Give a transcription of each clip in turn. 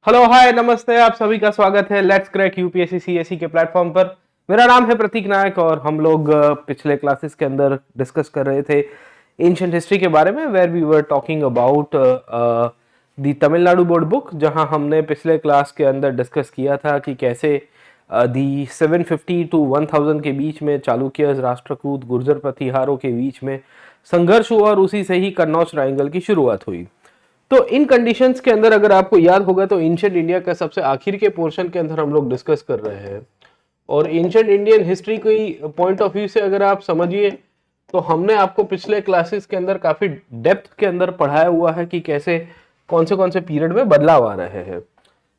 Hello hi नमस्ते, आप सभी का स्वागत है लेट्स क्रैक यूपीएससी सीएसई के प्लेटफॉर्म पर। मेरा नाम है प्रतीक नायक और हम लोग पिछले क्लासेस के अंदर डिस्कस कर रहे थे एंशिएंट हिस्ट्री के बारे में, where we were talking about the Tamil Nadu board book, जहां हमने पिछले क्लास के अंदर डिस्कस किया था कि कैसे दी 750 टू 1000 के बीच में चालुक्यस, राष्ट्रकूट, गुर्जर प्रतिहारों के बीच में संघर्ष हुआ और उसी से ही कन्नौज ट्रायंगल की शुरुआत हुई। तो इन कंडीशंस के अंदर अगर आपको याद होगा तो एंशिएंट इंडिया का सबसे आखिर के पोर्शन के अंदर हम लोग डिस्कस कर रहे हैं और एंशिएंट इंडियन हिस्ट्री की पॉइंट ऑफ व्यू से अगर आप समझिए तो हमने आपको पिछले क्लासेस के अंदर काफी डेप्थ के अंदर पढ़ाया हुआ है कि कैसे कौन से पीरियड में बदलाव आ रहे हैं।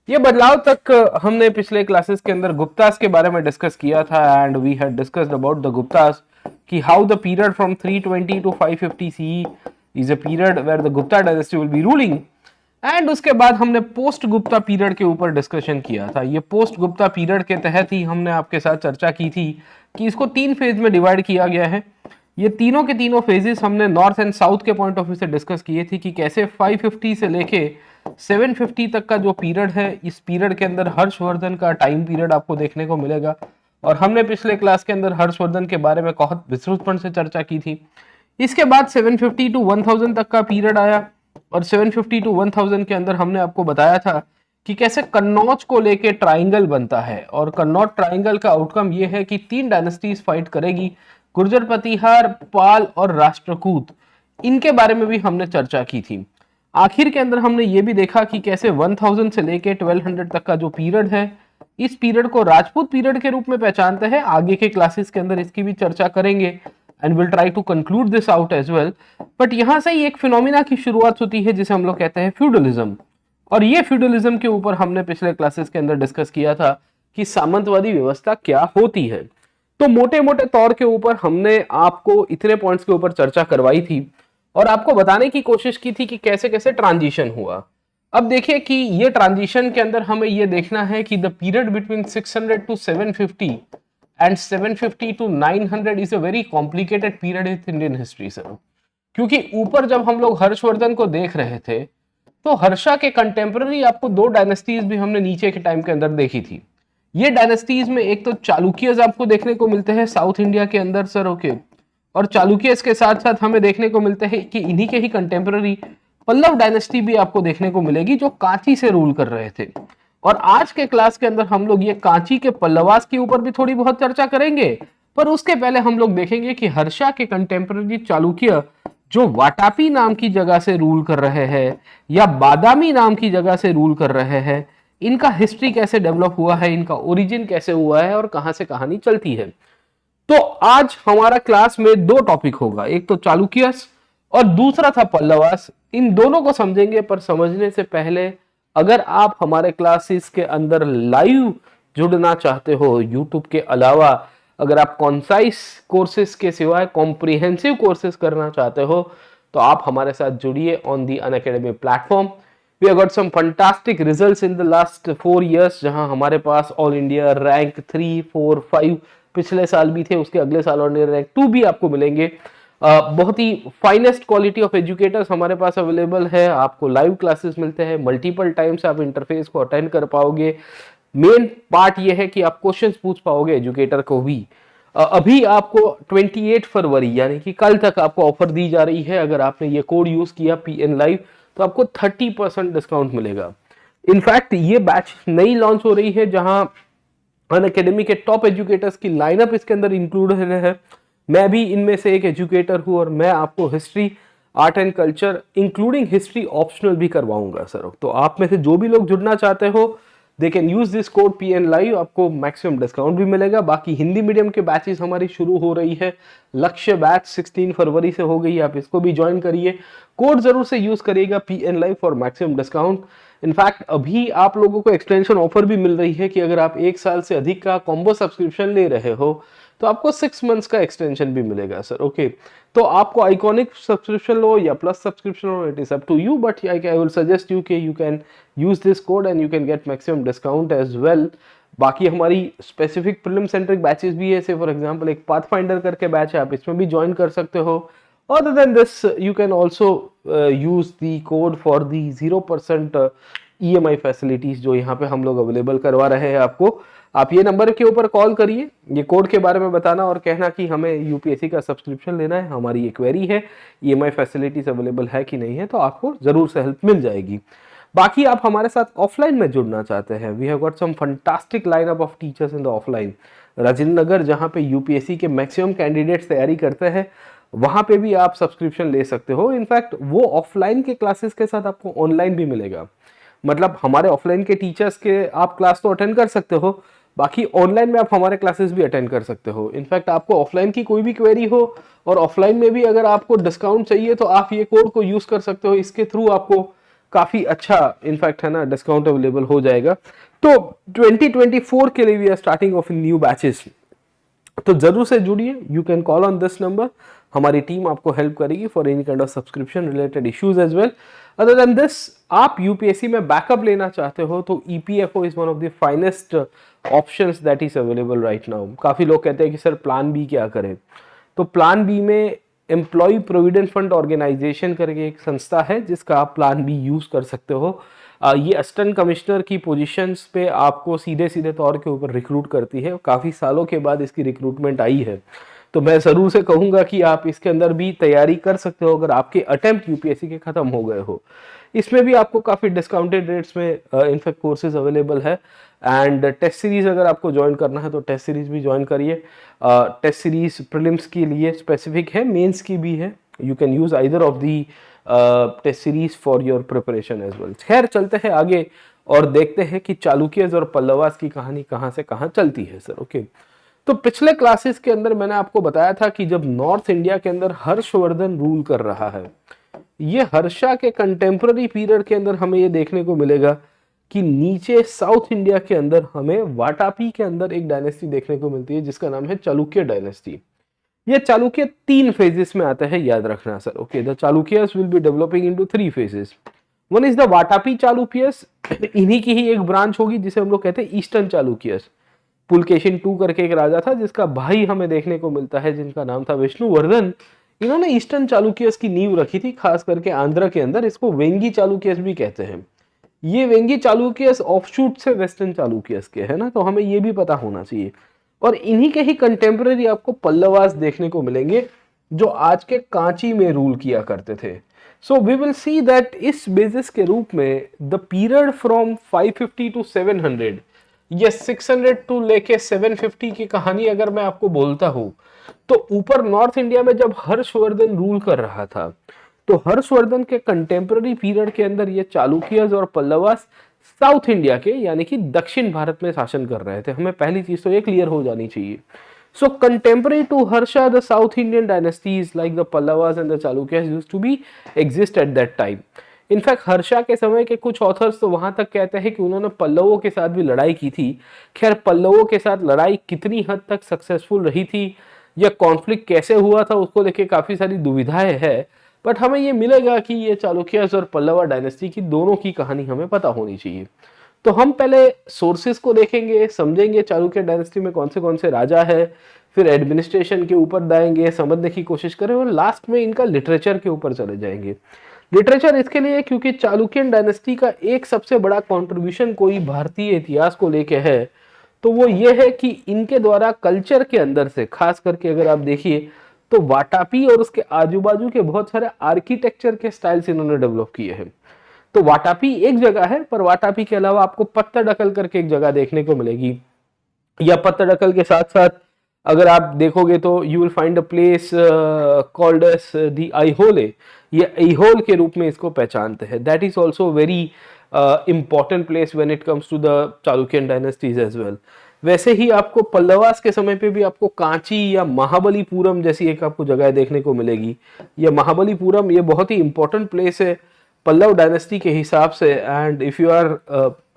ये बदलाव तक हमने पिछले क्लासेस के अंदर गुप्तास के बारे में डिस्कस किया था and we had discussed about the Guptas कि how the period from 320 to 550 CE is a period where the Gupta dynasty will be ruling। And उसके बाद हमने पोस्ट गुप्ता पीरियड के ऊपर डिस्कशन किया था। ये पोस्ट गुप्ता पीरियड के तहत ही हमने आपके साथ चर्चा की थी कि इसको 3 फेज में डिवाइड किया गया है। ये तीनों के तीनों फेजेस हमने नॉर्थ एंड साउथ के पॉइंट ऑफ व्यू से डिस्कस किए थे कि कैसे 550 से लेके 750 तक का जो पीरियड है, इस पीरियड के अंदर हर्षवर्धन का टाइम पीरियड आपको देखने को मिलेगा और हमने पिछले क्लास के अंदर हर्षवर्धन के बारे में बहुत विस्तृतपण से चर्चा की थी। इसके बाद 750 टू 1000 तक का पीरियड आया और 750 टू 1000 के अंदर हमने आपको बताया था कि कैसे कन्नौज को लेके ट्रायंगल बनता है और कन्नौज ट्रायंगल का आउटकम ये है कि 3 डायनेस्टीज फाइट करेगी, गुर्जर प्रतिहार, पाल और राष्ट्रकूट। इनके बारे में भी हमने चर्चा की थी। आखिर के अंदर हमने ये भी देखा कि कैसे 1000 से लेके 1200 तक का जो पीरियड है, इस पीरियड को राजपूत पीरियड के रूप में पहचानते हैं। आगे के क्लासेस के अंदर इसकी भी चर्चा करेंगे and we'll try to conclude this out as well। But यहां से ही एक फिनोमिना की शुरुआत होती है जिसे हम लोग कहते हैं फ्यूडलिज्म, और ये फ्यूडलिज्म के ऊपर हमने पिछले क्लासेस के अंदर डिस्कस किया था कि सामंतवादी व्यवस्था क्या होती है। तो मोटे मोटे तौर के ऊपर हमने आपको इतने पॉइंट्स के ऊपर चर्चा करवाई थी और आपको बताने की कोशिश की थी कि कैसे कैसे ट्रांजिशन हुआ। अब देखिए कि ये ट्रांजिशन के अंदर हमें ये देखना है कि the period between 600 to 750 and 750 to 900 is a very complicated period in Indian history sir। क्योंकि ऊपर जब हम लोग हर्षवर्धन को देख रहे थे तो हर्षा के कंटेम्पररी आपको 2 डायनेस्टीज भी हमने नीचे के टाइम के अंदर देखी थी। ये डायनेस्टीज में एक तो चालुक्यस आपको देखने को मिलते हैं साउथ इंडिया के अंदर सर, ओके, और चालुक्यस के साथ साथ हमें देखने को मिलते हैं कि इन्हीं के ही कंटेम्पररी पल्लव डायनेस्टी भी आपको देखने को मिलेगी जो कांची से रूल कर रहे थे। और आज के क्लास के अंदर हम लोग ये कांची के पल्लवास के ऊपर भी थोड़ी बहुत चर्चा करेंगे, पर उसके पहले हम लोग देखेंगे कि हर्षा के कंटेम्पररी चालुक्य जो वाटापी नाम की जगह से रूल कर रहे हैं या बादामी नाम की जगह से रूल कर रहे हैं, इनका हिस्ट्री कैसे डेवलप हुआ है, इनका ओरिजिन कैसे हुआ है और कहां से कहानी चलती है। तो आज हमारा क्लास में 2 टॉपिक होगा, एक तो चालुक्यस और दूसरा था पल्लवास। इन दोनों को समझेंगे, पर समझने से पहले अगर आप हमारे क्लासेस के अंदर लाइव जुड़ना चाहते हो यूट्यूब के अलावा, अगर आप कॉन्साइज कोर्सेज के सिवाय कॉम्प्रिहेंसिव कोर्सेज करना चाहते हो तो आप हमारे साथ जुड़िए on the Unacademy platform. We have got some fantastic results in the last 4 years, जहां हमारे पास ऑल इंडिया रैंक 3, 4, 5 पिछले साल भी थे, उसके अगले साल ऑल इंडिया रैंक 2 भी आपको मिलेंगे। बहुत ही फाइनेस्ट क्वालिटी ऑफ एजुकेटर्स हमारे पास अवेलेबल है। आपको लाइव क्लासेस मिलते हैं, मल्टीपल टाइम्स आप इंटरफेस को अटेंड कर पाओगे। मेन पार्ट ये है कि आप क्वेश्चंस पूछ पाओगे एजुकेटर को भी। अभी आपको 28 फरवरी यानी कि कल तक आपको ऑफर दी जा रही है। अगर आपने ये कोड यूज किया PN लाइव तो आपको 30% डिस्काउंट मिलेगा। इनफैक्ट ये बैच नई लॉन्च हो रही है जहां अनअकैडमी के टॉप एजुकेटर्स की लाइनअप इसके अंदर इंक्लूड है। मैं भी इनमें से एक एजुकेटर हूं और मैं आपको history, art and culture including history optional भी करवाऊंगा सर। तो आप में से जो भी लोग जुड़ना चाहते हो they can use this code PN live, आपको मैक्सिमम डिस्काउंट भी मिलेगा। बाकी हिंदी मीडियम के बैचेस हमारी शुरू हो रही है। लक्ष्य बैच 16 फरवरी से हो गई, आप इसको भी ज्वाइन करिए। कोड जरूर से यूज करिएगा PN live for maximum discount. In fact अभी आप लोगों को एक्सटेंशन ऑफर भी मिल रही है कि अगर आप 1 साल से अधिक का कॉम्बो सब्सक्रिप्शन ले रहे हो तो आपको 6 मंथ्स का एक्सटेंशन भी मिलेगा सर, ओके। तो आपको आइकॉनिक सब्सक्रिप्शन लो या प्लस सब्सक्रिप्शन लो, it is up to you, but I will suggest you कि you can use this code and you can get maximum discount as well. बाकी हमारी स्पेसिफिक प्रीलिम सेंट्रिक बैचेस भी है, for example एक Pathfinder करके batch है, आप इसमें भी ज्वाइन कर सकते हो। Other than this, you can also use the code for the 0% EMI facilities जो यहाँ पे हम लोग अवेलेबल करवा रहे हैं आपको। आप ये नंबर के ऊपर कॉल करिए, ये कोड के बारे में बताना और कहना कि हमें यूपीएससी का सब्सक्रिप्शन लेना है, हमारी ये क्वेरी है, EMI फैसिलिटीज अवेलेबल है कि नहीं है, तो आपको जरूर से हेल्प मिल जाएगी। बाकी आप हमारे साथ ऑफलाइन में जुड़ना चाहते हैं, we have got some fantastic lineup of teachers in the offline. Rajendra Nagar जहाँ पे यूपीएससी के मैक्सिमम कैंडिडेट्स तैयारी करते हैं, वहाँ पे भी आप सब्सक्रिप्शन ले सकते हो। इनफैक्ट वो ऑफलाइन के क्लासेस के साथ आपको ऑनलाइन भी मिलेगा। मतलब हमारे ऑफलाइन के टीचर्स के आप क्लास तो अटेंड कर सकते हो, बाकी ऑनलाइन में आप हमारे क्लासेस भी अटेंड कर सकते हो। इनफैक्ट आपको ऑफलाइन की कोई भी क्वेरी हो और ऑफलाइन में भी अगर आपको डिस्काउंट चाहिए तो आप ये कोड को यूज कर सकते हो, इसके थ्रू आपको काफी अच्छा इनफैक्ट है ना डिस्काउंट अवेलेबल हो जाएगा। तो 2024 के लिए we are starting off new batches, तो जरूर से जुड़िए। You can call on this number, हमारी टीम आपको हेल्प करेगी for any kind of subscription related issues as well. Other than this, आप यूपीएससी में बैकअप लेना चाहते हो तो EPFO is one of the finest options that is available right now. काफी लोग कहते हैं कि सर प्लान बी क्या करें, तो प्लान बी में एम्प्लॉय प्रोविडेंट फंड ऑर्गेनाइजेशन करके एक संस्था है जिसका आप प्लान बी यूज कर सकते हो। ये असिस्टेंट कमिश्नर की पोजीशंस पे आपको सीधे सीधे तौर के ऊपर रिक्रूट करती है। काफ़ी सालों के बाद इसकी रिक्रूटमेंट आई है, तो मैं ज़रूर से कहूँगा कि आप इसके अंदर भी तैयारी कर सकते हो अगर आपके अटेम्प्ट यूपीएससी के ख़त्म हो गए हो। इसमें भी आपको काफ़ी डिस्काउंटेड रेट्स में इनफैक्ट कोर्सेज अवेलेबल है। एंड टेस्ट सीरीज अगर आपको ज्वाइन करना है तो टेस्ट सीरीज भी ज्वाइन करिए। टेस्ट सीरीज प्रीलिम्स के लिए स्पेसिफिक है, मेंस की भी है। You can use either of the test series for your preparation as well. खैर चलते हैं आगे और देखते हैं कि चालुक्यज और पल्लवास की कहानी कहाँ से कहाँ चलती है सर। ओके, तो पिछले क्लासेस के अंदर मैंने आपको बताया था कि जब नॉर्थ इंडिया के अंदर हर्षवर्धन रूल कर रहा है, ये हर्षा के कंटेम्पररी पीरियड के अंदर हमें ये देखने को मिलेगा कि नीचे साउथ इंडिया के अंदर हमें वाटापी के अंदर एक डायनेस्टी देखने को मिलती है जिसका नाम है चालुक्य डायनेस्टी। ये चालुक्य 3 फेजेस में आता है, याद रखना sir. Okay, the Chalukyas will be developing into 3 phases. One is the Vatapi Chalukyas, इन्हीं की ही एक ब्रांच होगी जिसे हम लोग कहते हैं ईस्टर्न चालुक्यस। पुलकेशिन 2 करके एक राजा था जिसका भाई हमें देखने को मिलता है जिनका नाम था विष्णुवर्धन। इन्होंने ईस्टर्न चालुक्यस की नींव रखी थी, खास करके आंध्र के अंदर। इसको वेंगी चालुक्यस भी कहते हैं। ये वेंगी चालुक्यस ऑफशूट से वेस्टर्न चालुक्यस के है ना, तो हमें ये भी पता होना चाहिए। और इन्हीं के ही कंटेम्पररी आपको पल्लवास देखने को मिलेंगे जो आज के कांची में रूल किया करते थे। So we will see that इस बेसिस के रूप में द पीरियड फ्रॉम 550 टू 700 या 600 टू लेके 750 की कहानी अगर मैं आपको बोलता हूं, तो ऊपर नॉर्थ इंडिया में जब हर्षवर्धन रूल कर रहा था तो हर्षवर्धन के कंटेम्पररी पीरियड के अंदर ये चालुक्यस और पल्लवास साउथ इंडिया के यानी कि दक्षिण भारत में शासन कर रहे थे। हमें पहली चीज तो ये क्लियर हो जानी चाहिए। So contemporary to Harsha the south Indian dynasties like the Pallavas and the Chalukyas used to be exist at that time. In fact Harsha के समय के कुछ ऑथर्स तो वहां तक कहते हैं कि उन्होंने पल्लवों के साथ भी लड़ाई की थी। खैर पल्लवों के साथ लड़ाई कितनी हद तक सक्सेसफुल रही थी या कॉन्फ्लिक्ट कैसे हुआ था उसको लेके काफी सारी दुविधाएं है, बट हमें ये मिलेगा कि ये चालुक्यस और पल्लवा डायनेस्टी की दोनों की कहानी हमें पता होनी चाहिए। तो हम पहले सोर्सेस को देखेंगे, समझेंगे चालुक्य डायनेस्टी में कौन से राजा है, फिर एडमिनिस्ट्रेशन के ऊपर जाएंगे, समझने की कोशिश करें और लास्ट में इनका लिटरेचर के ऊपर चले जाएंगे। लिटरेचर इसके लिए क्योंकि चालुक्यन डायनेस्टी का एक सबसे बड़ा कंट्रीब्यूशन कोई भारतीय इतिहास को लेके है, तो वो ये है कि इनके द्वारा कल्चर के अंदर से खास करके अगर आप देखिए तो वाटापी और उसके आजू बाजू के बहुत सारे आर्किटेक्चर के स्टाइल्स इन्होंने डेवलप किए हैं। तो वाटापी एक जगह है, पर वाटापी के अलावा आपको पत्तडकल करके एक जगह देखने को मिलेगी, या पत्तडकल के साथ साथ अगर आप देखोगे तो you will find a place called as the Aihole. ये आइहोल के रूप में इसको पहचानते हैं। That is also very important place when it comes to the Chalukyan dynasties as well. वैसे ही आपको पल्लवास के समय पे भी आपको कांची या महाबलीपुरम जैसी एक आपको जगह देखने को मिलेगी। ये महाबलीपुरम ये बहुत ही इंपॉर्टेंट प्लेस है पल्लव डायनेस्टी के हिसाब से। And if you are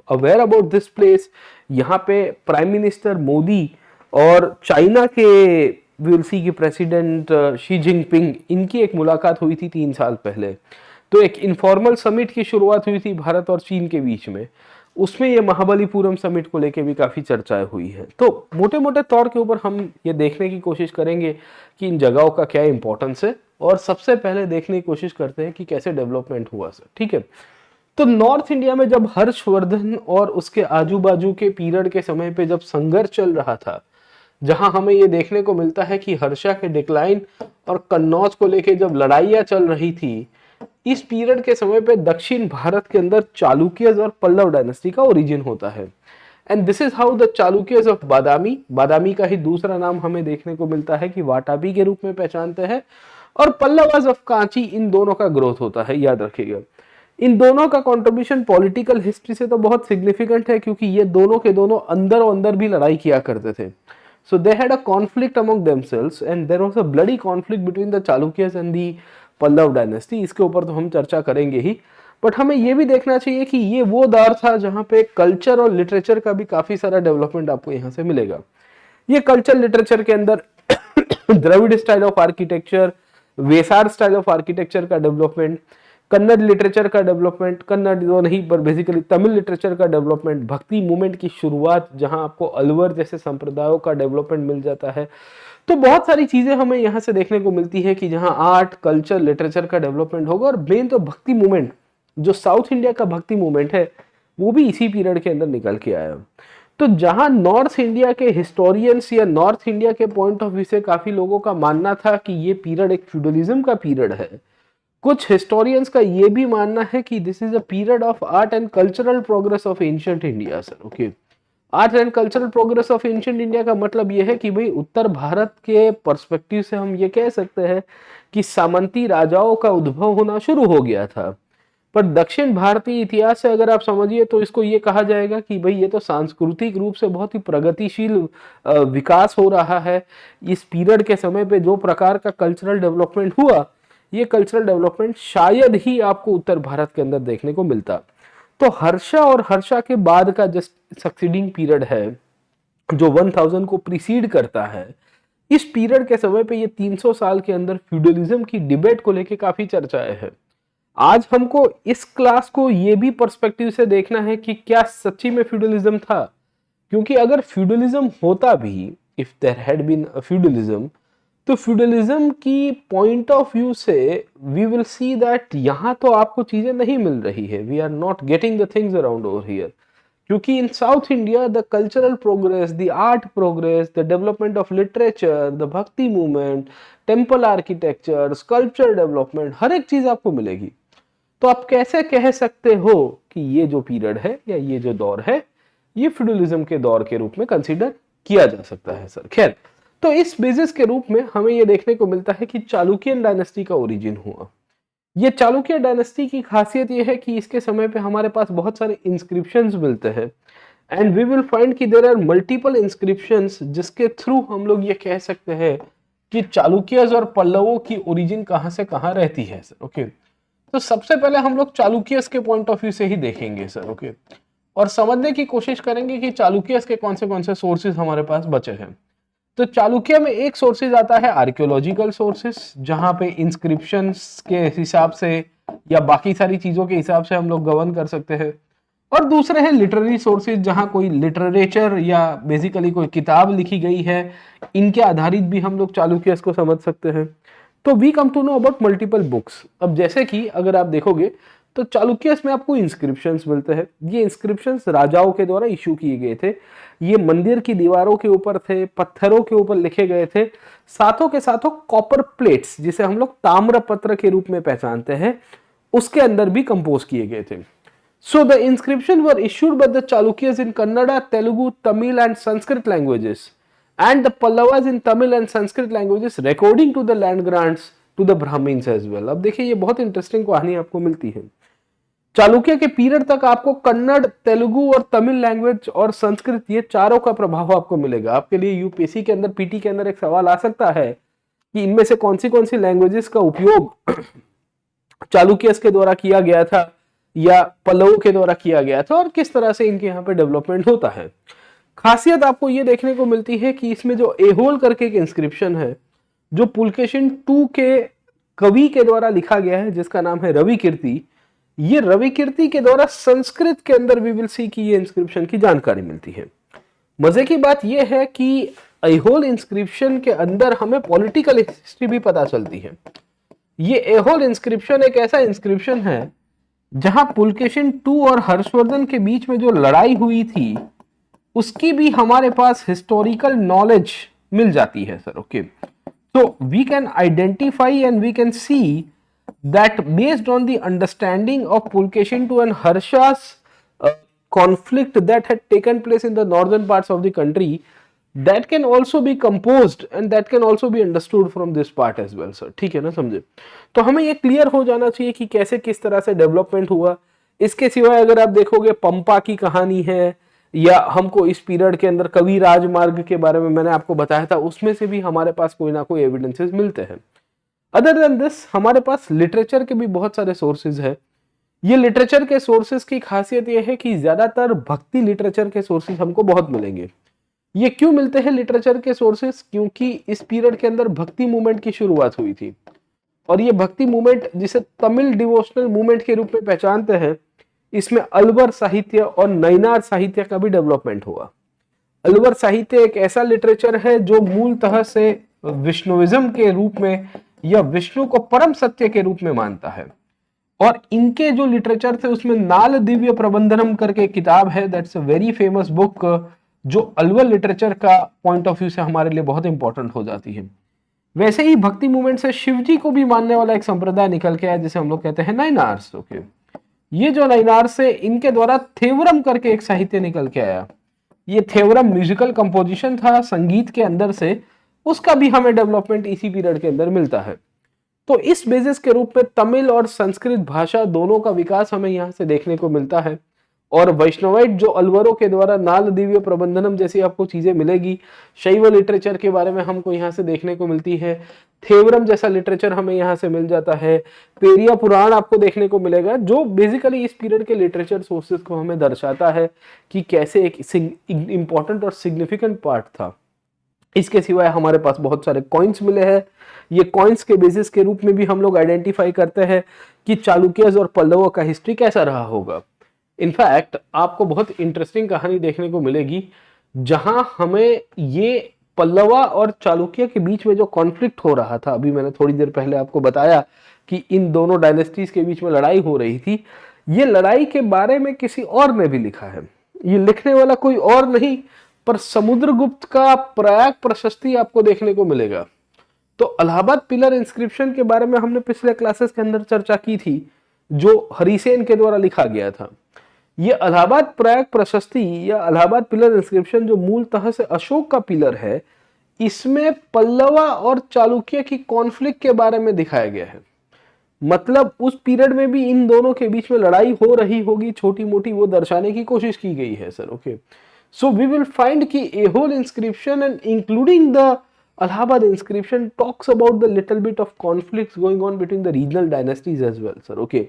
aware about this place, यहाँ पे प्राइम मिनिस्टर मोदी और चाइना के वीएलसी के प्रेसिडेंट शी जिनपिंग इनकी एक मुलाकात हुई थी 3 साल पहले। तो एक इनफॉर्मल समिट की शुरुआत हुई थी भारत और चीन के बीच में, उसमें ये महाबलीपुरम समिट को लेके भी काफी चर्चाएं हुई है। तो मोटे मोटे तौर के ऊपर हम ये देखने की कोशिश करेंगे कि इन जगहों का क्या इंपॉर्टेंस है और सबसे पहले देखने की कोशिश करते हैं कि कैसे डेवलपमेंट हुआ सर। ठीक है, तो नॉर्थ इंडिया में जब हर्षवर्धन और उसके आजू बाजू के पीरियड के समय पे जब संघर्ष चल रहा था, जहां हमें ये देखने को मिलता है कि हर्षा के डिक्लाइन और कन्नौज को लेके जब लड़ाइयां चल रही थी, इस पीरियड के समय पे दक्षिण भारत के अंदर चालुक्यज और पल्लव डायनेस्टी का ओरिजिन होता है। And this is how the Chalukyas of Badami, Badami का ही दूसरा नाम हमें देखने को मिलता है कि वाटाबी के रूप में पहचानते हैं, और पल्लवाज ऑफ कांची, इन दोनों का ग्रोथ होता है। याद रखिएगा, इन दोनों का कंट्रीब्यूशन पॉलिटिकल हिस्ट्री से तो बहुत सिग्निफिकेंट है, क्योंकि ये दोनों के दोनों अंदर और अंदर भी लड़ाई किया करते थे। So they had a conflict among themselves and there was a bloody conflict between the Chalukyas and the Pallav dynasty। इसके ऊपर तो हम चर्चा करेंगे ही, बट हमें ये भी देखना चाहिए कि ये वो दौर था जहाँ पे कल्चर और लिटरेचर का भी काफी सारा डेवलपमेंट आपको यहाँ से मिलेगा। ये कल्चर लिटरेचर के अंदर Dravida style of architecture, Vesara style of architecture का डेवलपमेंट, कन्नड़ लिटरेचर का डेवलपमेंट, कन्नड़ जो नहीं पर बेसिकली तमिल लिटरेचर का डेवलपमेंट, भक्ति मूवमेंट की शुरुआत जहां आपको अलवर जैसे संप्रदायों का डेवलपमेंट मिल जाता है। तो बहुत सारी चीजें हमें यहाँ से देखने को मिलती है कि जहां आर्ट, कल्चर, लिटरेचर का डेवलपमेंट होगा। और मेन तो भक्ति मूवमेंट, जो साउथ इंडिया का भक्ति मूवमेंट है, वो भी इसी पीरियड के अंदर निकल के आया। तो जहां नॉर्थ इंडिया के हिस्टोरियंस या नॉर्थ इंडिया के पॉइंट ऑफ व्यू से काफी लोगों का मानना था कि ये पीरियड एक फ्यूडलिज्म का पीरियड है, कुछ हिस्टोरियंस का ये भी मानना है कि this is a period of art and cultural progress of ancient India. Sir okay, art and cultural progress of ancient India का मतलब ये है कि भाई उत्तर भारत के पर्सपेक्टिव से हम ये कह सकते हैं कि सामंती राजाओं का उद्भव होना शुरू हो गया था। पर दक्षिण भारतीय इतिहास से अगर आप समझिए तो इसको ये कहा जाएगा कि भाई ये तो सांस्कृतिक रूप से बहुत ही प्रगतिशील विकास हो रहा है। इस पीरियड के समय पे जो प्रकार का कल्चरल डेवलपमेंट हुआ, ये कल्चरल डेवलपमेंट शायद ही आपको उत्तर भारत के अंदर देखने को मिलता। तो हर्षा और हर्षा के बाद का जस्ट सक्सीडिंग पीरियड है जो 1000 को प्रीसीड करता है, इस पीरियड के समय पे ये 300 साल के अंदर फ्यूडलिज्म की डिबेट को लेके काफी चर्चाएं हैं। आज हमको इस क्लास को ये भी पर्सपेक्टिव से देखना है कि क्या सच्ची में फ्यूडलिज्म था, क्योंकि अगर फ्यूडलिज्म होता भी, if there had been a feudalism, तो फ्यूडलिज्म की पॉइंट ऑफ व्यू से वी विल सी दैट यहाँ तो आपको चीजें नहीं मिल रही है, we are not getting the things around over here. क्योंकि in south India the cultural progress, the art progress, the development of literature, the bhakti movement, temple architecture, sculpture development, हर एक चीज आपको मिलेगी। तो आप कैसे कह सकते हो कि ये जो पीरियड है या ये जो दौर है, ये फ्यूडलिज्म के दौर के रूप में कंसिडर किया जा सकता है। सर खैर, तो इस बेसिस के रूप में हमें यह देखने को मिलता है कि चालुक्यन डायनेस्टी का ओरिजिन हुआ। ये चालुक्य डायनेस्टी की खासियत यह है कि इसके समय पे हमारे पास बहुत सारे इंस्क्रिप्शंस मिलते हैं, एंड वी विल फाइंड कि देयर आर मल्टीपल इंस्क्रिप्शंस जिसके थ्रू हम लोग ये कह सकते हैं कि चालुक्यस और पल्लवों की ओरिजिन कहां से कहां रहती है। सर ओके, तो सबसे पहले हम लोग चालुक्यस के पॉइंट ऑफ व्यू से ही देखेंगे सर ओके, और समझने की कोशिश करेंगे कि चालुक्यस के कौन से सोर्सेज हमारे पास बचे हैं। तो चालुक्य में एक सोर्सेज आता है आर्कियोलॉजिकल सोर्सेज, जहां पे इंस्क्रिप्शंस के हिसाब से या बाकी सारी चीजों के हिसाब से हम लोग गवर्न कर सकते हैं, और दूसरे हैं लिटरेरी सोर्सेज, जहां कोई लिटरेचर या बेसिकली कोई किताब लिखी गई है, इनके आधारित भी हम लोग चालुक्यस को समझ सकते हैं। तो we come to know about multiple books. अब जैसे कि अगर आप देखोगे तो चालुक्यस में आपको इंस्क्रिप्शंस मिलते हैं। ये इंस्क्रिप्शंस राजाओं के द्वारा इशू किए गए थे, ये मंदिर की दीवारों के ऊपर थे, पत्थरों के ऊपर लिखे गए थे, साथों के साथों कॉपर प्लेट्स जिसे हम लोग ताम्र पत्र के रूप में पहचानते हैं, उसके अंदर भी कंपोज किए गए थे। So the inscription were issued by the Chalukyas in Kannada, Telugu, Tamil and Sanskrit languages, and the Pallavas in Tamil and Sanskrit languages recording to the land grants to the Brahmins as well। अब देखिए ये बहुत इंटरेस्टिंग कहानी आपको मिलती है। चालुक्य के पीरियड तक आपको कन्नड़, तेलुगु और तमिल लैंग्वेज और संस्कृत, ये चारों का प्रभाव आपको मिलेगा। आपके लिए यूपीएससी के अंदर, पीटी के अंदर एक सवाल आ सकता है कि इनमें से कौन सी लैंग्वेजेस का उपयोग चालुक्यस के द्वारा किया गया था या पल्लवों के द्वारा किया गया था, और किस तरह से इनके यहाँ पे डेवलपमेंट होता है। खासियत आपको ये देखने को मिलती है कि इसमें जो एहोल करके एक इंस्क्रिप्शन है, जो पुलकेशिन II के कवि के द्वारा लिखा गया है, जिसका नाम है रवि कीर्ति, ये रवि कीर्ति के द्वारा संस्कृत के अंदर वी विल सी की ये इंस्क्रिप्शन की जानकारी मिलती है। मजे की बात यह है कि एहोल इंस्क्रिप्शन के अंदर हमें पॉलिटिकल हिस्ट्री भी पता चलती है। ये एहोल इंस्क्रिप्शन एक ऐसा इंस्क्रिप्शन है जहां पुलकेशिन टू और हर्षवर्धन के बीच में जो लड़ाई हुई थी उसकी भी हमारे पास हिस्टोरिकल नॉलेज मिल जाती है sir. Okay, so we can identify and we can see that based on the understanding of Pulkeshin II and Harsha's conflict that had taken place in the northern parts of the country, that can also be composed and that can also be understood from this part as well sir। ठीक है ना, समझे? तो हमें ये clear हो जाना चाहिए कि कैसे किस तरह से डेवलपमेंट हुआ। इसके सिवाय अगर आप देखोगे पंपा की कहानी है, या हमको इस पीरियड के अंदर कवि राजमार्ग के बारे में मैंने आपको बताया था, उसमें से भी हमारे पास कोई ना कोई एविडेंसेस मिलते हैं। अदर देन दिस हमारे पास लिटरेचर के भी बहुत सारे सोर्सेज है। ये लिटरेचर के सोर्सेज की खासियत ये है कि ज्यादातर भक्ति लिटरेचर के सोर्सेज हमको बहुत मिलेंगे। ये क्यों मिलते हैं लिटरेचर के सोर्सेज? क्योंकि इस पीरियड के अंदर भक्ति मूवमेंट की शुरुआत हुई थी, और ये भक्ति मूवमेंट जिसे तमिल डिवोशनल मूवमेंट के रूप में पहचानते हैं, इसमें अलवर साहित्य और नैनार साहित्य का भी डेवलपमेंट हुआ। अलवर साहित्य एक ऐसा लिटरेचर है जो मूलतः से विष्णुइज्म के रूप में या विष्णु को परम सत्य के रूप में मानता है, और इनके जो लिटरेचर थे उसमें नाल दिव्य प्रबंधनम करके किताब है, that's a very famous book, जो अलवर लिटरेचर का पॉइंट ऑफ व्यू से हमारे लिए बहुत इंपॉर्टेंट हो जाती है। वैसे ही भक्ति मूवमेंट से शिवजी को भी मानने वाला एक संप्रदाय निकल के आया जिसे हम लोग कहते हैं नायनार्स। ओके, ये जो नायनार से इनके द्वारा थेवरम करके एक साहित्य निकल के आया। ये थेवरम म्यूजिकल कंपोजिशन था संगीत के अंदर से, उसका भी हमें डेवलपमेंट इसी पीरियड के अंदर मिलता है। तो इस बेसिस के रूप में तमिल और संस्कृत भाषा दोनों का विकास हमें यहाँ से देखने को मिलता है। और वैष्णवाइट जो अलवरों के द्वारा नाल दिव्य प्रबंधनम जैसी आपको चीजें मिलेगी, शैव लिटरेचर के बारे में हमको यहाँ से देखने को मिलती है, थेवरम जैसा लिटरेचर हमें यहाँ से मिल जाता है, पेरिया पुराण आपको देखने को मिलेगा, जो बेसिकली इस पीरियड के लिटरेचर सोर्सेज को हमें दर्शाता है कि कैसे एक इंपॉर्टेंट और सिग्निफिकेंट पार्ट था। इसके सिवाय हमारे पास बहुत सारे कॉइन्स मिले हैं। ये कॉइन्स के बेसिस के रूप में भी हम लोग आइडेंटिफाई करते हैं कि चालुक्यज और पल्लवों का हिस्ट्री कैसा रहा होगा। इनफैक्ट आपको बहुत इंटरेस्टिंग कहानी देखने को मिलेगी जहां हमें ये पल्लवा और चालुक्य के बीच में जो कॉन्फ्लिक्ट हो रहा था, अभी मैंने थोड़ी देर पहले आपको बताया कि इन दोनों डायनेस्टीज के बीच में लड़ाई हो रही थी, ये लड़ाई के बारे में किसी और ने भी लिखा है। ये लिखने वाला कोई और नहीं पर समुद्रगुप्त का प्रयाग प्रशस्ति आपको देखने को मिलेगा। तो इलाहाबाद पिलर इंस्क्रिप्शन के बारे में हमने पिछले क्लासेस के अंदर चर्चा की थी, जो हरिसेन के द्वारा लिखा गया था। ये इलाहाबाद प्रयाग प्रशस्ति या इलाहाबाद पिलर इंस्क्रिप्शन जो मूलतः से अशोक का पिलर है, इसमें पल्लवा और चालुक्य की कॉन्फ्लिक्ट के बारे में दिखाया गया है। मतलब उस पीरियड में भी इन दोनों के बीच में लड़ाई हो रही होगी छोटी मोटी, वो दर्शाने की कोशिश की गई है sir. Okay, so we will find कि a whole inscription and including the Allahabad inscription talks about the little bit of conflicts going on between the regional dynasties as well sir। okay,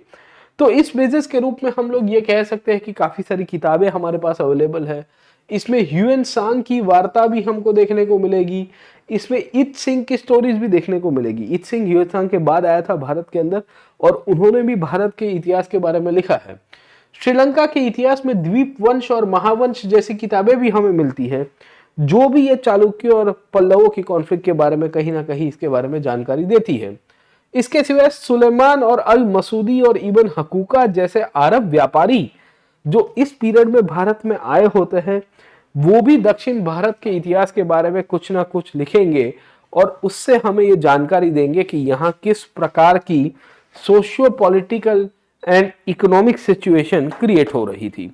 तो इस basis के रूप में हम लोग ये कह सकते हैं कि काफी सारी किताबें हमारे पास अवेलेबल है। इसमें ह्यूएन सांग की वार्ता भी हमको देखने को मिलेगी, इसमें इत सिंह की स्टोरीज भी देखने को मिलेगी। इत सिंह ह्यूएन सांग के बाद आया था भारत के अंदर और उन्होंने भी भारत के इतिहास के बारे में लिखा है। श्रीलंका के इतिहास में द्वीप वंश और महावंश जैसी किताबें भी हमें मिलती है, जो भी ये चालुक्य और पल्लवों की कॉन्फ्लिक्ट के बारे में कहीं ना कहीं इसके बारे में जानकारी देती है। इसके सिवाय सुलेमान और अल मसूदी और इब्न हकूका जैसे अरब व्यापारी जो इस पीरियड में भारत में आए होते हैं, वो भी दक्षिण भारत के इतिहास के बारे में कुछ ना कुछ लिखेंगे और उससे हमें ये जानकारी देंगे कि यहाँ किस प्रकार की socio political and economic situation create हो रही थी।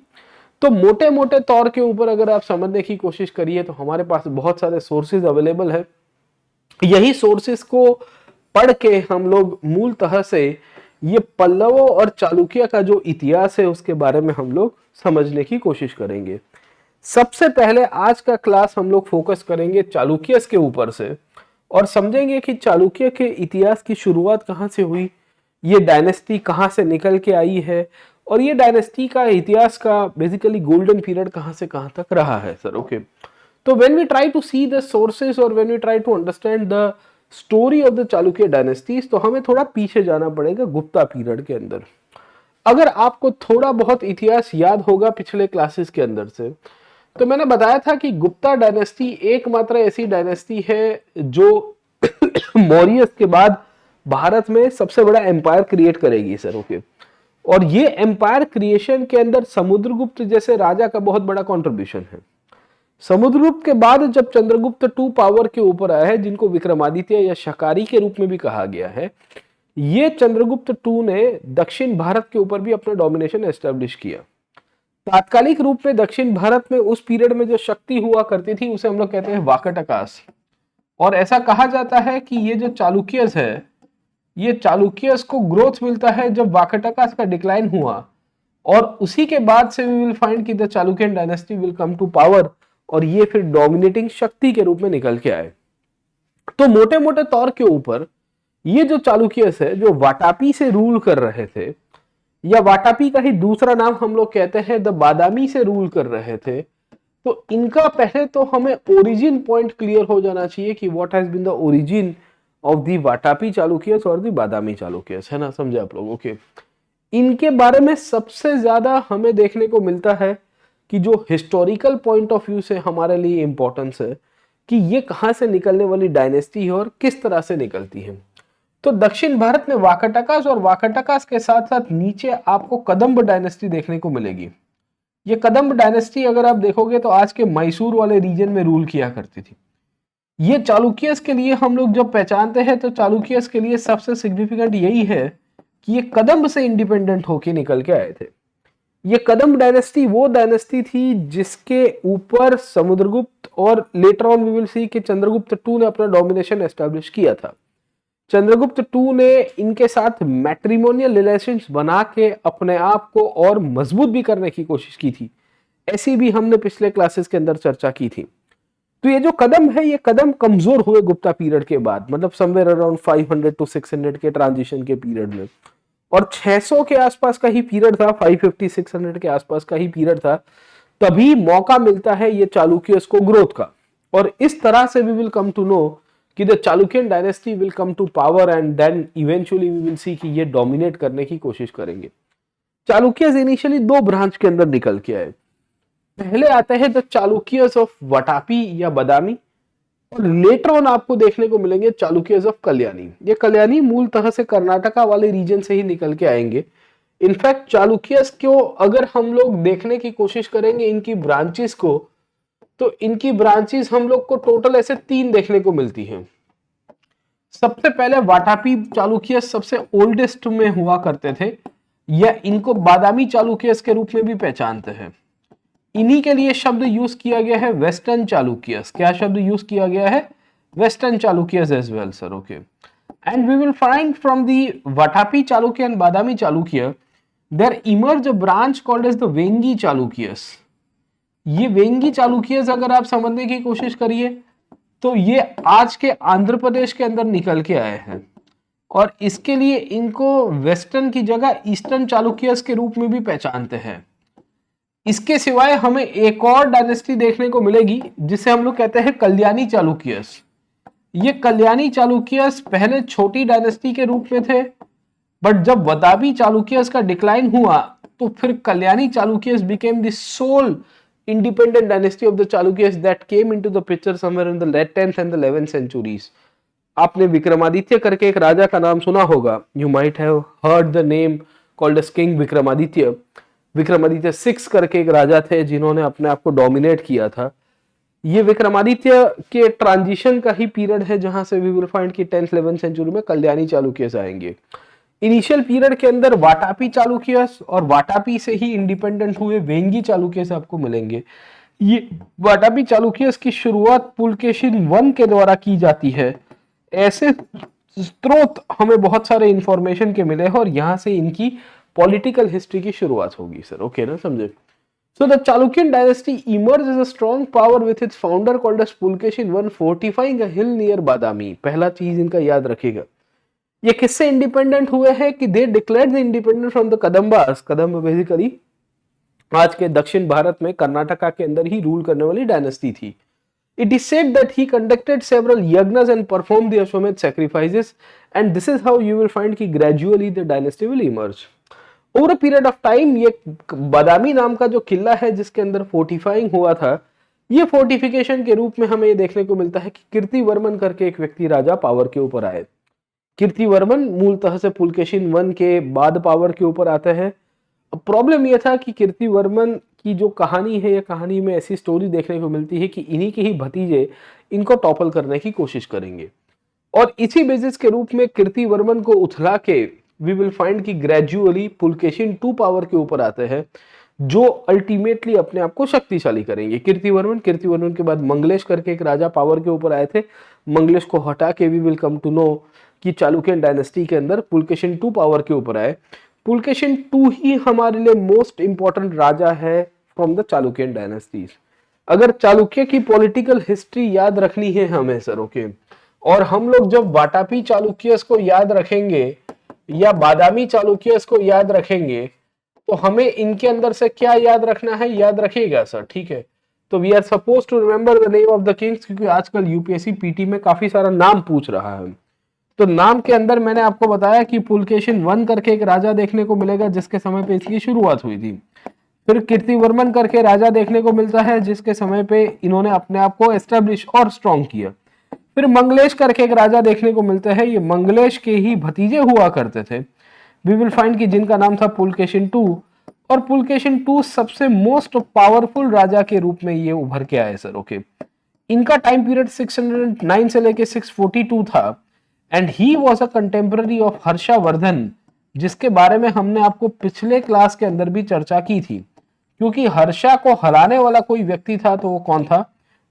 तो मोटे मोटे तौर के ऊपर अगर आप समझने की कोशिश करिए तो हमारे पास बहुत सारे सोर्सेज अवेलेबल है। यही सोर्सेज को पढ़ के हम लोग मूलतः से ये पल्लवों और चालुक्य का जो इतिहास है उसके बारे में हम लोग समझने की कोशिश करेंगे। सबसे पहले आज का क्लास हम लोग फोकस करेंगे चालुक्यस के ऊपर से और समझेंगे कि चालुक्य के इतिहास की शुरुआत कहाँ से हुई, ये डायनेस्टी कहाँ से निकल के आई है और ये डायनेस्टी का इतिहास का बेसिकली गोल्डन पीरियड कहाँ से कहाँ तक रहा है सर। ओके, तो when we try to see the sources और when we try to understand the story of the Chalukya dynasties, तो हमें थोड़ा पीछे जाना पड़ेगा गुप्ता पीरियड के अंदर। अगर आपको थोड़ा बहुत इतिहास याद होगा पिछले क्लासेस के अंदर से, तो मैंने बताया था कि गुप्ता डायनेस्टी एकमात्र ऐसी डायनेस्टी है जो मौर्यस के बाद भारत में सबसे बड़ा एम्पायर क्रिएट करेगी सर। ओके, और ये एम्पायर क्रिएशन के अंदर समुद्रगुप्त जैसे राजा का बहुत बड़ा कंट्रीब्यूशन है। समुद्रगुप्त के बाद जब चंद्रगुप्त टू पावर के ऊपर आया है, जिनको विक्रमादित्य या शकारी के रूप में भी कहा गया है, ये चंद्रगुप्त टू ने दक्षिण भारत के ऊपर भी अपना डोमिनेशन एस्टेब्लिश किया। तात्कालिक रूप में दक्षिण भारत में उस पीरियड में जो शक्ति हुआ करती थी उसे हम लोग कहते हैं वाकाटकास। और ऐसा कहा जाता है कि ये जो चालुक्यस है, ये चालुक्यस को ग्रोथ मिलता है जब वाकाटकास का डिक्लाइन हुआ, और उसी के बाद से वी विल फाइंड कि the Chalukyan dynasty will come to power, और ये फिर डोमिनेटिंग शक्ति के रूप में निकल के आए। तो मोटे मोटे तौर के ऊपर ये जो चालुक्यस है, जो वाटापी से रूल कर रहे थे, या वाटापी का ही दूसरा नाम हम लोग कहते हैं द बादामी से रूल कर रहे थे, तो इनका पहले तो हमें ओरिजिन पॉइंट क्लियर हो जाना चाहिए कि what has been the origin of the Vatapi Chalukyas और द बादामी चालुक्यस, है ना, समझे आप लोग? ओके। इनके बारे में सबसे ज्यादा हमें देखने को मिलता है कि जो हिस्टोरिकल पॉइंट ऑफ व्यू से हमारे लिए इंपॉर्टेंस है कि ये कहां से निकलने वाली डायनेस्टी है और किस तरह से निकलती है। तो दक्षिण भारत में वाकाटकास, और वाकाटकास के साथ साथ नीचे आपको कदम्ब डायनेस्टी देखने को मिलेगी। ये कदम्ब डायनेस्टी अगर आप देखोगे तो आज के मैसूर वाले रीजन में रूल किया करती थी। ये चालुक्यस के लिए हम लोग जब पहचानते हैं तो चालुक्यस के लिए सबसे सिग्निफिकेंट यही है कि ये कदम्ब से इंडिपेंडेंट होके निकल के आए थे। ये कदम्ब डायनेस्टी वो डायनेस्टी थी जिसके ऊपर समुद्रगुप्त और later on we will see कि चंद्रगुप्त टू ने अपना डोमिनेशन एस्टैब्लिश किया था। चंद्रगुप्त टू ने इनके साथ मैट्रिमोनियल रिलेशंस बना के अपने आप को और मजबूत भी करने की कोशिश की थी, ऐसी भी हमने पिछले क्लासेस के अंदर चर्चा की थी। तो ये जो कदम है, ये कदम कमजोर हुए गुप्ता पीरियड के बाद, मतलब समवेयर अराउंड 500 to 600 के ट्रांजिशन के पीरियड में, और 600 के आसपास का ही पीरियड था, 550-600 के आसपास का ही पीरियड था, तभी मौका मिलता है ये चालुक्यस को ग्रोथ का। और इस तरह से we will come to know कि the Chalukyan dynasty will come to power and then eventually we will see कि ये डोमिनेट करने की कोशिश करेंगे। चालुक्यस इनिशियली दो ब्रांच के अंदर निकल के आए। पहले आते हैं द चालुक्यस ऑफ वटापी या बादामी, और लेटर ऑन आपको देखने को मिलेंगे चालुक्यस ऑफ कल्याणी। ये कल्याणी मूल तरह से कर्नाटका वाले रीजन से ही निकल के आएंगे। इनफैक्ट चालुक्यस को अगर हम लोग देखने की कोशिश करेंगे इनकी ब्रांचेस को, तो इनकी ब्रांचेस हम लोग को टोटल ऐसे 3 देखने को मिलती हैं। सबसे पहले वाटापी चालुक्यस सबसे ओल्डेस्ट में हुआ करते थे, या इनको बादामी चालुक्यस के रूप में भी पहचानते हैं। इन्हीं के लिए शब्द यूज किया गया है वेस्टर्न चालुक्यस। क्या शब्द यूज किया गया है? Western Chalukyas as well, sir. Okay. And we will find from the Vatapi Chalukya and Badami Chalukya there emerge a branch called as the Vengi Chalukyas. ये वेंगी चालुक्यस अगर आप समझने की कोशिश करिए तो ये आज के आंध्र प्रदेश के अंदर निकल के आए हैं, और इसके लिए इनको वेस्टर्न की जगह ईस्टर्न चालुक्यस के रूप में भी पहचानते हैं। इसके सिवाय हमें एक और डायनेस्टी देखने को मिलेगी जिसे हम लोग कहते हैं कल्याणी चालुक्यस। ये कल्याणी चालुक्यस पहले छोटी डायनेस्टी के रूप में थे, बट जब वदावी चालुक्यस का डिक्लाइन हुआ तो फिर Kalyani Chalukyas became the sole independent dynasty of the Chalukyas that came into the picture somewhere in the late 10th and the 11th centuries. आपने विक्रमादित्य करके एक राजा का नाम सुना होगा। You might have heard the name called as King Vikramaditya. Vikramaditya 6 करके एक राजा थे जिन्होंने अपने आप को डोमिनेट किया था। ये विक्रमादित्य के ट्रांजिशन का ही पीरियड है जहां से वी विल फाइंड कि 10th 11th सेंचुरी में कल्याणी चालुक्यस आएंगे। इनिशियल पीरियड के अंदर वाटापी चालुक्यस और वाटापी से ही इंडिपेंडेंट हुए वेंगी चालुक्यस आपको मिलेंगे। ये वाटापी चालुक्यस की शुरुआत पुलकेशिन 1 के द्वारा की जाती है। ऐसे स्रोत हमें बहुत सारे इंफॉर्मेशन के मिले हैं और यहां से इनकी पॉलिटिकल हिस्ट्री की शुरुआत होगी, सर। ओके ना, समझे? So the Chalukyan dynasty emerged as a strong power with its founder called as Pulkesin I fortifying a hill near Badami। पहला चीज इनका याद रखिएगा। ये किससे इंडिपेंडेंट हुए हैं कि they declared the independence from the Kadambas. Kadamba basically आज के दक्षिण भारत में कर्नाटका के अंदर ही रूल करने वाली डायनेस्टी थी। It is said that he conducted several yagnas and performed the Ashwamedh sacrifices, and this is how you will find कि gradually the dynasty will emerge। Over a period of time ये बादामी नाम का जो किला है जिसके अंदर fortifying हुआ था, ये फोर्टिफिकेशन के रूप में हमें ये देखने को मिलता है कि कीर्तिवर्मन करके एक व्यक्ति राजा पावर के ऊपर आए। कीर्तिवर्मन मूलतः से पुलकेशिन वन के बाद पावर के ऊपर आता है। अब प्रॉब्लम यह था कि कीर्तिवर्मन की जो कहानी है, ये कहानी में ऐसी स्टोरी देखने को मिलती है कि इन्हीं के ही भतीजे इनको टॉपल करने की कोशिश करेंगे, और इसी बेसिस के रूप में कीर्तिवर्मन को उथला के वी विल फाइंड कि ग्रेजुअली पुलकेशिन टू पावर के ऊपर आते हैं, जो अल्टीमेटली अपने आप को शक्तिशाली करेंगे। कीर्तिवर्मन के बाद मंगलेश करके एक राजा पावर के ऊपर आए थे। मंगलेश को हटा के we will come to know कि चालुक्यन डायनेस्टी के अंदर पुलकेशिन टू पावर के ऊपर आए। पुलकेशिन टू ही हमारे लिए मोस्ट इंपॉर्टेंट राजा है फ्रॉम द चालुक्यन डायनेस्टीज। अगर चालुक्य की पॉलिटिकल हिस्ट्री याद रखनी है हमें सर, ओके, और हम लोग जब वाटापी चालुक्यस को याद रखेंगे या बादामी चालुक्यस को याद रखेंगे, तो हमें इनके अंदर से क्या याद रखना है, याद रखिएगा सर, ठीक है। तो we are suppose to remember the name of the kings, क्योंकि आजकल यूपीएससी पीटी में काफी सारा नाम पूछ रहा है। तो नाम के अंदर मैंने आपको बताया कि पुलकेशिन वन करके एक राजा देखने को मिलेगा जिसके समय पे इसकी शुरुआत हुई थी। फिर कीर्तिवर्मन करके राजा देखने को मिलता है जिसके समय पे इन्होंने अपने आप को एस्टेब्लिश और स्ट्रॉन्ग किया। फिर मंगलेश करके एक राजा देखने को मिलता है, ये मंगलेश के ही भतीजे हुआ करते थे। वी विल फाइंड कि जिनका नाम था पुलकेशिन टू, और पुलकेशिन टू सबसे मोस्ट पावरफुल राजा के रूप में ये उभर के आए सर, ओके। इनका टाइम पीरियड 609 से लेके 642 था, and he was a contemporary of Harshvardhan, जिसके बारे में हमने आपको पिछले क्लास के अंदर भी चर्चा की थी। क्योंकि हर्षा को हराने वाला कोई व्यक्ति था तो वो कौन था,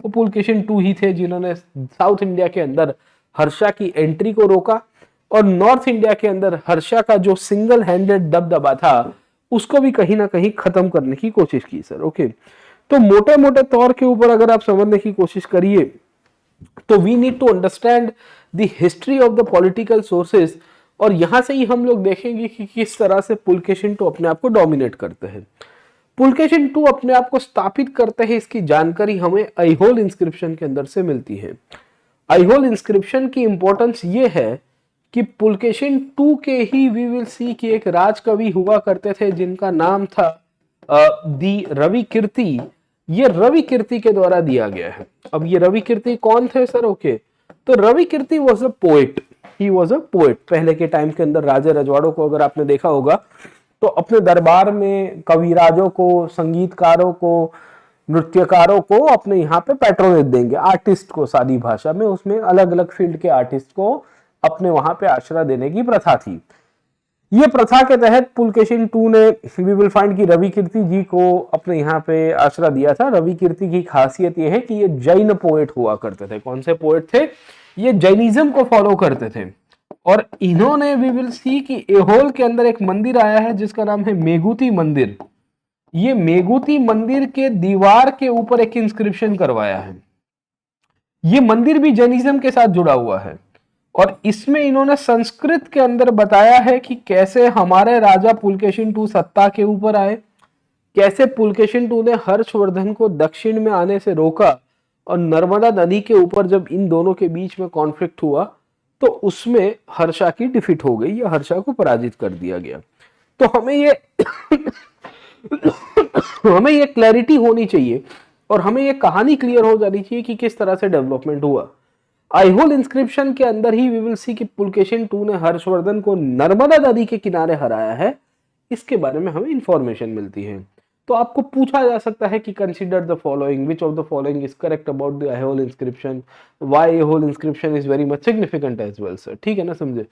वो पुलकेशिन टू ही थे, जिन्होंने साउथ इंडिया के अंदर हर्षा की एंट्री को रोका और नॉर्थ इंडिया के अंदर हर्षा का जो सिंगल हैंडेड दबदबा था उसको भी कहीं ना कहीं खत्म करने की कोशिश की सर, ओके। तो मोटे मोटे तौर के ऊपर अगर आप समझने की कोशिश करिए तो we need to understand the history of the political sources, और यहां से ही हम लोग देखेंगे कि किस तरह से पुलकेशिन टू अपने आप को डोमिनेट करते हैं। पुलकेशिन टू अपने आप को स्थापित करते हैं, इसकी जानकारी हमें आईहोल इंस्क्रिप्शन के अंदर से मिलती है। आईहोल इंस्क्रिप्शन की इंपॉर्टेंस ये है कि पुलकेशिन टू के ही वी विल सी कि एक राजकवि हुआ करते थे जिनका नाम था दी रवि कीर्ति। ये रवि कीर्ति के द्वारा दिया गया है। अब ये रवि कीर्ति कौन थे सर, ओके। तो Ravikirti was a poet, he was a poet. पहले के टाइम के अंदर राजा रजवाड़ों को अगर आपने देखा होगा तो अपने दरबार में कविराजों को, संगीतकारों को, नृत्यकारों को अपने यहाँ पे पैट्रोनेज देंगे, आर्टिस्ट को सादी भाषा में, उसमें अलग अलग फील्ड के आर्टिस्ट को अपने वहां पे आश्रय देने की प्रथा थी। ये प्रथा के तहत पुलकेशिन टू ने वी विल फाइंड कि रवि कीर्ति जी को अपने यहाँ पे आश्रय दिया था। रवि कीर्ति की खासियत ये है कि ये जैन पोएट हुआ करते थे। कौन से पोएट थे? ये जैनिज्म को फॉलो करते थे। और इन्होंने वी विल सी कि एहोल के अंदर एक मंदिर आया है जिसका नाम है मेगुती मंदिर। ये मेगुती मंदिर के दीवार के ऊपर एक इंस्क्रिप्शन करवाया है। ये मंदिर भी जैनिज्म के साथ जुड़ा हुआ है, और इसमें इन्होंने संस्कृत के अंदर बताया है कि कैसे हमारे राजा पुलकेशिन टू सत्ता के ऊपर आए, कैसे पुलकेशिन टू ने हर्षवर्धन को दक्षिण में आने से रोका, और नर्मदा नदी के ऊपर जब इन दोनों के बीच में कॉन्फ्लिक्ट हुआ तो उसमें हर्षा की डिफीट हो गई या हर्षा को पराजित कर दिया गया। तो हमें ये क्लैरिटी होनी चाहिए और हमें ये कहानी क्लियर हो जानी चाहिए कि किस तरह से डेवलपमेंट हुआ। आईहोल इंस्क्रिप्शन के अंदर ही वी विल सी कि पुलकेशिन टू ने हर्षवर्धन को नर्मदा नदी के किनारे हराया है, इसके बारे में हमें इंफॉर्मेशन मिलती है। तो आपको पूछा जा सकता है कि consider the following, which of the following is correct about the Aihole inscription, why Aihole inscription is very much significant as well sir, ठीक है ना, समझे।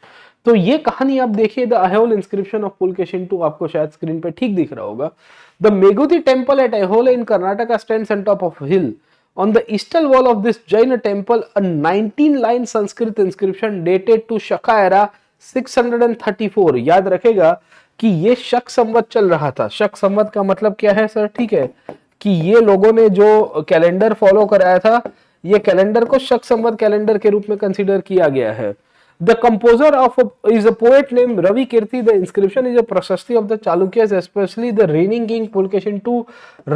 तो ये कहानी आप देखिए, the Aihole inscription of Pulakeshin two, आपको शायद स्क्रीन पे ठीक दिख रहा होगा। The Meguti temple at Aihole in Karnataka stands on top of hill. On the eastern wall of this Jaina temple, a 19-line Sanskrit inscription dated to Shaka era 634. याद रखेगा कि ये शक संवत चल रहा था। शक संवत का मतलब क्या है सर? ठीक है कि ये लोगों ने जो कैलेंडर फॉलो कराया था, ये कैलेंडर को शक संवत कैलेंडर के रूप में कंसीडर किया गया है। The composer is a poet named Ravi Kirti. The inscription is a prashasti of the Chalukyas, especially the reigning king Pulkeshin II,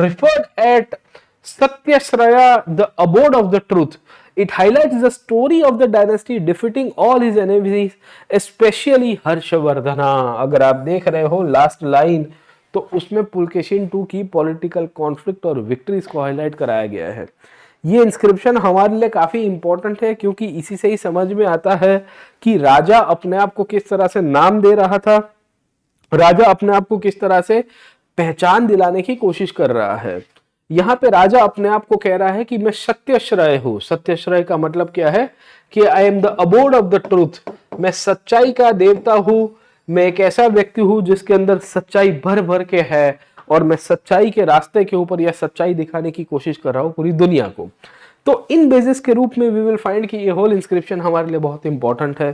referred at Satyasraya, the abode of the truth. It highlights the story of the dynasty defeating all his enemies, especially Harshavardhana. अगर आप देख रहे हो last line, तो उसमें Pulakeshin II की political conflict और victories को हाईलाइट कराया गया है। ये इंस्क्रिप्शन हमारे लिए काफी इंपॉर्टेंट है क्योंकि इसी से ही समझ में आता है कि राजा अपने आप को किस तरह से नाम दे रहा था, राजा अपने आप को किस तरह से पहचान दिलाने की कोशिश कर रहा है। यहाँ पे राजा अपने आप को कह रहा है कि मैं सत्यश्रय हूं। सत्यश्रय का मतलब क्या है कि I am the abode of the truth, मैं सच्चाई का देवता हूं, मैं एक ऐसा व्यक्ति हूं जिसके अंदर सच्चाई भर भर के है और मैं सच्चाई के रास्ते के ऊपर यह सच्चाई दिखाने की कोशिश कर रहा हूं पूरी दुनिया को। तो इन बेसिस के रूप में वी विल फाइंड कि ये होल इंस्क्रिप्शन हमारे लिए बहुत इंपॉर्टेंट है।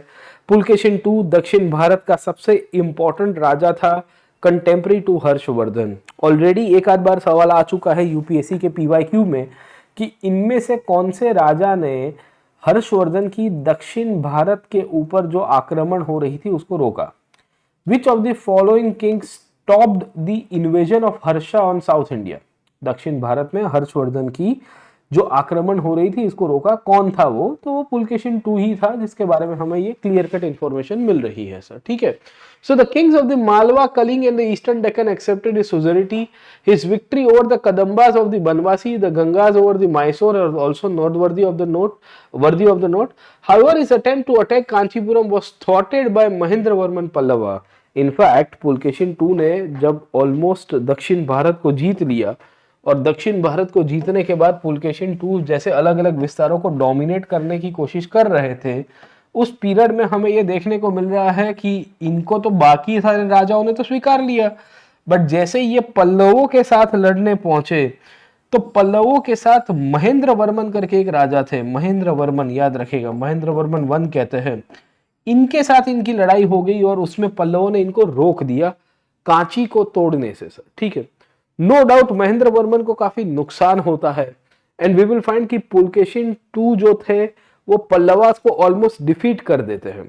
पुलकेशिन II दक्षिण भारत का सबसे इंपॉर्टेंट राजा था, कंटेम्प्रेरी टू हर्षवर्धन। ऑलरेडी एक आध बार सवाल आ चुका है यूपीएससी के पीवाईक्यू में कि इनमें से कौन से राजा ने हर्षवर्धन की दक्षिण भारत के ऊपर जो आक्रमण हो रही थी उसको रोका। Which of the following kings stopped the invasion of Harsha on South India? दक्षिण भारत में हर्षवर्धन की जो आक्रमण हो रही थी इसको रोका कौन था वो? तो वो पुलकेशिन II ही था, जिसके बारे में हमें ये क्लियर कट इंफॉर्मेशन मिल रही है सर। ठीक है। So the kings of the Malwa, Kaling and the Eastern Deccan accepted his suzerainty. His victory over the Kadambas of the Banvasi, the Gangas over the Mysore are also not worthy of the note. However, his attempt to attack Kanchipuram was thwarted by Mahendravarman Pallava. In fact Pulakeshin II ने जब almost दक्षिण भारत को जीत लिया और दक्षिण भारत को जीतने के बाद पुलकेशिन II जैसे अलग अलग विस्तारों को डोमिनेट करने की कोशिश कर रहे थे, उस पीरियड में हमें ये देखने को मिल रहा है कि इनको तो बाकी सारे राजाओं ने तो स्वीकार लिया, बट जैसे ये पल्लवों के साथ लड़ने पहुंचे तो पल्लवों के साथ महेंद्र वर्मन करके एक राजा थे, महेंद्र वर्मन, याद रखेगा, महेंद्र वर्मन वन कहते हैं, इनके साथ इनकी लड़ाई हो गई और उसमें पल्लवों ने इनको रोक दिया कांची को तोड़ने से सर। ठीक है। नो डाउट महेंद्र वर्मन को काफी नुकसान होता है एंड वी विल फाइंड कि पुलकेशिन II जो थे वो पल्लवास को ऑलमोस्ट डिफीट कर देते हैं।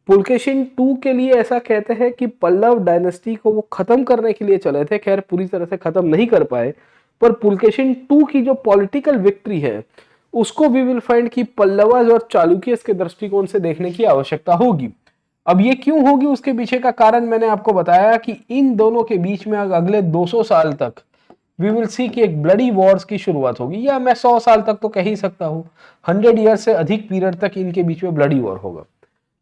पुलकेशिन II के लिए ऐसा कहते हैं कि पल्लव डायनेस्टी को वो खत्म करने के लिए चले थे, खैर पूरी तरह से खत्म नहीं कर पाए, पर पुलकेशिन II की जो पॉलिटिकल विक्ट्री है उसको वी विल फाइंड कि पल्लवास और चालुक्यस के दृष्टिकोण से देखने की आवश्यकता होगी। अब ये क्यों होगी उसके पीछे का कारण मैंने आपको बताया कि इन दोनों के बीच में अगले 200 साल तक वी विल सी कि एक ब्लडी वॉर्स की शुरुआत होगी, या मैं 100 साल तक तो कह ही सकता हूँ, 100 ईयर से अधिक पीरियड तक इनके बीच में ब्लडी वॉर होगा।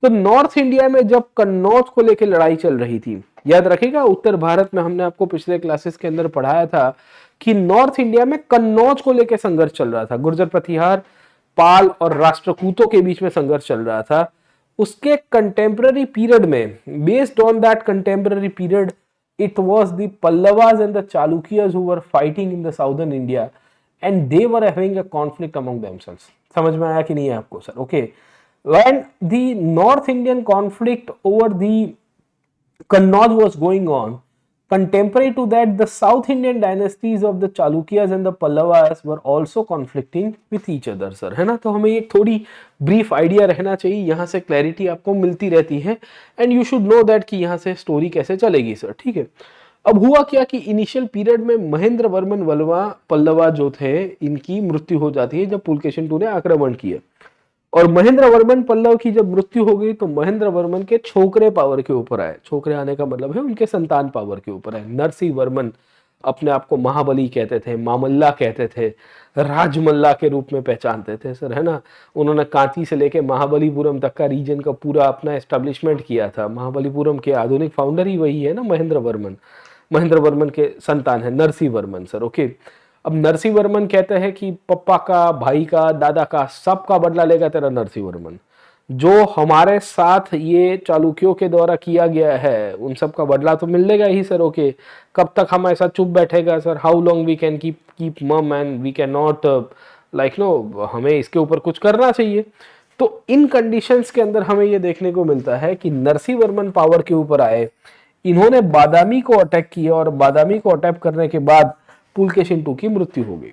तो नॉर्थ इंडिया में जब कन्नौज को लेकर लड़ाई चल रही थी, याद रखिएगा उत्तर भारत में हमने आपको पिछले क्लासेस के अंदर पढ़ाया था कि नॉर्थ इंडिया में कन्नौज को लेकर संघर्ष चल रहा था, गुर्जर प्रतिहार, पाल और राष्ट्रकूतों के बीच में संघर्ष चल रहा था। उसके कंटेम्पररी पीरियड में, based on that contemporary period, it was the Pallavas and the Chalukyas who were fighting in the southern India and they were having a conflict among themselves. समझ में आया कि नहीं है आपको sir? Okay. When the North Indian conflict over the Kannauj was going on, contemporary to that, the South Indian dynasties of the Chalukyas and the Pallavas were also conflicting with each other, sir, है ना? तो हमें एक थोड़ी brief idea रहना चाहिए, यहाँ से क्लैरिटी आपको मिलती रहती है and you should know that कि यहाँ से स्टोरी कैसे चलेगी सर। ठीक है। अब हुआ क्या कि इनिशियल पीरियड में महेंद्र वर्मन पल्लवा जो थे इनकी मृत्यु हो जाती है जब पुलकेशिन II ने आक्रमण किया, और महेंद्र वर्मन पल्लव की जब मृत्यु हो गई तो महेंद्र वर्मन के छोकरे पावर के ऊपर आए। छोकरे आने का मतलब है उनके संतान पावर के ऊपर आए। नरसिंह वर्मन अपने आप को महाबली कहते थे, मामल्ला कहते थे, राजमल्ला के रूप में पहचानते थे सर, है ना? उन्होंने कांची से लेके महाबलीपुरम तक का रीजन का पूरा अपना एस्टेब्लिशमेंट किया था। महाबलीपुरम के आधुनिक फाउंडर ही वही है ना, महेंद्र वर्मन। महेंद्र वर्मन के संतान है नरसिंह वर्मन सर। ओके। अब नरसिंह वर्मन कहते हैं कि पप्पा का, भाई का, दादा का, सबका बदला लेगा तेरा नरसिंह वर्मन। जो हमारे साथ ये चालुक्यों के द्वारा किया गया है उन सब का बदला तो मिलेगा ही सर। ओके। कब तक हम ऐसा चुप बैठेगा sir? How long we can keep mum and we can not like no, हमें इसके ऊपर कुछ करना चाहिए। तो इन कंडीशंस के अंदर हमें ये देखने को मिलता है कि नरसिंह वर्मन पावर के ऊपर आए, इन्होंने बादामी को अटैक किया और बादामी को अटैक करने के बाद पुलकेशिन II की मृत्यु हो गई।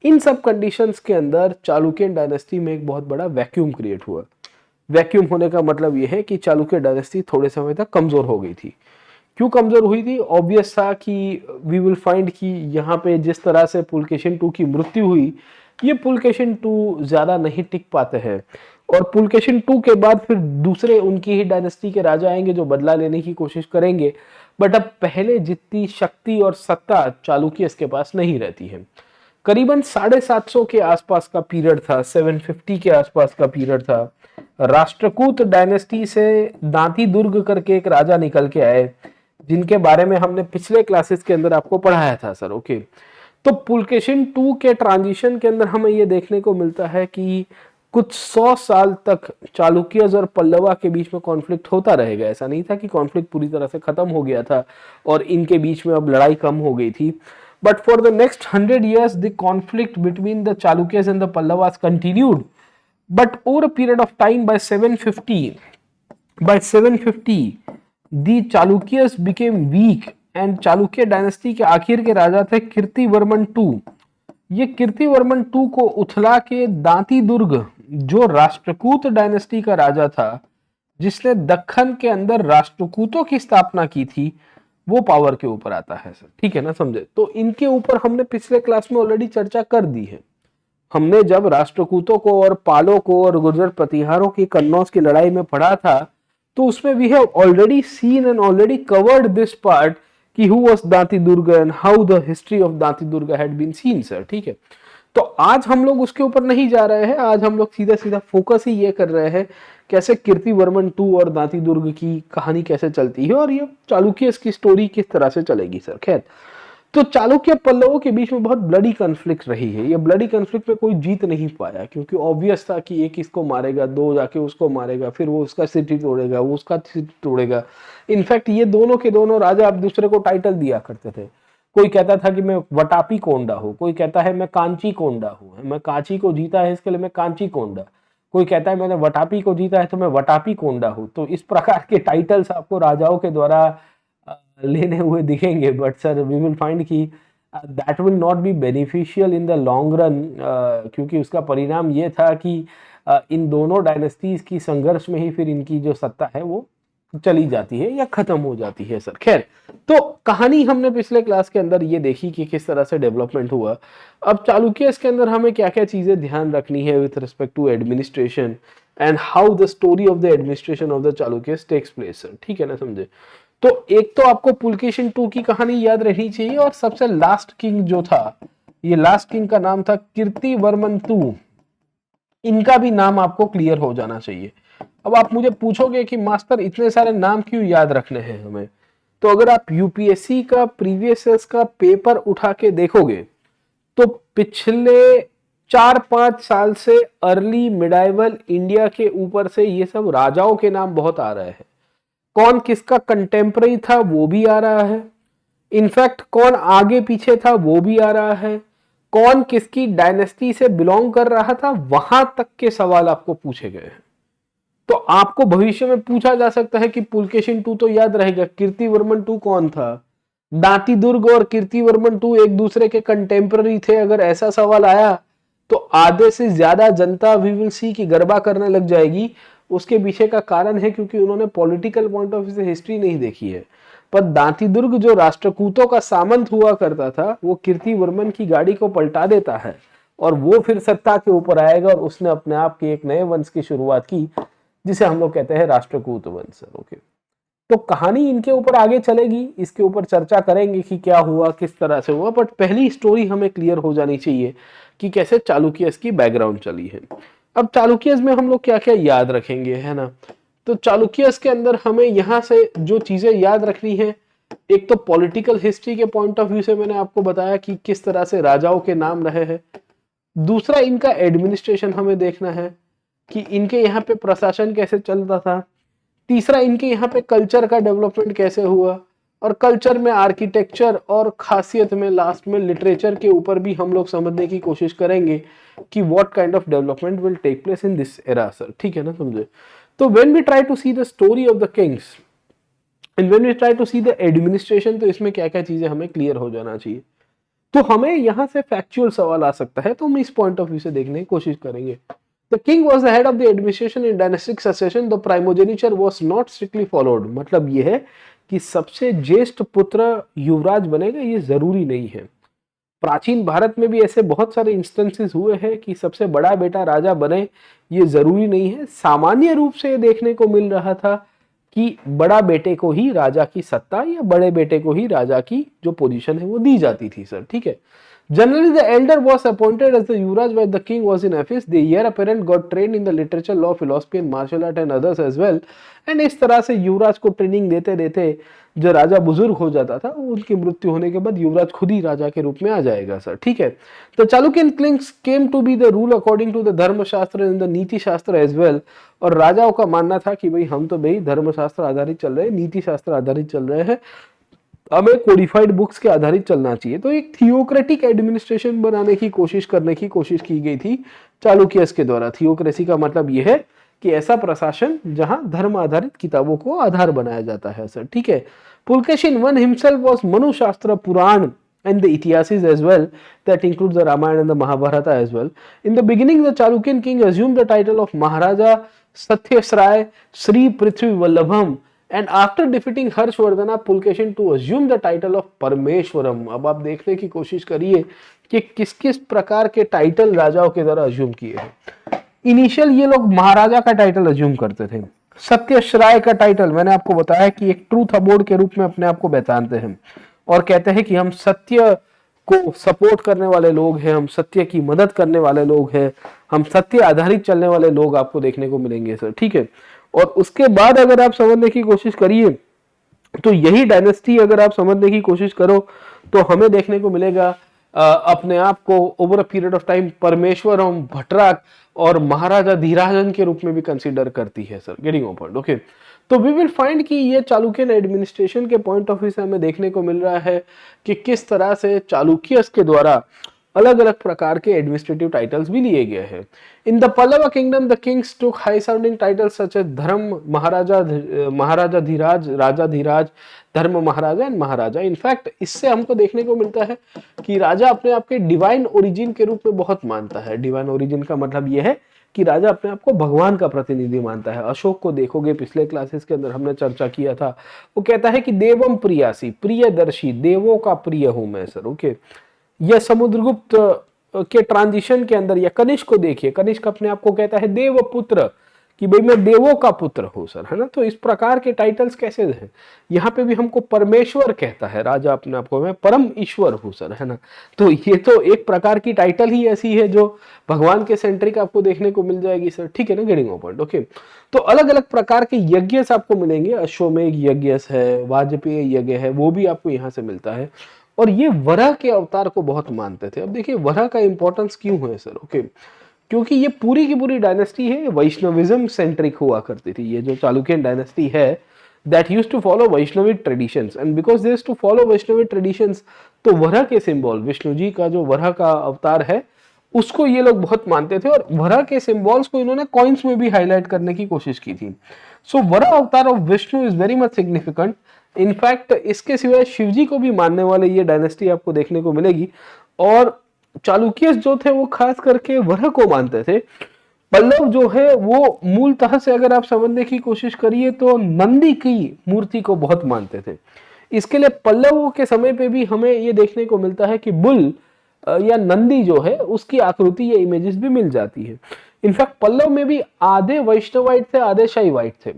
इन सब कंडीशंस के अंदर चालुक्यन डायनेस्टी में एक बहुत बड़ा वैक्यूम क्रिएट हुआ। वैक्यूम होने का मतलब यह है कि चालुक्य डायनेस्टी थोड़े समय तक कमजोर हो गई थी। क्यों कमजोर हुई थी? ऑब्वियस था कि वी विल फाइंड कि यहाँ पे जिस तरह से पुलकेशिन II की मृत्यु हुई, ये पुलकेशिन II ज्यादा नहीं टिक पाते हैं और पुलकेशिन II के बाद फिर दूसरे उनकी ही डायनेस्टी के राजा आएंगे जो बदला लेने की कोशिश करेंगे, बट अब पहले जितनी शक्ति और सत्ता चालुक्यस के पास नहीं रहती है। करीबन 750 के आसपास का पीरियड था, 750 के आसपास का पीरियड था। राष्ट्रकूट डायनेस्टी से दांती दुर्ग करके एक राजा निकल के आए, जिनके बारे में हमने पिछले क्लासेस के अंदर आपको पढ़ाया था सर। ओके, तो पुलकेशिन टू के ट्रांजिशन के अंदर हमें ये देखने को मिलता है कि कुछ 100 साल तक चालुक्यज और पल्लवा के बीच में कॉन्फ्लिक्ट होता रहेगा। ऐसा नहीं था कि कॉन्फ्लिक्ट पूरी तरह से खत्म हो गया था और इनके बीच में अब लड़ाई कम हो गई थी। But for the next 100 years the conflict between the Chalukyas and the Pallavas continued, but over a period of time by 750 the Chalukyas became weak and Chalukya dynasty के आखिर के राजा थे कीर्तिवर्मन टू। ये कीर्तिवर्मन टू को उथला के दांती दुर्ग, जो राष्ट्रकूट डायनेस्टी का राजा था, जिसने दक्खन के अंदर राष्ट्रकूटों की स्थापना की थी, वो पावर के ऊपर आता है सर। ठीक है ना, समझे? तो इनके ऊपर हमने पिछले क्लास में ऑलरेडी चर्चा कर दी है। हमने जब राष्ट्रकूटों को और पालों को और गुर्जर प्रतिहारों की कन्नौज की लड़ाई में पढ़ा था, तो उसमें we have already seen and already covered this part कि who was Dantidurga and how the history of Dantidurga had been seen sir. ठीक है, तो आज हम लोग उसके ऊपर नहीं जा रहे हैं। आज हम लोग सीधा सीधा फोकस ही ये कर रहे हैं कैसे कीर्तिवर्मन टू और दांती दुर्ग की कहानी कैसे चलती है और ये चालुक्य की स्टोरी किस तरह से चलेगी सर। खैर, तो चालुक्य पल्लवों के बीच में बहुत ब्लडी कॉन्फ्लिक्ट रही है। ये ब्लडी कॉन्फ्लिक्ट में कोई जीत नहीं पाया, क्योंकि ऑब्वियस था कि एक इसको मारेगा, दो जाके उसको मारेगा, फिर वो उसका सिटी तोड़ेगा, वो उसका सिटी तोड़ेगा। इनफैक्ट ये दोनों के दोनों राजा अब दूसरे को टाइटल दिया करते थे। कोई कहता था कि मैं वटापी कोंडा हूँ, कोई कहता है मैं कांची कोंडा हूँ, मैं कांची को जीता है इसके लिए मैं कांची कोंडा, कोई कहता है मैंने वटापी को जीता है तो मैं वटापी कोंडा हूँ। तो इस प्रकार के टाइटल्स आपको राजाओं के द्वारा लेने हुए दिखेंगे। But sir we will find कि that will not be beneficial in the long run, क्योंकि उसका परिणाम ये था कि इन दोनों डायनेस्टीज की संघर्ष में ही फिर इनकी जो सत्ता है वो चली जाती है या खत्म हो जाती है सर। खैर, तो कहानी हमने पिछले क्लास के अंदर ये देखी कि किस तरह से डेवलपमेंट हुआ। अब चालुक्य के अंदर हमें क्या क्या चीजें ध्यान रखनी है with respect to administration and how the story of the administration of the Chalukya takes place sir. ठीक है ना, समझे? तो एक तो आपको पुलकेशिन टू की कहानी याद रहनी चाहिए, और सबसे लास्ट किंग जो था, ये लास्ट किंग का नाम था कीर्तिवर्मन टू। इनका भी नाम आपको क्लियर हो जाना चाहिए। अब आप मुझे पूछोगे कि मास्टर इतने सारे नाम क्यों याद रखने हैं हमें, तो अगर आप यूपीएससी का प्रीवियस ईयर्स का पेपर उठा के देखोगे तो पिछले 4-5 साल से अर्ली मिडाइवल इंडिया के ऊपर से ये सब राजाओं के नाम बहुत आ रहे हैं। कौन किसका कंटेम्पररी था वो भी आ रहा है, इनफैक्ट कौन आगे पीछे था वो भी आ रहा है, कौन किसकी डायनेस्टी से बिलोंग कर रहा था वहां तक के सवाल आपको पूछे गए हैं। तो आपको भविष्य में पूछा जा सकता है कि पुलकेशिन टू तो याद रहेगा, कीर्तिवर्मन टू कौन था? दांती दुर्ग और कीर्तिवर्मन टू एक दूसरे के कंटेम्पररी थे। अगर ऐसा सवाल आया तो आधे से ज्यादा जनता वी विल सी की गरबा करने लग जाएगी। उसके पीछे का कारण है क्योंकि उन्होंने पॉलिटिकल पॉइंट ऑफ व्यू से हिस्ट्री नहीं देखी है। पर दांती दुर्ग जो राष्ट्रकूटों का सामंत हुआ करता था, वो कीर्तिवर्मन की गाड़ी को पलटा देता है और वो फिर सत्ता के ऊपर आएगा और उसने अपने आप के एक नए वंश की शुरुआत की, जिसे हम लोग कहते हैं राष्ट्रकूट वंश सर। ओके, तो कहानी इनके ऊपर आगे चलेगी, इसके ऊपर चर्चा करेंगे कि क्या हुआ, किस तरह से हुआ। बट पहली स्टोरी हमें क्लियर हो जानी चाहिए कि कैसे चालुक्यस की बैकग्राउंड चली है। अब चालुक्यस में हम लोग क्या क्या याद रखेंगे, है ना? तो चालुक्यस के अंदर हमें यहाँ से जो चीजें याद रखनी है, एक तो पॉलिटिकल हिस्ट्री के पॉइंट ऑफ व्यू से मैंने आपको बताया कि किस तरह से राजाओं के नाम रहे हैं। दूसरा, इनका एडमिनिस्ट्रेशन हमें देखना है कि इनके यहाँ पे प्रशासन कैसे चलता था। तीसरा, इनके यहाँ पे कल्चर का डेवलपमेंट कैसे हुआ, और कल्चर में आर्किटेक्चर और खासियत में लास्ट में लिटरेचर के ऊपर भी हम लोग समझने की कोशिश करेंगे कि what kind of development will take place in this era sir. ठीक है ना, समझे? तो when we try to see the story of the kings and when we try to see the administration, तो इसमें क्या क्या चीजें हमें क्लियर हो जाना चाहिए। तो हमें यहाँ से फैक्चुअल सवाल आ सकता है, तो हम इस पॉइंट ऑफ व्यू से देखने की कोशिश करेंगे। The king was the head of the administration in dynastic succession. The primogeniture was not strictly followed. मतलब ये है कि सबसे ज्येष्ठ पुत्र युवराज बनेगा ये जरूरी नहीं है। प्राचीन भारत में भी ऐसे बहुत सारे इंस्टेंसेस हुए हैं कि सबसे बड़ा बेटा राजा बने, ये जरूरी नहीं है। सामान्य रूप से ये देखने को मिल रहा था कि बड़ा बेटे को ही राजा की सत्ता या बड़े बेटे को ही राजा की जो पोजीशन है वो दी जाती थी सर, ठीक है। Generally, the elder was appointed as the Yuvraj while the king was in office. The heir apparent got trained in the literature, law, philosophy and martial art and others as well. And इस तरह से युवराज को training देते देते जो राजा बुजुर्ग हो जाता था, उनकी मृत्यु होने के बाद युवराज खुद ही राजा के रूप में आ जाएगा सर, ठीक है। तो Chalukyan kings came to be the rule according to the Dharmashastra and the Niti Shastra as well. और राजाओं का मानना था कि भाई हम तो भाई धर्मशास्त्र आधारित चल रहे हैं, नीति शास्त्र आधारित चल रहे हैं, हमें कोडिफाइड बुक्स के आधारित चलना चाहिए। तो एक थियोक्रेटिक एडमिनिस्ट्रेशन बनाने की कोशिश की गई थी चालुक्यस के द्वारा। थियोक्रेसी का मतलब यह है कि ऐसा प्रशासन जहां धर्म आधारित किताबों को आधार बनाया जाता है सर, ठीक है। Pulakeshin one himself was Manushastra, Purana and the Itihas as well, that includes the Ramayana and the Mahabharata as well. In the beginning, the Chalukyan king assumed the title of Maharaja Satyasrai Sri Prithvi Vallabham, and after defeating Harshvardhana, Pulkeshin to assume the title of Parmeshwaram. अब आप देखने की कोशिश करिए कि किस किस प्रकार के टाइटल राजाओं के द्वारा अज्यूम किए हैं। इनिशियल ये लोग महाराजा का टाइटल अज्यूम करते थे। सत्यश्राय का टाइटल मैंने आपको बताया कि एक ट्रूथ अबोर्ड के रूप में अपने आप को पहचानते हैं और कहते हैं कि हम सत्य को सपोर्ट करने वाले लोग हैं, हम सत्य की मदद करने वाले लोग हैं, हम सत्य आधारित चलने वाले लोग आपको देखने को मिलेंगे सर, ठीक है। और उसके बाद अगर आप समझने की कोशिश करिए तो यही डायनेस्टी अगर आप समझने की कोशिश करो तो हमें देखने को मिलेगा अपने आप को over a period of time परमेश्वरम, भट्टराक और महाराजा धीराजन के रूप में भी कंसीडर करती है sir, getting on point, okay. तो वी विल फाइंड कि ये चालुक्यन एडमिनिस्ट्रेशन के पॉइंट ऑफ व्यू से हमें देखने को मिल रहा है कि किस तरह से चालुक्यस के द्वारा अलग अलग प्रकार के एडमिनिस्ट्रेटिव टाइटल्स भी लिए गए हैं। In the Pallava kingdom the kings took high sounding titles such as Dharma Maharaja, महाराजा धीराज, राजा धीराज, धर्म महाराजा एंड महाराजा। इनफैक्ट इससे हमको देखने को मिलता है कि राजा अपने आप के डिवाइन ओरिजिन के रूप में बहुत मानता है। डिवाइन ओरिजिन का मतलब यह है कि राजा अपने आप को भगवान का प्रतिनिधि मानता है। अशोक को देखोगे, पिछले क्लासेस के अंदर हमने चर्चा किया था, वो कहता है कि देवम प्रियासी, प्रियदर्शी, देवों का प्रिय हूं मैं सर, ओके। यह समुद्रगुप्त के ट्रांजिशन के अंदर या कनिष्क को देखिए, कनिष्क अपने आप को कहता है देवपुत्र, कि भाई मैं देवों का पुत्र हूं सर, है ना। तो इस प्रकार के टाइटल्स कैसे हैं, यहाँ पे भी हमको परमेश्वर कहता है राजा अपने आप को, मैं परम ईश्वर हूं सर, है ना। तो ये तो एक प्रकार की टाइटल ही ऐसी है जो भगवान के सेंट्रिक आपको देखने को मिल जाएगी सर, ठीक है ना, गेटिंग ऑन पॉइंट, ओके। तो अलग अलग प्रकार के यज्ञ आपको मिलेंगे, अश्वमेघ यज्ञ है, वाजपेयी यज्ञ है, वो भी आपको यहाँ से मिलता है। और ये वराह के अवतार को बहुत मानते थे। अब देखिए वराह का इंपॉर्टेंस क्यों है सर, ओके, क्योंकि ये पूरी की पूरी डायनेस्टी है वैष्णविज्म सेंट्रिक हुआ करती थी। ये जो चालुक्यन डायनेस्टी है that used to follow Vaishnavic traditions, and because they used to follow Vaishnavic traditions, तो वराह के सिंबल, विष्णु जी का जो वराह का अवतार है उसको ये लोग बहुत मानते थे और वराह के सिंबल्स को इन्होंने कॉइन्स में भी हाईलाइट करने की कोशिश की थी। सो वराह अवतार of Vishnu is very much significant. In fact इसके सिवाय शिव जी को भी मानने वाले ये डायनेस्टी आपको देखने को मिलेगी। और चालुक्य जो थे वो खास करके वराह को मानते थे। पल्लव जो है वो मूलतः से अगर आप समझने की कोशिश करिए तो नंदी की मूर्ति को बहुत मानते थे। इसके लिए पल्लवों के समय पे भी हमें ये देखने को मिलता है कि बुल या नंदी जो है उसकी आकृति या इमेजेस भी मिल जाती है। इनफैक्ट पल्लव में भी आधे वैष्णवाइट थे, आधे शैवाइट थे।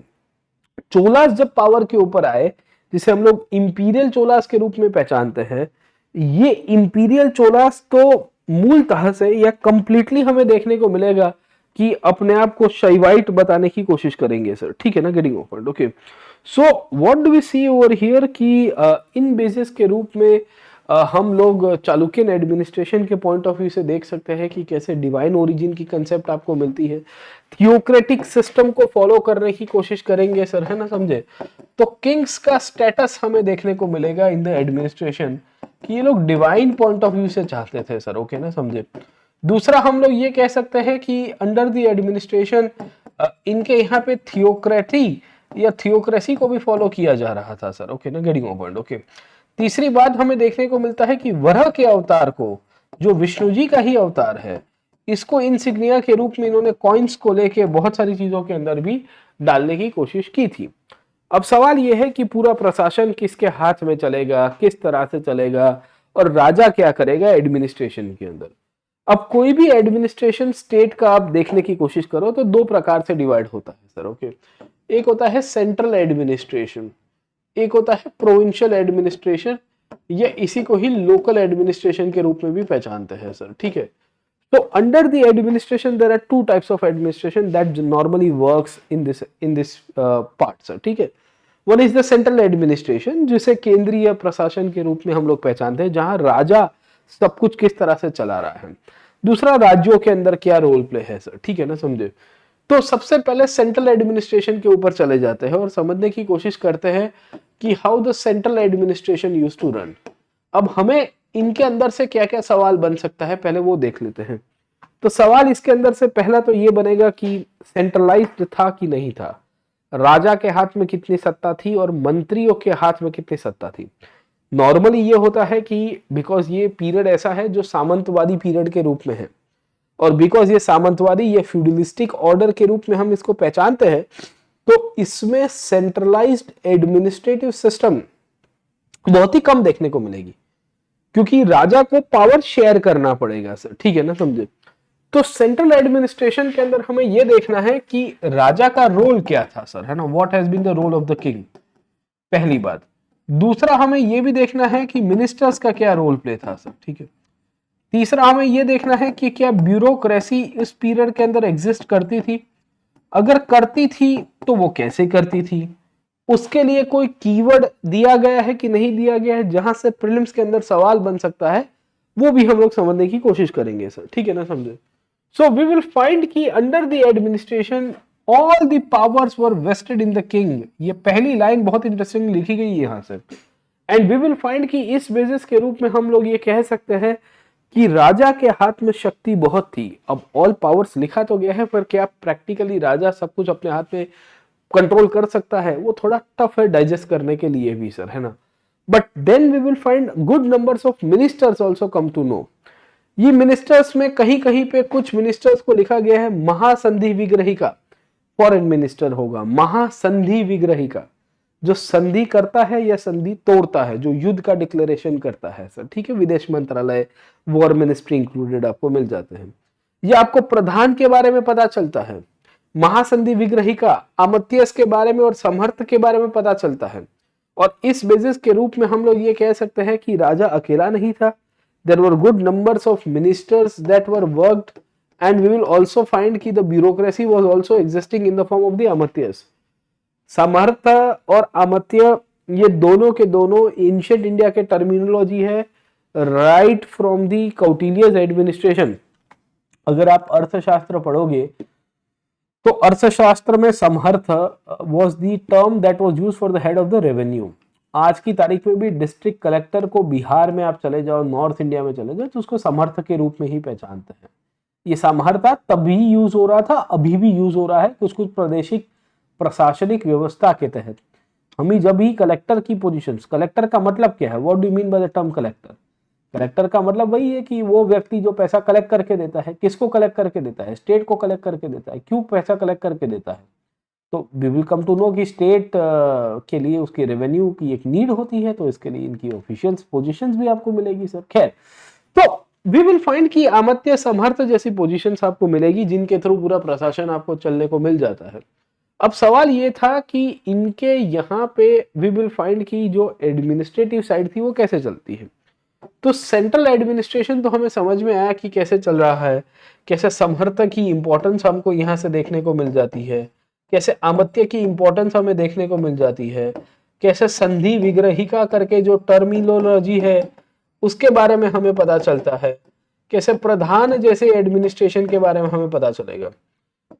चोलास जब पावर के ऊपर आए, जिसे हम लोग इंपीरियल चोलास के रूप में पहचानते हैं, ये इंपीरियल चोलास तो मूलतः से या कंप्लीटली हमें देखने को मिलेगा कि अपने आप को शैवाइट बताने की कोशिश करेंगे सर, ठीक है ना, getting open, okay. So what do we see over here कि इन बेसिस के रूप में हम लोग चालुक्यन एडमिनिस्ट्रेशन के पॉइंट ऑफ व्यू से देख सकते हैं कि कैसे डिवाइन ओरिजिन की कंसेप्ट आपको मिलती है। थियोक्रेटिक सिस्टम को फॉलो करने की कोशिश करेंगे सर, है ना, समझे। तो किंग्स का स्टेटस हमें देखने को मिलेगा इन द एडमिनिस्ट्रेशन कि ये लोग डिवाइन पॉइंट ऑफ व्यू से चाहते थे सर, ओके ना, समझे। दूसरा हम लोग ये कह सकते हैं कि अंडर द एडमिनिस्ट्रेशन इनके यहाँ पे थियोक्रेसी या थियोक्रेसी को भी फॉलो किया जा रहा था सर, ओके ना, गेटिंग ओपन, ओके। तीसरी बात हमें देखने को मिलता है कि वराह के अवतार को, जो विष्णु जी का ही अवतार है, इसको इंसिग्निया के रूप में इन्होंने कॉइन्स को लेके बहुत सारी चीजों के अंदर भी डालने की कोशिश की थी। अब सवाल यह है कि पूरा प्रशासन किसके हाथ में चलेगा, किस तरह से चलेगा और राजा क्या करेगा एडमिनिस्ट्रेशन के अंदर। अब कोई भी एडमिनिस्ट्रेशन स्टेट का आप देखने की कोशिश करो तो दो प्रकार से डिवाइड होता है सर, ओके। एक होता है सेंट्रल एडमिनिस्ट्रेशन, एक होता है प्रोविंशियल एडमिनिस्ट्रेशन, या इसी को ही लोकल एडमिनिस्ट्रेशन के रूप में भी पहचानते हैं सर, ठीक है। तो under the administration there are two types of administration that normally works in this part sir, ठीक है। One is the central administration, जिसे केंद्रीय प्रशासन के रूप में हम लोग पहचानते हैं, जहां राजा सब कुछ किस तरह से चला रहा है। दूसरा, राज्यों के अंदर क्या रोल प्ले है सर, ठीक है ना, समझे। तो सबसे पहले सेंट्रल एडमिनिस्ट्रेशन के ऊपर चले जाते हैं और समझने की कोशिश करते हैं कि how the central administration used to run. अब हमें इनके अंदर से क्या क्या सवाल बन सकता है, पहले वो देख लेते हैं। तो सवाल इसके अंदर से पहला तो ये बनेगा कि सेंट्रलाइज्ड था कि नहीं था, राजा के हाथ में कितनी सत्ता थी और मंत्रियों के हाथ में कितनी सत्ता थी। नॉर्मली ये होता है कि बिकॉज ये पीरियड ऐसा है जो सामंतवादी पीरियड के रूप में है, और बिकॉज ये सामंतवादी या फ्यूडलिस्टिक ऑर्डर के रूप में हम इसको पहचानते हैं, तो इसमें सेंट्रलाइज्ड एडमिनिस्ट्रेटिव सिस्टम बहुत ही कम देखने को मिलेगी, क्योंकि राजा को पावर शेयर करना पड़ेगा सर, ठीक है ना, समझे। तो सेंट्रल एडमिनिस्ट्रेशन के अंदर हमें यह देखना है कि राजा का रोल क्या था सर, है ना, what has been the role of the king, पहली बात। दूसरा, हमें यह भी देखना है कि मिनिस्टर्स का क्या रोल प्ले था सर, ठीक है। तीसरा, हमें यह देखना है कि क्या ब्यूरोक्रेसी इस पीरियड के अंदर एग्जिस्ट करती थी, अगर करती थी तो वो कैसे करती थी, उसके लिए कोई कीवर्ड दिया गया है कि नहीं दिया गया है, जहां से प्रीलिम्स के अंदर सवाल बन सकता है, वो भी हम लोग समझने की कोशिश करेंगे सर, ठीक है ना, समझे। सो वी विल फाइंड कि under the administration all the powers were vested in the king. ये पहली लाइन बहुत इंटरेस्टिंग लिखी गई है यहां से। एंड वी विल फाइंड कि इस बेसिस के रूप में हम लोग ये कह सकते हैं कि राजा के हाथ में शक्ति बहुत थी। अब ऑल पावर्स लिखा तो गया है, पर क्या प्रैक्टिकली राजा सब कुछ अपने हाथ में कंट्रोल कर सकता है, वो थोड़ा टफ है डाइजेस्ट करने के लिए भी सर, है ना। But then we will find good numbers of ministers also come to know. ये मिनिस्टर्स में कहीं कहीं पे कुछ मिनिस्टर्स को लिखा गया है महासंधि विग्रहिका, फॉरेन मिनिस्टर होगा महासंधि विग्रहिका, जो संधि करता है या संधि तोड़ता है, जो युद्ध का डिक्लेरेशन करता है सर, ठीक है। विदेश मंत्रालय, वॉर मिनिस्ट्री इंक्लूडेड आपको मिल जाते हैं। ये आपको प्रधान के बारे में पता चलता है, महासंधि विग्रहिका अमात्यस के बारे में और समर्थ के बारे में पता चलता है। और इस बेसिस के रूप में हम लोग ये कह सकते हैं कि राजा अकेला नहीं था, there were good numbers of ministers that were worked, and we will also find कि the bureaucracy was also existing in the form of the अमात्यस। समर्थ और अमात्य ये दोनों के दोनों एंशिएंट इंडिया के टर्मिनोलॉजी है, right from the Kautilya's administration. अगर आप अर्थशास्त्र पढ़ोगे तो अर्थशास्त्र में Samartha was the term that was used for the head of the revenue. आज की तारीख में भी डिस्ट्रिक्ट कलेक्टर को बिहार में आप चले जाओ, नॉर्थ इंडिया में चले जाओ, तो उसको समर्थ के रूप में ही पहचानते हैं। ये समर्था तभी यूज हो रहा था, अभी भी यूज हो रहा है कुछ कुछ प्रादेशिक प्रशासनिक व्यवस्था के तहत। हम ही जब ही कलेक्टर की पोजीशंस, कलेक्टर का मतलब क्या है, what do you mean by the term collector. Collector का मतलब वही है कि वो व्यक्ति जो पैसा कलेक्ट करके देता है, किसको कलेक्ट करके देता है, स्टेट को कलेक्ट करके देता है। क्यों पैसा कलेक्ट करके देता है, तो we will come to know कि स्टेट के लिए उसके रेवेन्यू की एक नीड होती है, तो इसके लिए इनकी ऑफिशियल्स पोजीशंस भी आपको मिलेगी सर। खैर, तो वी विल फाइंड कि अमात्य समर्थ जैसी पोजीशंस आपको मिलेगी, जिनके थ्रू पूरा प्रशासन आपको चलने को मिल जाता है। अब सवाल ये था कि इनके यहाँ पे वी विल फाइंड कि जो एडमिनिस्ट्रेटिव साइड थी वो कैसे चलती है। तो सेंट्रल एडमिनिस्ट्रेशन तो हमें समझ में आया कि कैसे चल रहा है, कैसे समर्थ की इंपॉर्टेंस हमको यहाँ से देखने को मिल जाती है, कैसे अमात्य की इंपॉर्टेंस हमें देखने को मिल जाती है, कैसे संधि विग्रहिका करके जो टर्मिनोलॉजी है उसके बारे में हमें पता चलता है, कैसे प्रधान जैसे एडमिनिस्ट्रेशन के बारे में हमें पता चलेगा।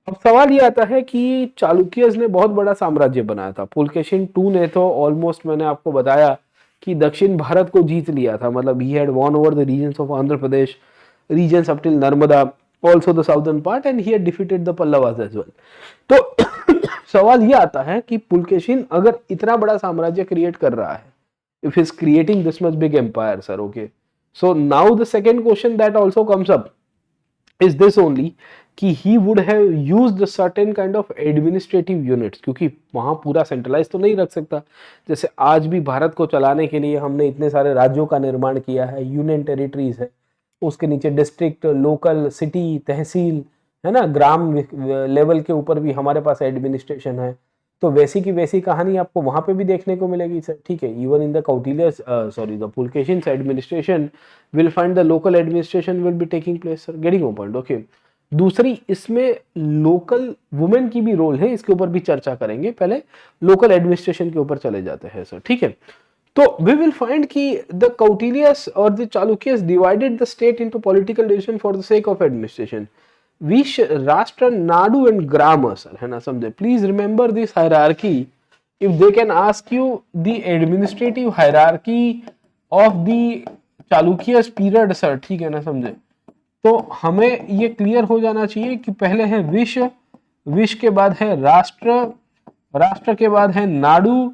अब सवाल ये आता है कि चालुक्यस ने बहुत बड़ा साम्राज्य बनाया था, पुलकेशिन II ने तो ऑलमोस्ट, मैंने आपको बताया कि दक्षिण भारत को जीत लिया था, मतलब he had won over the regions of Andhra Pradesh, regions up till Narmada, also the southern part, and he had defeated the Pallavas as well. तो सवाल ये आता है कि पुलकेशिन अगर इतना बड़ा साम्राज्य क्रिएट कर रहा है, if he's creating this much big empire, sir, okay, so now the second question that also comes up is this only कि he would have used certain kind of administrative units, क्योंकि वहां पूरा centralise तो नहीं रख सकता। जैसे आज भी भारत को चलाने के लिए हमने इतने सारे राज्यों का निर्माण किया है, यूनियन टेरिटरीज है, उसके नीचे डिस्ट्रिक्ट, लोकल, सिटी, तहसील, है ना, ग्राम लेवल के ऊपर भी हमारे पास एडमिनिस्ट्रेशन है। तो वैसी की वैसी कहानी आपको वहां पे भी देखने को मिलेगी सर, ठीक है। Even in the Kautilya's the Pulakeshin's administration will find the local administration will be taking place sir, getting your point, okay. दूसरी इसमें लोकल वुमेन की भी रोल है, इसके ऊपर भी चर्चा करेंगे, पहले लोकल एडमिनिस्ट्रेशन के ऊपर चले जाते हैं सर, ठीक है। तो वी विल फाइंड कि द कौटिल्यस और the Chalukyas divided the state into political division for the sake of administration. Vish, rashtra, nadu and gram sir, है ना, समझे। Please remember this hierarchy if they can ask you the administrative hierarchy of the Chalukyas period sir, ठीक है ना, समझे। तो हमें ये क्लियर हो जाना चाहिए कि पहले है विश, विश के बाद है राष्ट्र, राष्ट्र के बाद है नाडु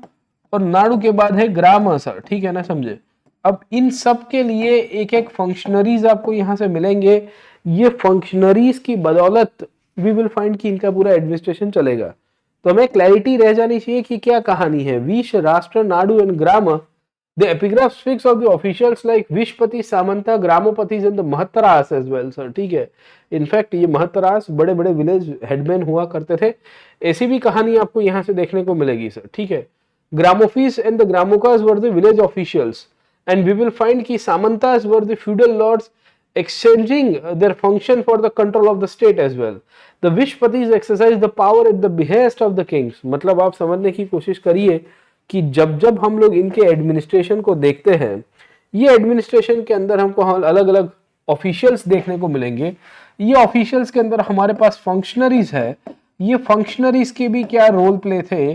और नाडु के बाद है ग्राम सर, ठीक है ना, समझे। अब इन सब के लिए एक एक फंक्शनरीज आपको यहां से मिलेंगे। ये फंक्शनरीज की बदौलत वी विल फाइंड कि इनका पूरा एडमिनिस्ट्रेशन चलेगा। तो हमें क्लैरिटी रह जानी चाहिए कि क्या कहानी है। Vish, rashtra, nadu and gram, the epigraph speaks of the officials like vishapati, samanta, gramopatis and the mahattaras as well sir, ठीक है। इनफैक्ट ये महत्तरास बड़े बड़े विलेज हेडमैन हुआ करते थे, ऐसी भी कहानी आपको यहाँ से देखने को मिलेगी सर, ठीक है। Gramophis and the gramokas were the village officials and we will find कि samantas were the feudal lords exchanging their function for the control of the state as well. The विशपतिज exercise the power at the behest of the kings। मतलब आप समझने की कोशिश करिए कि जब जब हम लोग इनके एडमिनिस्ट्रेशन को देखते हैं, ये एडमिनिस्ट्रेशन के अंदर हमको अलग अलग ऑफिशियल्स देखने को मिलेंगे। ये ऑफिशियल्स के अंदर हमारे पास फंक्शनरीज है, ये फंक्शनरीज के भी क्या रोल प्ले थे,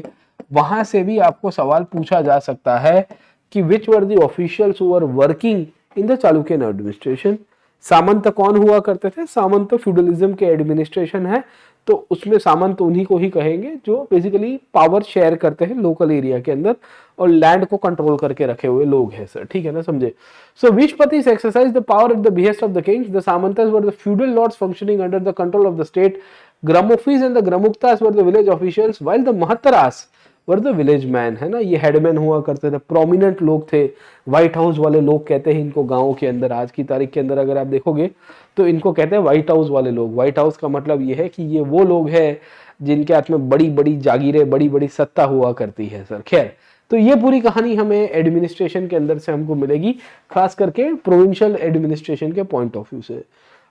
वहां से भी आपको सवाल पूछा जा सकता है कि which were the officials who were working in the Chalukyan administration. सामंत कौन हुआ करते थे? सामंत फ्यूडलिज्म के एडमिनिस्ट्रेशन है, तो उसमें सामंत उन्हीं को ही कहेंगे जो बेसिकली पावर शेयर करते हैं लोकल एरिया के अंदर और लैंड को कंट्रोल करके रखे हुए लोग हैं सर, ठीक है ना, समझे। So vishapatis exercise the power at the behest of the kings, the samantas were the feudal lords functioning under the control of the state, gramophis and the gramuktas were the village officials while the mahattaras were the village man, है ना, ये headman हुआ करते थे, prominent लोग थे, white house वाले लोग कहते हैं इनको गाँव के अंदर। आज की तारीख के अंदर अगर आप देखोगे तो इनको कहते हैं व्हाइट हाउस वाले लोग। व्हाइट हाउस का मतलब ये है कि ये वो लोग हैं जिनके हाथ में बड़ी बड़ी जागीरें, बड़ी बड़ी सत्ता हुआ करती है सर। खैर, तो ये पूरी कहानी हमें एडमिनिस्ट्रेशन के अंदर से हमको मिलेगी, खास करके प्रोविंशियल एडमिनिस्ट्रेशन के पॉइंट ऑफ व्यू से।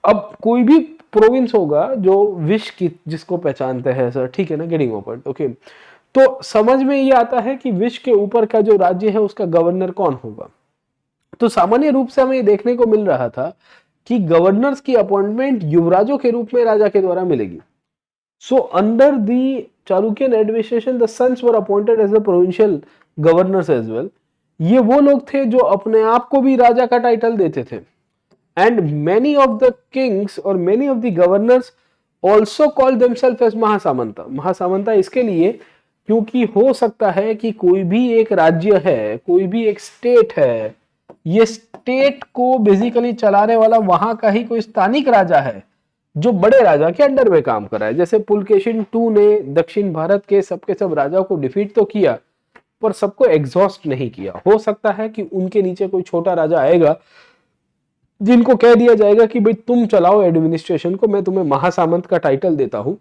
अब कोई भी प्रोविंस होगा जो विश की जिसको पहचानते हैं सर, ठीक है ना, गेटिंग ओवर, ओके। तो समझ में ये आता है कि विश के ऊपर का जो राज्य है उसका गवर्नर कौन होगा। तो सामान्य रूप से हमें ये देखने को मिल रहा था कि गवर्नर्स की अपॉइंटमेंट युवराजों के रूप में राजा के द्वारा मिलेगी। So under the Chalukyan administration the sons were appointed as the provincial governors as well. ये वो लोग थे जो अपने आप को भी राजा का टाइटल देते थे। And many of the kings और many of the governors also call themselves as mahasamanta. महासामंता इसके लिए क्योंकि हो सकता है कि कोई भी एक राज्य है, कोई भी एक स्टेट है, ये स्टेट को बेसिकली चलाने वाला वहां का ही कोई स्थानिक राजा है जो बड़े राजा के अंडर में काम कर रहा है। जैसे पुलकेशिन II ने दक्षिण भारत के सब राजाओं को डिफीट तो किया पर सबको एग्जॉस्ट नहीं किया। हो सकता है कि उनके नीचे कोई छोटा राजा आएगा जिनको कह दिया जाएगा कि भाई तुम चलाओ एडमिनिस्ट्रेशन को, मैं तुम्हें महासामंत का टाइटल देता हूं,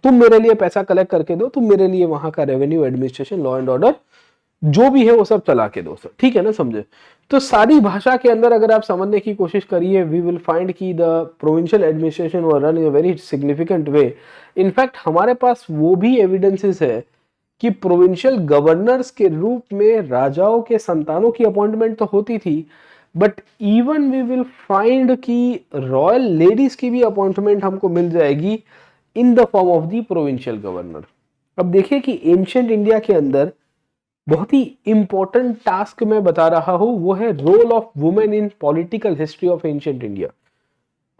तुम मेरे लिए पैसा कलेक्ट करके दो, तुम मेरे लिए वहां का revenue, administration, law and order जो भी है वो सब चला के दो सर, ठीक है ना, समझे। तो सारी भाषा के अंदर अगर आप समझने की कोशिश करिए, वी विल फाइंड कि the provincial administration were run in a very significant way. In fact हमारे पास वो भी एविडेंसेस है कि प्रोविंशियल गवर्नर्स के रूप में राजाओं के संतानों की अपॉइंटमेंट तो होती थी, but even we will find कि रॉयल लेडीज की भी अपॉइंटमेंट हमको मिल जाएगी in the form of the provincial governor. अब देखिए कि एंशिएंट इंडिया के अंदर बहुत ही इंपॉर्टेंट टास्क मैं बता रहा हूं, वो है role of women in political history of ancient India.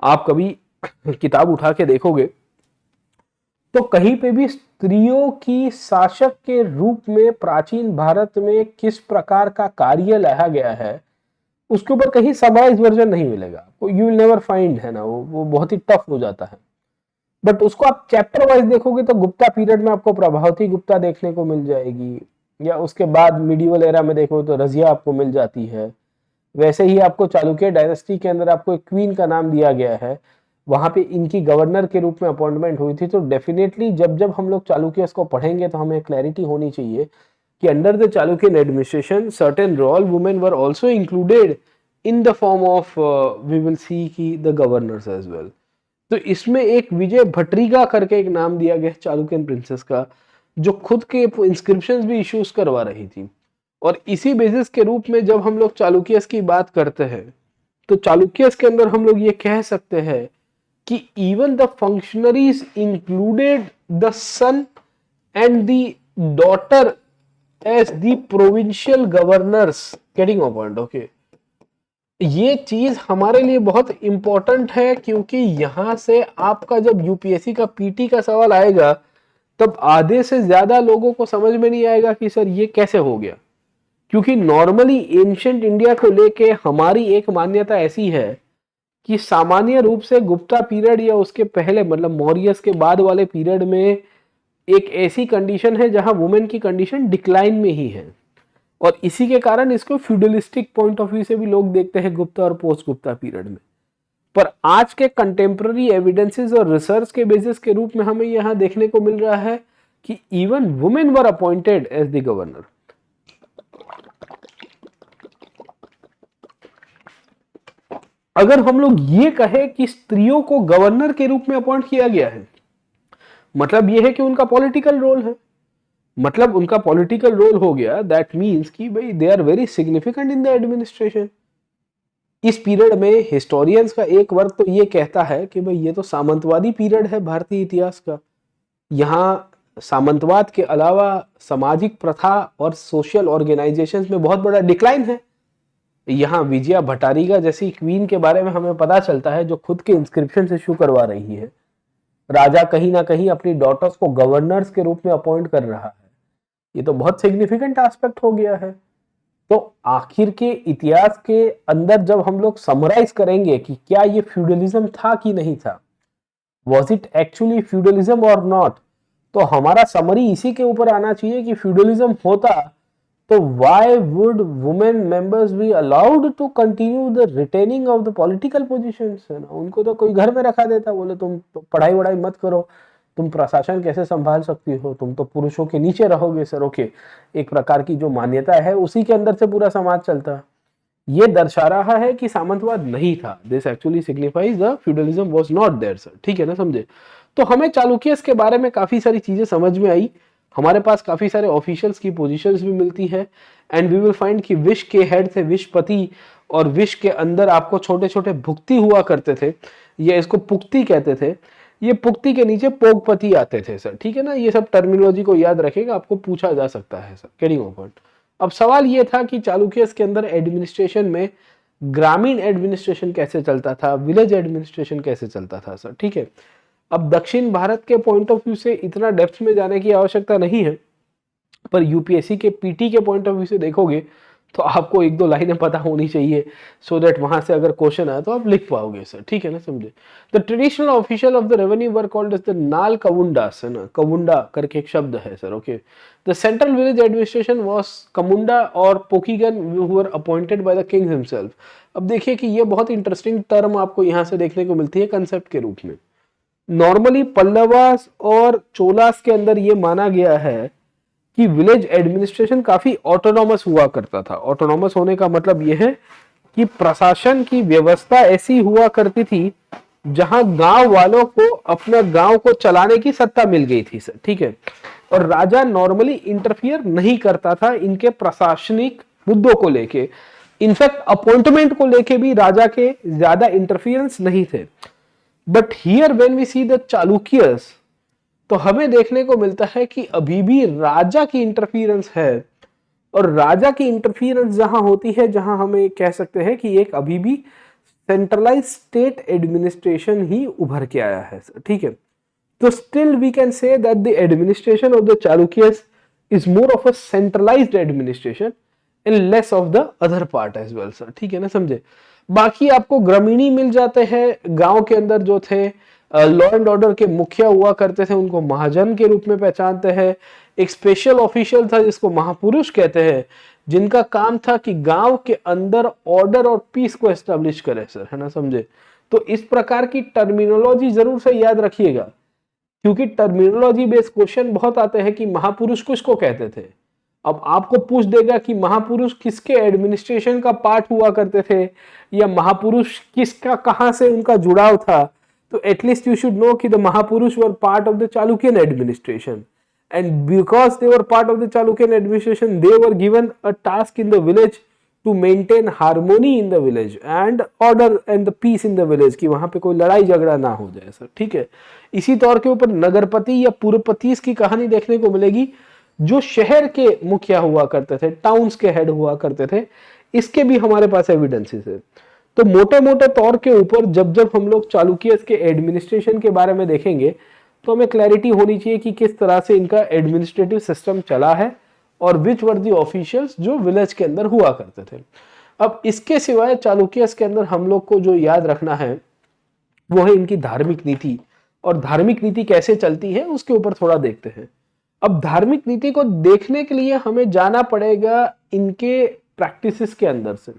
आप कभी किताब उठा के देखोगे तो कहीं पे भी स्त्रियों की शासक के रूप में प्राचीन भारत में किस प्रकार का कार्य लाया गया है उसके ऊपर कहीं समराइज वर्जन नहीं मिलेगा, यू विल नेवर फाइंड, है ना, वो बहुत ही टफ हो जाता है। बट उसको आप चैप्टर वाइज देखोगे तो गुप्ता पीरियड में आपको प्रभावती गुप्ता देखने को मिल जाएगी, या उसके बाद मिडिवल एरा में देखो तो रजिया आपको मिल जाती है, वैसे ही आपको चालुक्य डायनेस्टी के अंदर आपको एक क्वीन का नाम दिया गया है, वहां पे इनकी गवर्नर के रूप में अपॉइंटमेंट हुई थी। तो डेफिनेटली जब जब हम लोग चालुक्य को पढ़ेंगे तो हमें क्लैरिटी होनी चाहिए कि under the Chalukyan administration certain royal women were also included in the form of we will see की द गवर्नर्स एज वेल। तो इसमें एक विजय भटरिका करके एक नाम दिया गया चालुक्यन प्रिंसेस का, जो खुद के इंस्क्रिप्शंस भी इश्यूज करवा रही थी। और इसी बेसिस के रूप में जब हम लोग चालुक्यस की बात करते हैं तो चालुक्यस के अंदर हम लोग ये कह सकते हैं कि even the functionaries included the son and the daughter as the provincial governors. Getting a point? Okay, ये चीज हमारे लिए बहुत इंपॉर्टेंट है, क्योंकि यहां से आपका जब यूपीएससी का पीटी का सवाल आएगा तब आधे से ज्यादा लोगों को समझ में नहीं आएगा कि सर ये कैसे हो गया। क्योंकि नॉर्मली एंशिएंट इंडिया को लेके हमारी एक मान्यता ऐसी है कि सामान्य रूप से गुप्ता पीरियड या उसके पहले मतलब मौर्यस के बाद वाले पीरियड में एक ऐसी कंडीशन है जहां वुमेन की कंडीशन डिक्लाइन में ही है, और इसी के कारण इसको फ्यूडलिस्टिक पॉइंट ऑफ व्यू से भी लोग देखते हैं गुप्ता और पोस्ट गुप्ता पीरियड में। पर आज के कंटेम्प्ररी एविडेंसेस और रिसर्च के बेसिस के रूप में हमें यहां देखने को मिल रहा है कि even women were appointed as the governor. अगर हम लोग ये कहें कि स्त्रियों को गवर्नर के रूप में अपॉइंट किया गया है, मतलब यह है कि उनका पॉलिटिकल रोल है, मतलब उनका पॉलिटिकल रोल हो गया, दैट मींस कि भाई they are very significant in the administration. इस पीरियड में हिस्टोरियंस का एक वर्ग तो ये कहता है कि भाई ये तो सामंतवादी पीरियड है भारतीय इतिहास का, यहाँ सामंतवाद के अलावा सामाजिक प्रथा और सोशल ऑर्गेनाइजेशंस में बहुत बड़ा डिक्लाइन है। यहाँ विजया भटारिका जैसी क्वीन के बारे में हमें पता चलता है जो खुद के इंस्क्रिप्शन इशू करवा रही है। राजा कहीं ना कहीं अपनी डॉटर्स को गवर्नर्स के रूप में अपॉइंट कर रहा है। ये तो बहुत सिग्निफिकेंट एस्पेक्ट हो गया है। तो आखिर के इतिहास के अंदर जब हम लोग समराइज करेंगे कि क्या ये फ्यूडलिज्म था कि नहीं था, वॉज इट एक्चुअली फ्यूडलिज्म और नॉट, तो हमारा समरी इसी के ऊपर आना चाहिए कि फ्यूडलिज्म होता तो why would women members be allowed to continue the retaining of the political positions? है ना, उनको तो कोई घर में रखा देता, बोले तुम पढ़ाई वढ़ाई मत करो, तुम प्रशासन कैसे संभाल सकती हो, तुम तो पुरुषों के नीचे रहोगे सर। ओके, एक प्रकार की जो मान्यता है उसी के अंदर से पूरा समाज चलता। ये दर्शा रहा है कि सामंतवाद नहीं था। This actually signifies the feudalism was not there sir. ठीक है ना, समझे? तो हमें चालुक्यस के बारे में काफी सारी चीजें समझ में आई। हमारे पास काफी सारे ऑफिशियल्स की पोजीशंस भी मिलती है, एंड वी विल फाइंड कि विश के हेड थे विशपति, और विश के अंदर आपको छोटे छोटे भुक्ति हुआ करते थे, ये इसको पुक्ति कहते थे। ये पुक्ति के नीचे पोगपति आते थे सर। ठीक है ना, ये सब टर्मिनोलॉजी को याद रखेगा, आपको पूछा जा सकता है सर। Carrying on. अब सवाल ये था कि चालुक्यस के अंदर एडमिनिस्ट्रेशन में ग्रामीण एडमिनिस्ट्रेशन कैसे चलता था, विलेज एडमिनिस्ट्रेशन कैसे चलता था सर। ठीक है, अब दक्षिण भारत के पॉइंट ऑफ व्यू से इतना डेप्थ में जाने की आवश्यकता नहीं है, पर यूपीएससी के पीटी के पॉइंट ऑफ व्यू से देखोगे तो आपको एक दो लाइनें पता होनी चाहिए, सो दैट वहां से अगर क्वेश्चन आए तो आप लिख पाओगे सर। ठीक है ना, समझे? The traditional official of the revenue were called as the nal kavundas, है ना, कवुंडा करके एक शब्द है sir. Okay, the central village administration was kamunda और pokigan who were appointed by the king himself. अब देखिए कि ये बहुत इंटरेस्टिंग टर्म आपको यहाँ से देखने को मिलती है कंसेप्ट के रूप में। नॉर्मली पल्लवास और चोलास के अंदर ये माना गया है कि विलेज एडमिनिस्ट्रेशन काफी ऑटोनॉमस हुआ करता था। ऑटोनॉमस होने का मतलब यह है कि प्रशासन की व्यवस्था ऐसी हुआ करती थी जहां गांव वालों को अपना गांव को चलाने की सत्ता मिल गई थी सर। ठीक है, और राजा नॉर्मली इंटरफियर नहीं करता था इनके प्रशासनिक मुद्दों को लेके। इनफैक्ट अपॉइंटमेंट को लेके भी राजा के ज्यादा इंटरफियरेंस नहीं थे। But here when we see the Chalukyas, तो हमें देखने को मिलता है कि अभी भी राजा की इंटरफियरेंस है, और राजा की इंटरफियरेंस जहां होती है जहां हमें कह सकते हैं कि एक अभी भी सेंट्रलाइज स्टेट एडमिनिस्ट्रेशन ही उभर के आया है। ठीक है, तो still we can say that the administration of the Chalukyas is more of a centralised administration and less of the other part as well sir. ठीक है ना, समझे? बाकी आपको ग्रामीणी मिल जाते हैं, गांव के अंदर जो थे लॉ एंड ऑर्डर के मुखिया हुआ करते थे उनको महाजन के रूप में पहचानते हैं। एक स्पेशल ऑफिशियल था जिसको महापुरुष कहते हैं, जिनका काम था कि गांव के अंदर ऑर्डर और पीस को एस्टेब्लिश करे सर, है ना, समझे। तो इस प्रकार की टर्मिनोलॉजी जरूर से याद रखिएगा, क्योंकि टर्मिनोलॉजी बेस्ड क्वेश्चन बहुत आते हैं कि महापुरुष किसको कहते थे। अब आपको पूछ देगा कि महापुरुष किसके एडमिनिस्ट्रेशन का पार्ट हुआ करते थे, या महापुरुष किसका कहां से उनका जुड़ाव था, तो एटलीस्ट यू शुड नो कि द महापुरुष were part of the Chalukyan administration, and because they were part of the Chalukyan administration, they were given a task in the village to maintain harmony in the village and order and the peace in the village, कि वहां पे कोई लड़ाई झगड़ा ना हो जाए sir, ठीक है। इसी तौर के ऊपर नगरपति या पूर्वपति की कहानी देखने को मिलेगी, जो शहर के मुखिया हुआ करते थे, टाउन्स के हेड हुआ करते थे। इसके भी हमारे पास एविडेंसेस है। तो मोटे मोटे तौर के ऊपर जब जब हम लोग चालुक्य के एडमिनिस्ट्रेशन के बारे में देखेंगे तो हमें क्लैरिटी होनी चाहिए कि किस तरह से इनका एडमिनिस्ट्रेटिव सिस्टम चला है और विच वर दी ऑफिशियल्स जो विलेज के अंदर हुआ करते थे। अब इसके सिवाय चालुक्यस के अंदर हम लोग को जो याद रखना है वो है इनकी धार्मिक नीति, और धार्मिक नीति कैसे चलती है उसके ऊपर थोड़ा देखते हैं। अब धार्मिक नीति को देखने के लिए हमें जाना पड़ेगा इनके प्रैक्टिसेस के अंदर से,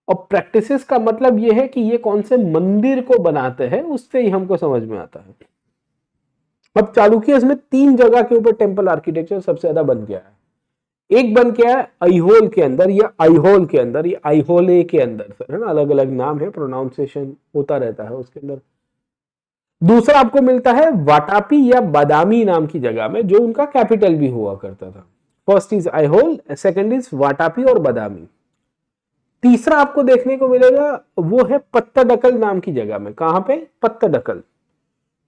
और प्रैक्टिसेस का मतलब ये है कि ये कौन से मंदिर को बनाते हैं, उससे ही हमको समझ में आता है। अब चालुक्यस में 3 जगह के ऊपर टेंपल आर्किटेक्चर सबसे ज्यादा बन गया है। एक बन गया है ऐहोल के अंदर या आईहोल के अंदर या आईहोले के अंदर सर, है ना, अलग अलग नाम है, प्रोनाउंसिएशन होता रहता है उसके अंदर। दूसरा आपको मिलता है वाटापी या बादामी नाम की जगह में, जो उनका कैपिटल भी हुआ करता था। First is Aihole, second is Vatapi और बादामी। तीसरा आपको देखने को मिलेगा वो है पत्तडकल नाम की जगह में। कहां पे? पत्तडकल।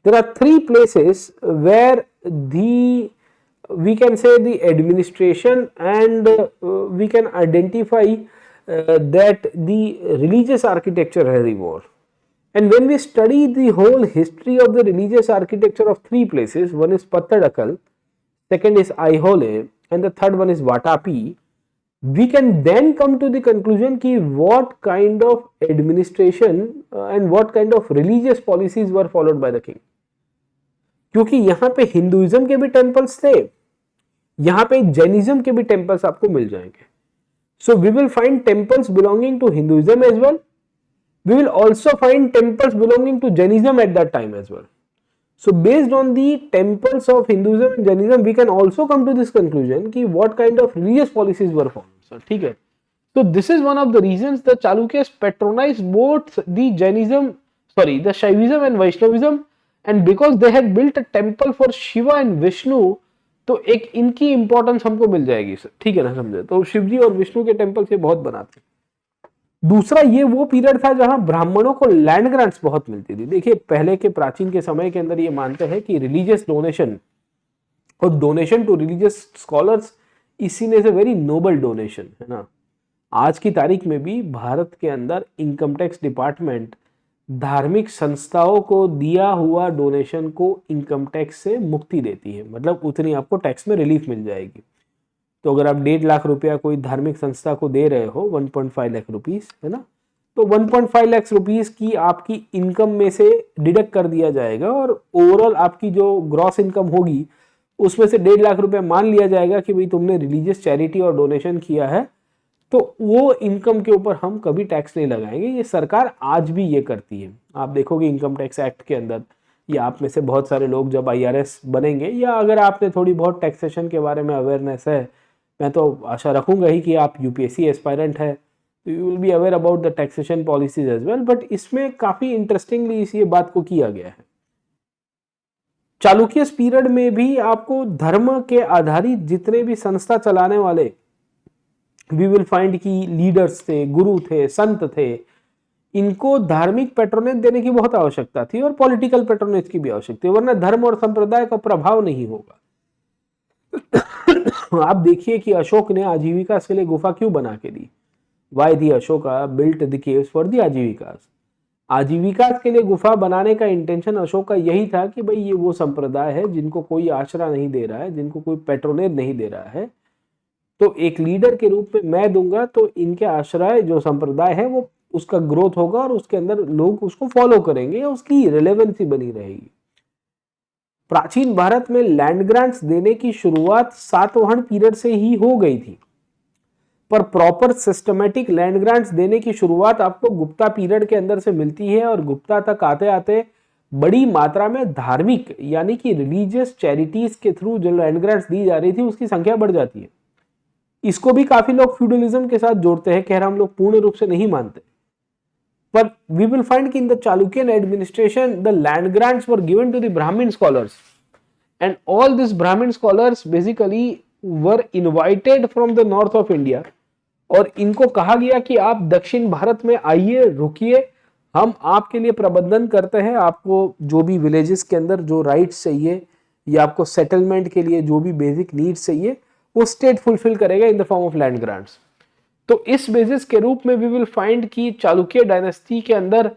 There are 3 places where we can say the administration and we can identify that the religious architecture has evolved. And when we study the whole history of the religious architecture of 3 places, one is Pattadakal, second is Aihole, and the third one is Vatapi, we can then come to the conclusion ki what kind of administration and what kind of religious policies were followed by the king. क्योंकि यहां पे Hinduism के भी temples थे, यहां पे Jainism के भी टेम्पल्स आपको मिल जाएंगे। So we will find temples belonging to Hinduism as well, we will also find temples belonging to Jainism at that time as well. So based on the temples of Hinduism and Jainism we can also come to this conclusion कि what kind of religious policies were followed, ठीक है। So this is one of the reasons the Chalukyas patronized both the the Shaivism and Vaishnavism, and because they had built a temple for Shiva and Vishnu, तो एक इनकी importance हमको मिल जाएगी sir, ठीक है ना, समझे। तो शिव जी और विष्णु के टेम्पल से बहुत बनाते। दूसरा, ये वो पीरियड था जहां ब्राह्मणों को लैंड ग्रांट्स बहुत मिलती थी। देखिए पहले के प्राचीन के समय के अंदर ये मानते हैं कि रिलीजियस डोनेशन और donation to religious scholars is seen as a very noble donation, है ना। आज की तारीख में भी भारत के अंदर इनकम टैक्स डिपार्टमेंट धार्मिक संस्थाओं को दिया हुआ डोनेशन को इनकम टैक्स से मुक्ति देती है, मतलब उतनी आपको टैक्स में रिलीफ मिल जाएगी। तो अगर आप 1.5 लाख रुपया कोई धार्मिक संस्था को दे रहे हो, 1.5 लाख रुपीस, है ना, तो 1.5 लाख रुपीस की आपकी इनकम में से डिडक्ट कर दिया जाएगा, और ओवरऑल आपकी जो ग्रॉस इनकम होगी उसमें से 1.5 लाख रुपया मान लिया जाएगा कि भाई तुमने रिलीजियस चैरिटी और डोनेशन किया है, तो वो इनकम के ऊपर हम कभी टैक्स नहीं लगाएंगे। ये सरकार आज भी ये करती है। आप देखोगे इनकम टैक्स एक्ट के अंदर, या आप में से बहुत सारे लोग जब IRS बनेंगे, या अगर आपने थोड़ी बहुत टैक्सेशन के बारे में अवेयरनेस है, मैं तो आशा रखूंगा ही कि आप UPSC एस्पायरेंट है, तो you will be aware about the taxation policies as well. But इसमें काफी इंटरेस्टिंगली इस ये बात को किया गया है। चालुक्यस पीरियड में भी आपको धर्म के आधारित जितने भी संस्था चलाने वाले वी विल फाइंड कि लीडर्स थे, गुरु थे, संत थे, इनको धार्मिक पैट्रोनेज देने की बहुत आवश्यकता थी और पॉलिटिकल पैट्रोनेज की भी आवश्यकता थी, वरना धर्म और संप्रदाय का प्रभाव नहीं होगा। आप देखिए कि अशोक ने आजीविका के लिए गुफा क्यों बना के दी। Why the Ashoka built the caves for the Ajivika. Ajivika के लिए गुफा बनाने का इंटेंशन अशोक का यही था कि भाई ये वो संप्रदाय है जिनको कोई आश्रय नहीं दे रहा है, जिनको कोई पैट्रोनेज नहीं दे रहा है, तो एक लीडर के रूप में मैं दूंगा तो इनके आश्रय जो संप्रदाय है वो उसका ग्रोथ होगा और उसके अंदर लोग उसको फॉलो करेंगे या उसकी रिलेवेंसी बनी रहेगी। प्राचीन भारत में लैंड ग्रांट्स देने की शुरुआत सातवाहन पीरियड से ही हो गई थी। पर प्रॉपर सिस्टमेटिक लैंड ग्रांट्स देने की शुरुआत आपको गुप्ता पीरियड के अंदर से मिलती है, और गुप्ता तक आते आते बड़ी मात्रा में धार्मिक यानी कि रिलीजियस चैरिटीज के थ्रू जो लैंड ग्रांट्स दी जा रही थी उसकी संख्या बढ़ जाती है। इसको भी काफी लोग फ्यूडलिज्म के साथ जोड़ते हैं, कह रहा हम लोग पूर्ण रूप से नहीं मानते, पर we will find कि in the Chalukyan administration the land grants were given to the Brahmin scholars, and all these Brahmin scholars basically were invited from the north of India, और इनको कहा गया कि आप दक्षिण भारत में आइए, रुकिए, हम आपके लिए प्रबंधन करते हैं, आपको जो भी विलेजेस के अंदर जो राइट्स चाहिए या आपको सेटलमेंट के लिए जो भी बेसिक नीड्स चाहिए वो स्टेट फुलफिल करेगा इन the form of land grants. तो इस बेसिस के रूप में वी विल फाइंड कि चालुक्य डायनेस्टी के अंदर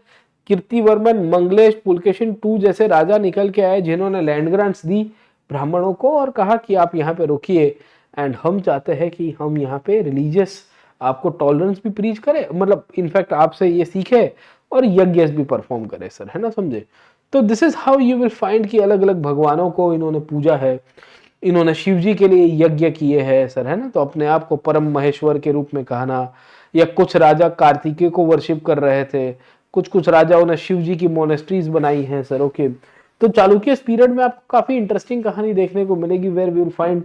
कीर्तिवर्मन, मंगलेश, पुलकेशिन II जैसे राजा निकल के आए जिन्होंने लैंड ग्रांट्स दी ब्राह्मणों को और कहा कि आप यहाँ पे रुकिए, एंड हम चाहते हैं कि हम यहाँ पे रिलीजियस आपको टॉलरेंस भी प्रीच करें, मतलब इनफैक्ट आपसे ये सीखे और यज्ञ भी परफॉर्म करे सर, है ना, समझे। तो this is how you will find कि अलग अलग भगवानों को इन्होंने पूजा है, इन्होंने शिव जी के लिए यज्ञ किए हैं सर, है ना, तो अपने आप को परम महेश्वर के रूप में कहना, या कुछ राजा कार्तिकेय को वर्शिप कर रहे थे, कुछ कुछ राजाओं ने शिव जी की मोनेस्ट्रीज बनाई हैं सर, ओके। तो चालुक्य पीरियड में आपको काफी इंटरेस्टिंग कहानी देखने को मिलेगी, वेयर वी विल फाइंड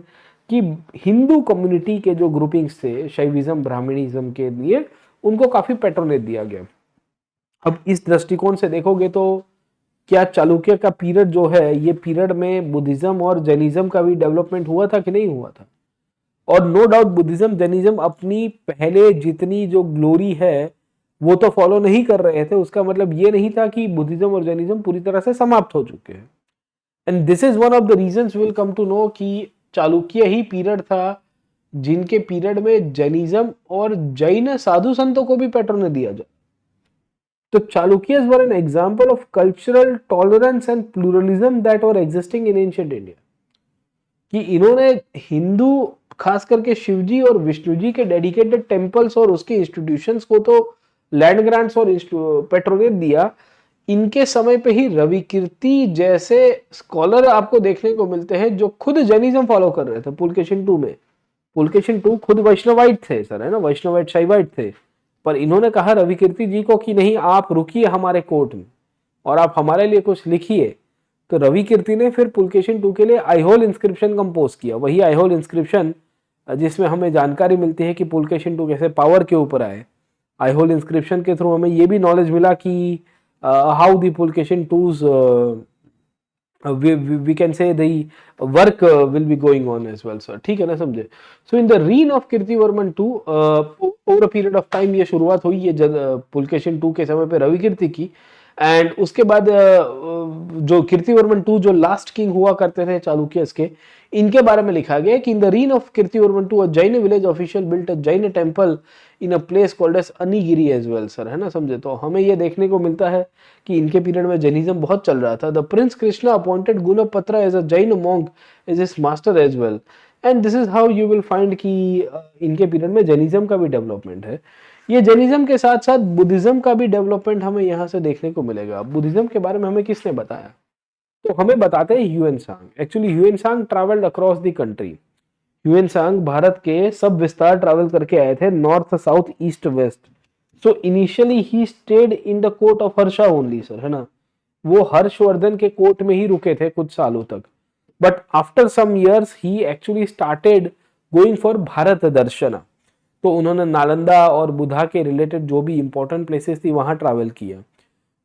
कि हिंदू कम्युनिटी के जो ग्रुपिंग्स थे शैविज्म ब्राह्मणिज्म के लिए उनको काफी पेट्रोनेज दिया गया। अब इस दृष्टिकोण से देखोगे तो क्या चालुक्य का पीरियड जो है ये पीरियड में बुद्धिज्म और जैनिज्म का भी डेवलपमेंट हुआ था कि नहीं हुआ था? और नो डाउट बुद्धिज्म जैनिज्म अपनी पहले जितनी जो ग्लोरी है वो तो फॉलो नहीं कर रहे थे, उसका मतलब ये नहीं था कि बुद्धिज्म और जैनिज्म पूरी तरह से समाप्त हो चुके हैं। And this is one of the reasons will come to know कि चालुक्य ही पीरियड था जिनके पीरियड में जैनिज्म और जैन साधु संतों को भी पैटर्न दिया जाए। तो Chalukyas were an example of cultural tolerance and pluralism that were existing in ancient India. कि इन्होंने हिंदू खास करके शिवजी और विष्णु जी के डेडिकेटेड टेम्पल्स और उसके इंस्टीट्यूशंस को तो लैंड ग्रांट्स और पेट्रोनेट दिया। इनके समय पे ही रविकीर्ति जैसे स्कॉलर आपको देखने को मिलते हैं जो खुद जैनिज्म फॉलो कर रहे थे। पुलकेशिन II में, पुलकेशिन II खुद वैष्णवाइट थे सर, है ना, वैष्णवाइट शैवाइट थे, पर इन्होंने कहा रविकीर्ति जी को कि नहीं, आप रुकिए हमारे कोर्ट में और आप हमारे लिए कुछ लिखिए। तो रविकीर्ति ने फिर पुलकेशिन II के लिए आईहोल इंस्क्रिप्शन कंपोज किया, वही आईहोल इंस्क्रिप्शन जिसमें हमें जानकारी मिलती है कि पुलकेशिन II कैसे पावर के ऊपर आए। आईहोल इंस्क्रिप्शन के थ्रू हमें ये भी नॉलेज मिला कि how the Pulakeshin II's we can say the work will be going on as well sir, ठीक है ना, समझे। So in the reign of Kirtivarman II over a period of time ये शुरुआत हुई ये पुलकेशिन II के समय पे रविकीर्ति की, एंड उसके बाद जो कीर्तिवर्मन II जो लास्ट किंग हुआ करते थे चालुक्यस के, इनके बारे में लिखा गया कि in the reign of Kirtivarman II Jain village official built a Jain temple in a place called as Anigiri as well sir, है ना, समझे। तो हमें ये देखने को मिलता है कि इनके पीरियड में जैनिज्म बहुत चल रहा था। The prince Krishna appointed Gunapatra as a Jain monk as his master as well, and this is how you will find कि इनके पीरियड में जैनिज्म का भी डेवलपमेंट है। ये जैनिज्म के साथ साथ बुद्धिज्म का भी डेवलपमेंट हमें यहाँ से देखने को मिलेगा। बुद्धिज्म के बारे में हमें किसने बताया? तो हमें बताते हैं Hiuen Tsang. Actually Hiuen Tsang travelled across the country. Hiuen Tsang Bharat के सब विस्तार ट्रैवल करके आए थे, north, south, east, west. So initially he stayed in the court of Harsha only sir, है ना, वो हर्षवर्धन के कोर्ट में ही रुके थे कुछ सालों तक। But after some years he actually started going for Bharat darshan. तो उन्होंने नालंदा और बुधा के रिलेटेड जो भी इंपॉर्टेंट प्लेसेस थी वहां ट्रैवल किया।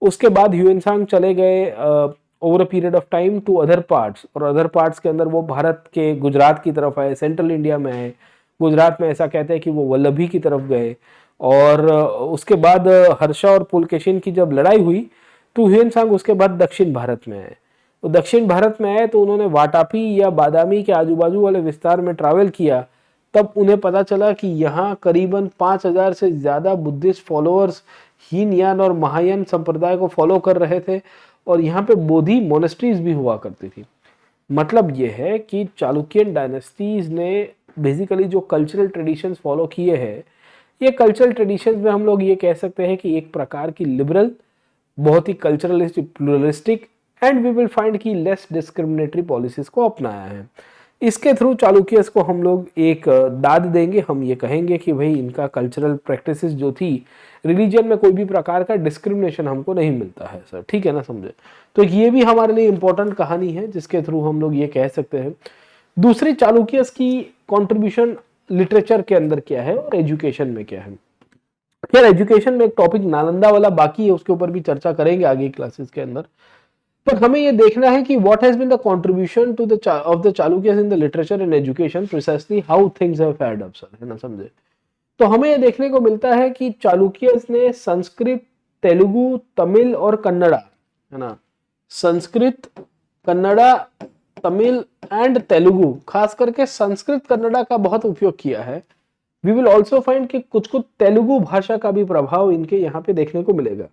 उसके बाद ह्यूएनसांग चले गए over a period of time to other parts, और अदर पार्ट्स के अंदर वो भारत के गुजरात की तरफ आए, सेंट्रल इंडिया में आए। गुजरात में ऐसा कहते हैं कि वो वल्लभी की तरफ गए, और उसके बाद हर्षा और पुलकेशिन की जब लड़ाई हुई तो ह्यूएनसांग उसके बाद दक्षिण भारत में आए। तो दक्षिण भारत में आए तो उन्होंने वाटापी या बादामी के आजू बाजू वाले विस्तार में ट्रैवल किया। तब उन्हें पता चला कि यहाँ करीबन 5000 से ज्यादा बुद्धिस्ट फॉलोअर्स हीनयान और महायान संप्रदाय को फॉलो कर रहे थे, और यहाँ पे बोधि मोनेस्ट्रीज भी हुआ करती थी। मतलब ये है कि चालुक्यन डायनेस्टीज ने बेसिकली जो कल्चरल ट्रेडिशंस फॉलो किए हैं, ये कल्चरल ट्रेडिशंस में हम लोग ये कह सकते हैं कि एक प्रकार की लिबरल, बहुत ही कल्चरलिस्टिक, प्लुरलिस्टिक, एंड वी विल फाइंड की लेस डिस्क्रिमिनेटरी पॉलिसीज को अपनाया है। इसके थ्रू चालुक्यस को हम लोग एक दाद देंगे, हम ये कहेंगे कि भाई इनका कल्चरल प्रैक्टिसेस जो थी, रिलीजन में कोई भी प्रकार का डिस्क्रिमिनेशन हमको नहीं मिलता है सर, ठीक है ना, समझे। तो ये भी हमारे लिए इंपॉर्टेंट कहानी है जिसके थ्रू हम लोग ये कह सकते हैं। दूसरी, चालुक्यस की कंट्रीब्यूशन लिटरेचर के अंदर क्या है और एजुकेशन में क्या है। यार एजुकेशन में एक टॉपिक नालंदा वाला बाकी है, उसके ऊपर भी चर्चा करेंगे आगे क्लासेस के अंदर, पर हमें ये देखना है कि what has been the contribution to the of the Chalukyas in the literature and education, precisely how things have fared up sir, है ना, समझे। तो हमें ये देखने को मिलता है कि चालुक्यस ने संस्कृत, तेलुगु, तमिल और कन्नड़ा, है ना, संस्कृत, कन्नड़ा, तमिल एंड तेलुगु, खास करके संस्कृत कन्नड़ा का बहुत उपयोग किया है। वी विल ऑल्सो फाइंड कि कुछ कुछ तेलुगु भाषा का भी प्रभाव इनके यहाँ पे देखने को मिलेगा।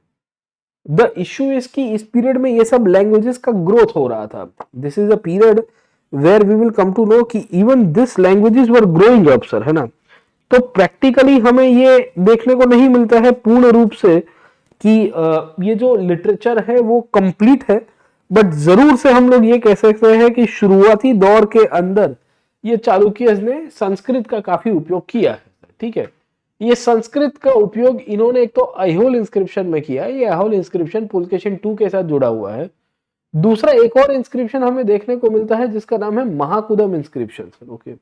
द इश्यू इज कि इस पीरियड में ये सब लैंग्वेजेस का ग्रोथ हो रहा था। This is a period where we will come to know कि even this languages were growing up sir, है ना। तो प्रैक्टिकली हमें ये देखने को नहीं मिलता है पूर्ण रूप से कि ये जो लिटरेचर है वो कंप्लीट है, बट जरूर से हम लोग ये कह सकते हैं कि शुरुआती दौर के अंदर ये चालुक्यस ने संस्कृत का काफी उपयोग किया है, ठीक है। ये संस्कृत का उपयोग इन्होंने एक तो ऐहोल इंस्क्रिप्शन में किया, ये ऐहोल इंस्क्रिप्शन पुलकेशिन 2 के साथ जुड़ा हुआ है। दूसरा एक और इंस्क्रिप्शन हमें देखने को मिलता है जिसका नाम है महाकुदम इंस्क्रिप्शन, ओके।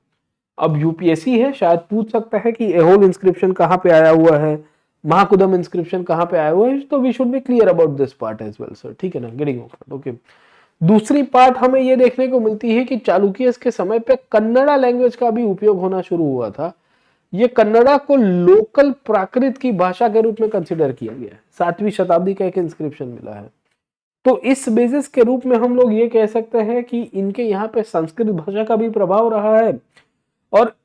अब यूपीएससी है, शायद पूछ सकता है कि ऐहोल इंस्क्रिप्शन कहाँ पे आया हुआ है, महाकुदम इंस्क्रिप्शन कहाँ पे आया हुआ है, तो we should be clear about this part as well sir, ठीक है ना, गेटिंग ओके। दूसरी पार्ट हमें ये देखने को मिलती है कि चालुक्यस के समय पे कन्नड़ा लैंग्वेज का भी उपयोग होना शुरू हुआ था। ये कन्नड़ा को लोकल प्राकृत की भाषा के रूप में कंसिडर किया गया है। 7वीं शताब्दी का एक इंस्क्रिप्शन मिला है। तो इस बेसिस के रूप में हम लोग ये कह सकते हैं कि इनके यहाँ पे संस्कृत भाषा का भी प्रभाव रहा है और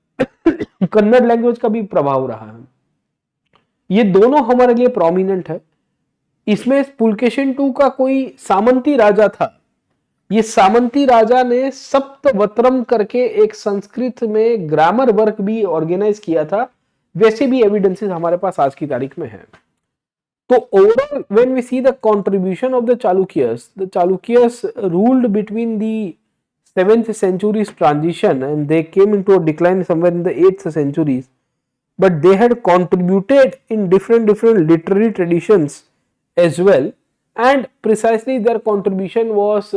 कन्नड़ लैंग्वेज का भी प्रभाव रहा है। ये दोनों हमारे लिए प्रोमिनेंट है। इसमें पुलकेशिन 2 का कोई सामंती राजा था। ये सामंती राजा ने सप्तवत्रम करके एक संस्कृत में ग्रामर वर्क भी ऑर्गेनाइज किया था। वैसे भी एविडेंसेस हमारे पास आज की तारीख में है। तो overall when we see the contribution of the Chalukyas ruled between the 7th century's transition and they came into a decline somewhere in the 8th centuries, but they had contributed in different literary traditions as well, and precisely their contribution was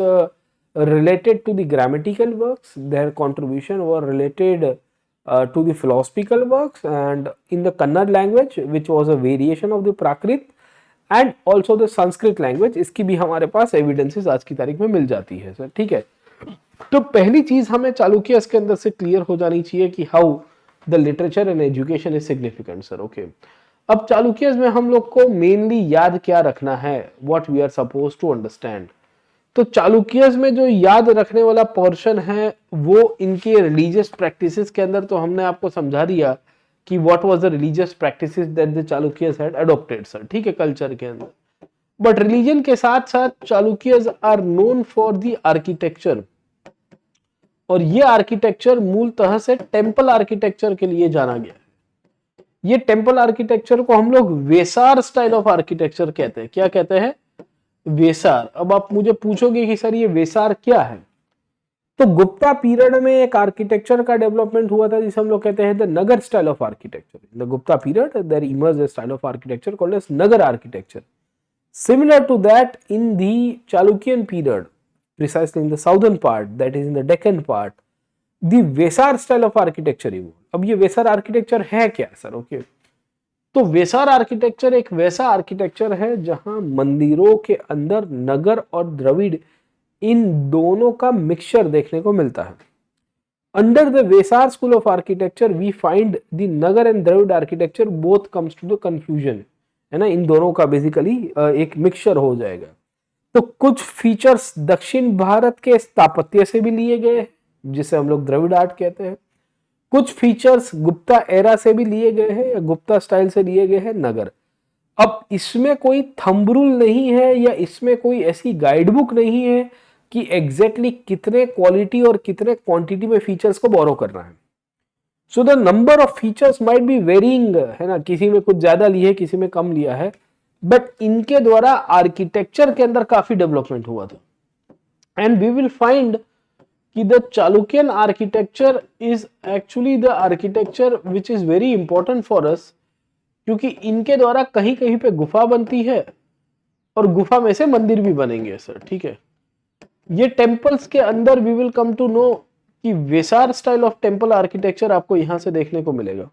related to the grammatical works, their contribution was related to the philosophical works, and in the Kannada language which was a variation of the Prakrit and also the Sanskrit language, इसकी भी हमारे पास evidences आज की तारीख में मिल जाती है sir, ठीक है। तो पहली चीज हमें चालुक्यस के अंदर से क्लियर हो जानी चाहिए कि how the literature and education is significant sir, okay. अब चालुक्यस में हम लोग को मेनली याद क्या रखना है, what we are suppose to understand. तो चालुक्यस में जो याद रखने वाला पोर्शन है वो इनके रिलीजियस प्रैक्टिसेस के अंदर, तो हमने आपको समझा दिया कि what was the religious practices that the Chalukyas had adopted sir, ठीक है, कल्चर के अंदर। बट रिलीजन के साथ साथ Chalukyas are known for the architecture, और ये आर्किटेक्चर मूलतः से टेंपल आर्किटेक्चर के लिए जाना गया है। ये टेंपल आर्किटेक्चर को हम लोग वेसार स्टाइल ऑफ आर्किटेक्चर कहते हैं। क्या कहते हैं? वेसार। अब आप मुझे पूछोगे कि सर ये वेसार क्या है, तो गुप्ता पीरियड में एक आर्किटेक्चर का डेवलपमेंट हुआ था जिसे हम लोग कहते हैं the Nagara style of architecture. In the Gupta period there emerged a style of architecture called as Nagara architecture. Similar to that in the Chalukyan period, precisely in the southern part, that is in the Deccan part, the Vesar style of architecture evolved. अब ये वेसार architecture है क्या sir? Okay, तो वेसार architecture एक वैसा architecture है जहां मंदिरों के अंदर नगर और द्रविड़ इन दोनों का मिक्सचर देखने को मिलता है। Under the Vesara school of architecture we find the Nagara and Dravida architecture both comes to the confusion, है ना, इन दोनों का बेसिकली एक मिक्सचर हो जाएगा। तो कुछ फीचर्स दक्षिण भारत के स्थापत्य से भी लिए गए जिसे हम लोग द्रविड़ आर्ट कहते हैं। कुछ फीचर्स गुप्ता एरा से भी लिए गए हैं या गुप्ता स्टाइल से लिए गए हैं नगर। अब इसमें कोई थंब रूल नहीं है या इसमें कोई ऐसी गाइडबुक नहीं है कि एग्जैक्टली कितने क्वालिटी और कितने क्वांटिटी में फीचर्स को बोरो करना है। So the number of features might be varying, है ना, किसी में कुछ ज्यादा लिए है, किसी में कम लिया है, बट इनके द्वारा आर्किटेक्चर के अंदर काफी डेवलपमेंट हुआ था। एंड वी विल फाइंड कि the Chalukyan architecture is actually the architecture which is very important for us, क्योंकि इनके द्वारा कहीं कहीं पे गुफा बनती है और गुफा में से मंदिर भी बनेंगे सर, ठीक है। ये टेम्पल्स के अंदर we will come to know कि Vesara style of temple architecture आपको यहां से देखने को मिलेगा।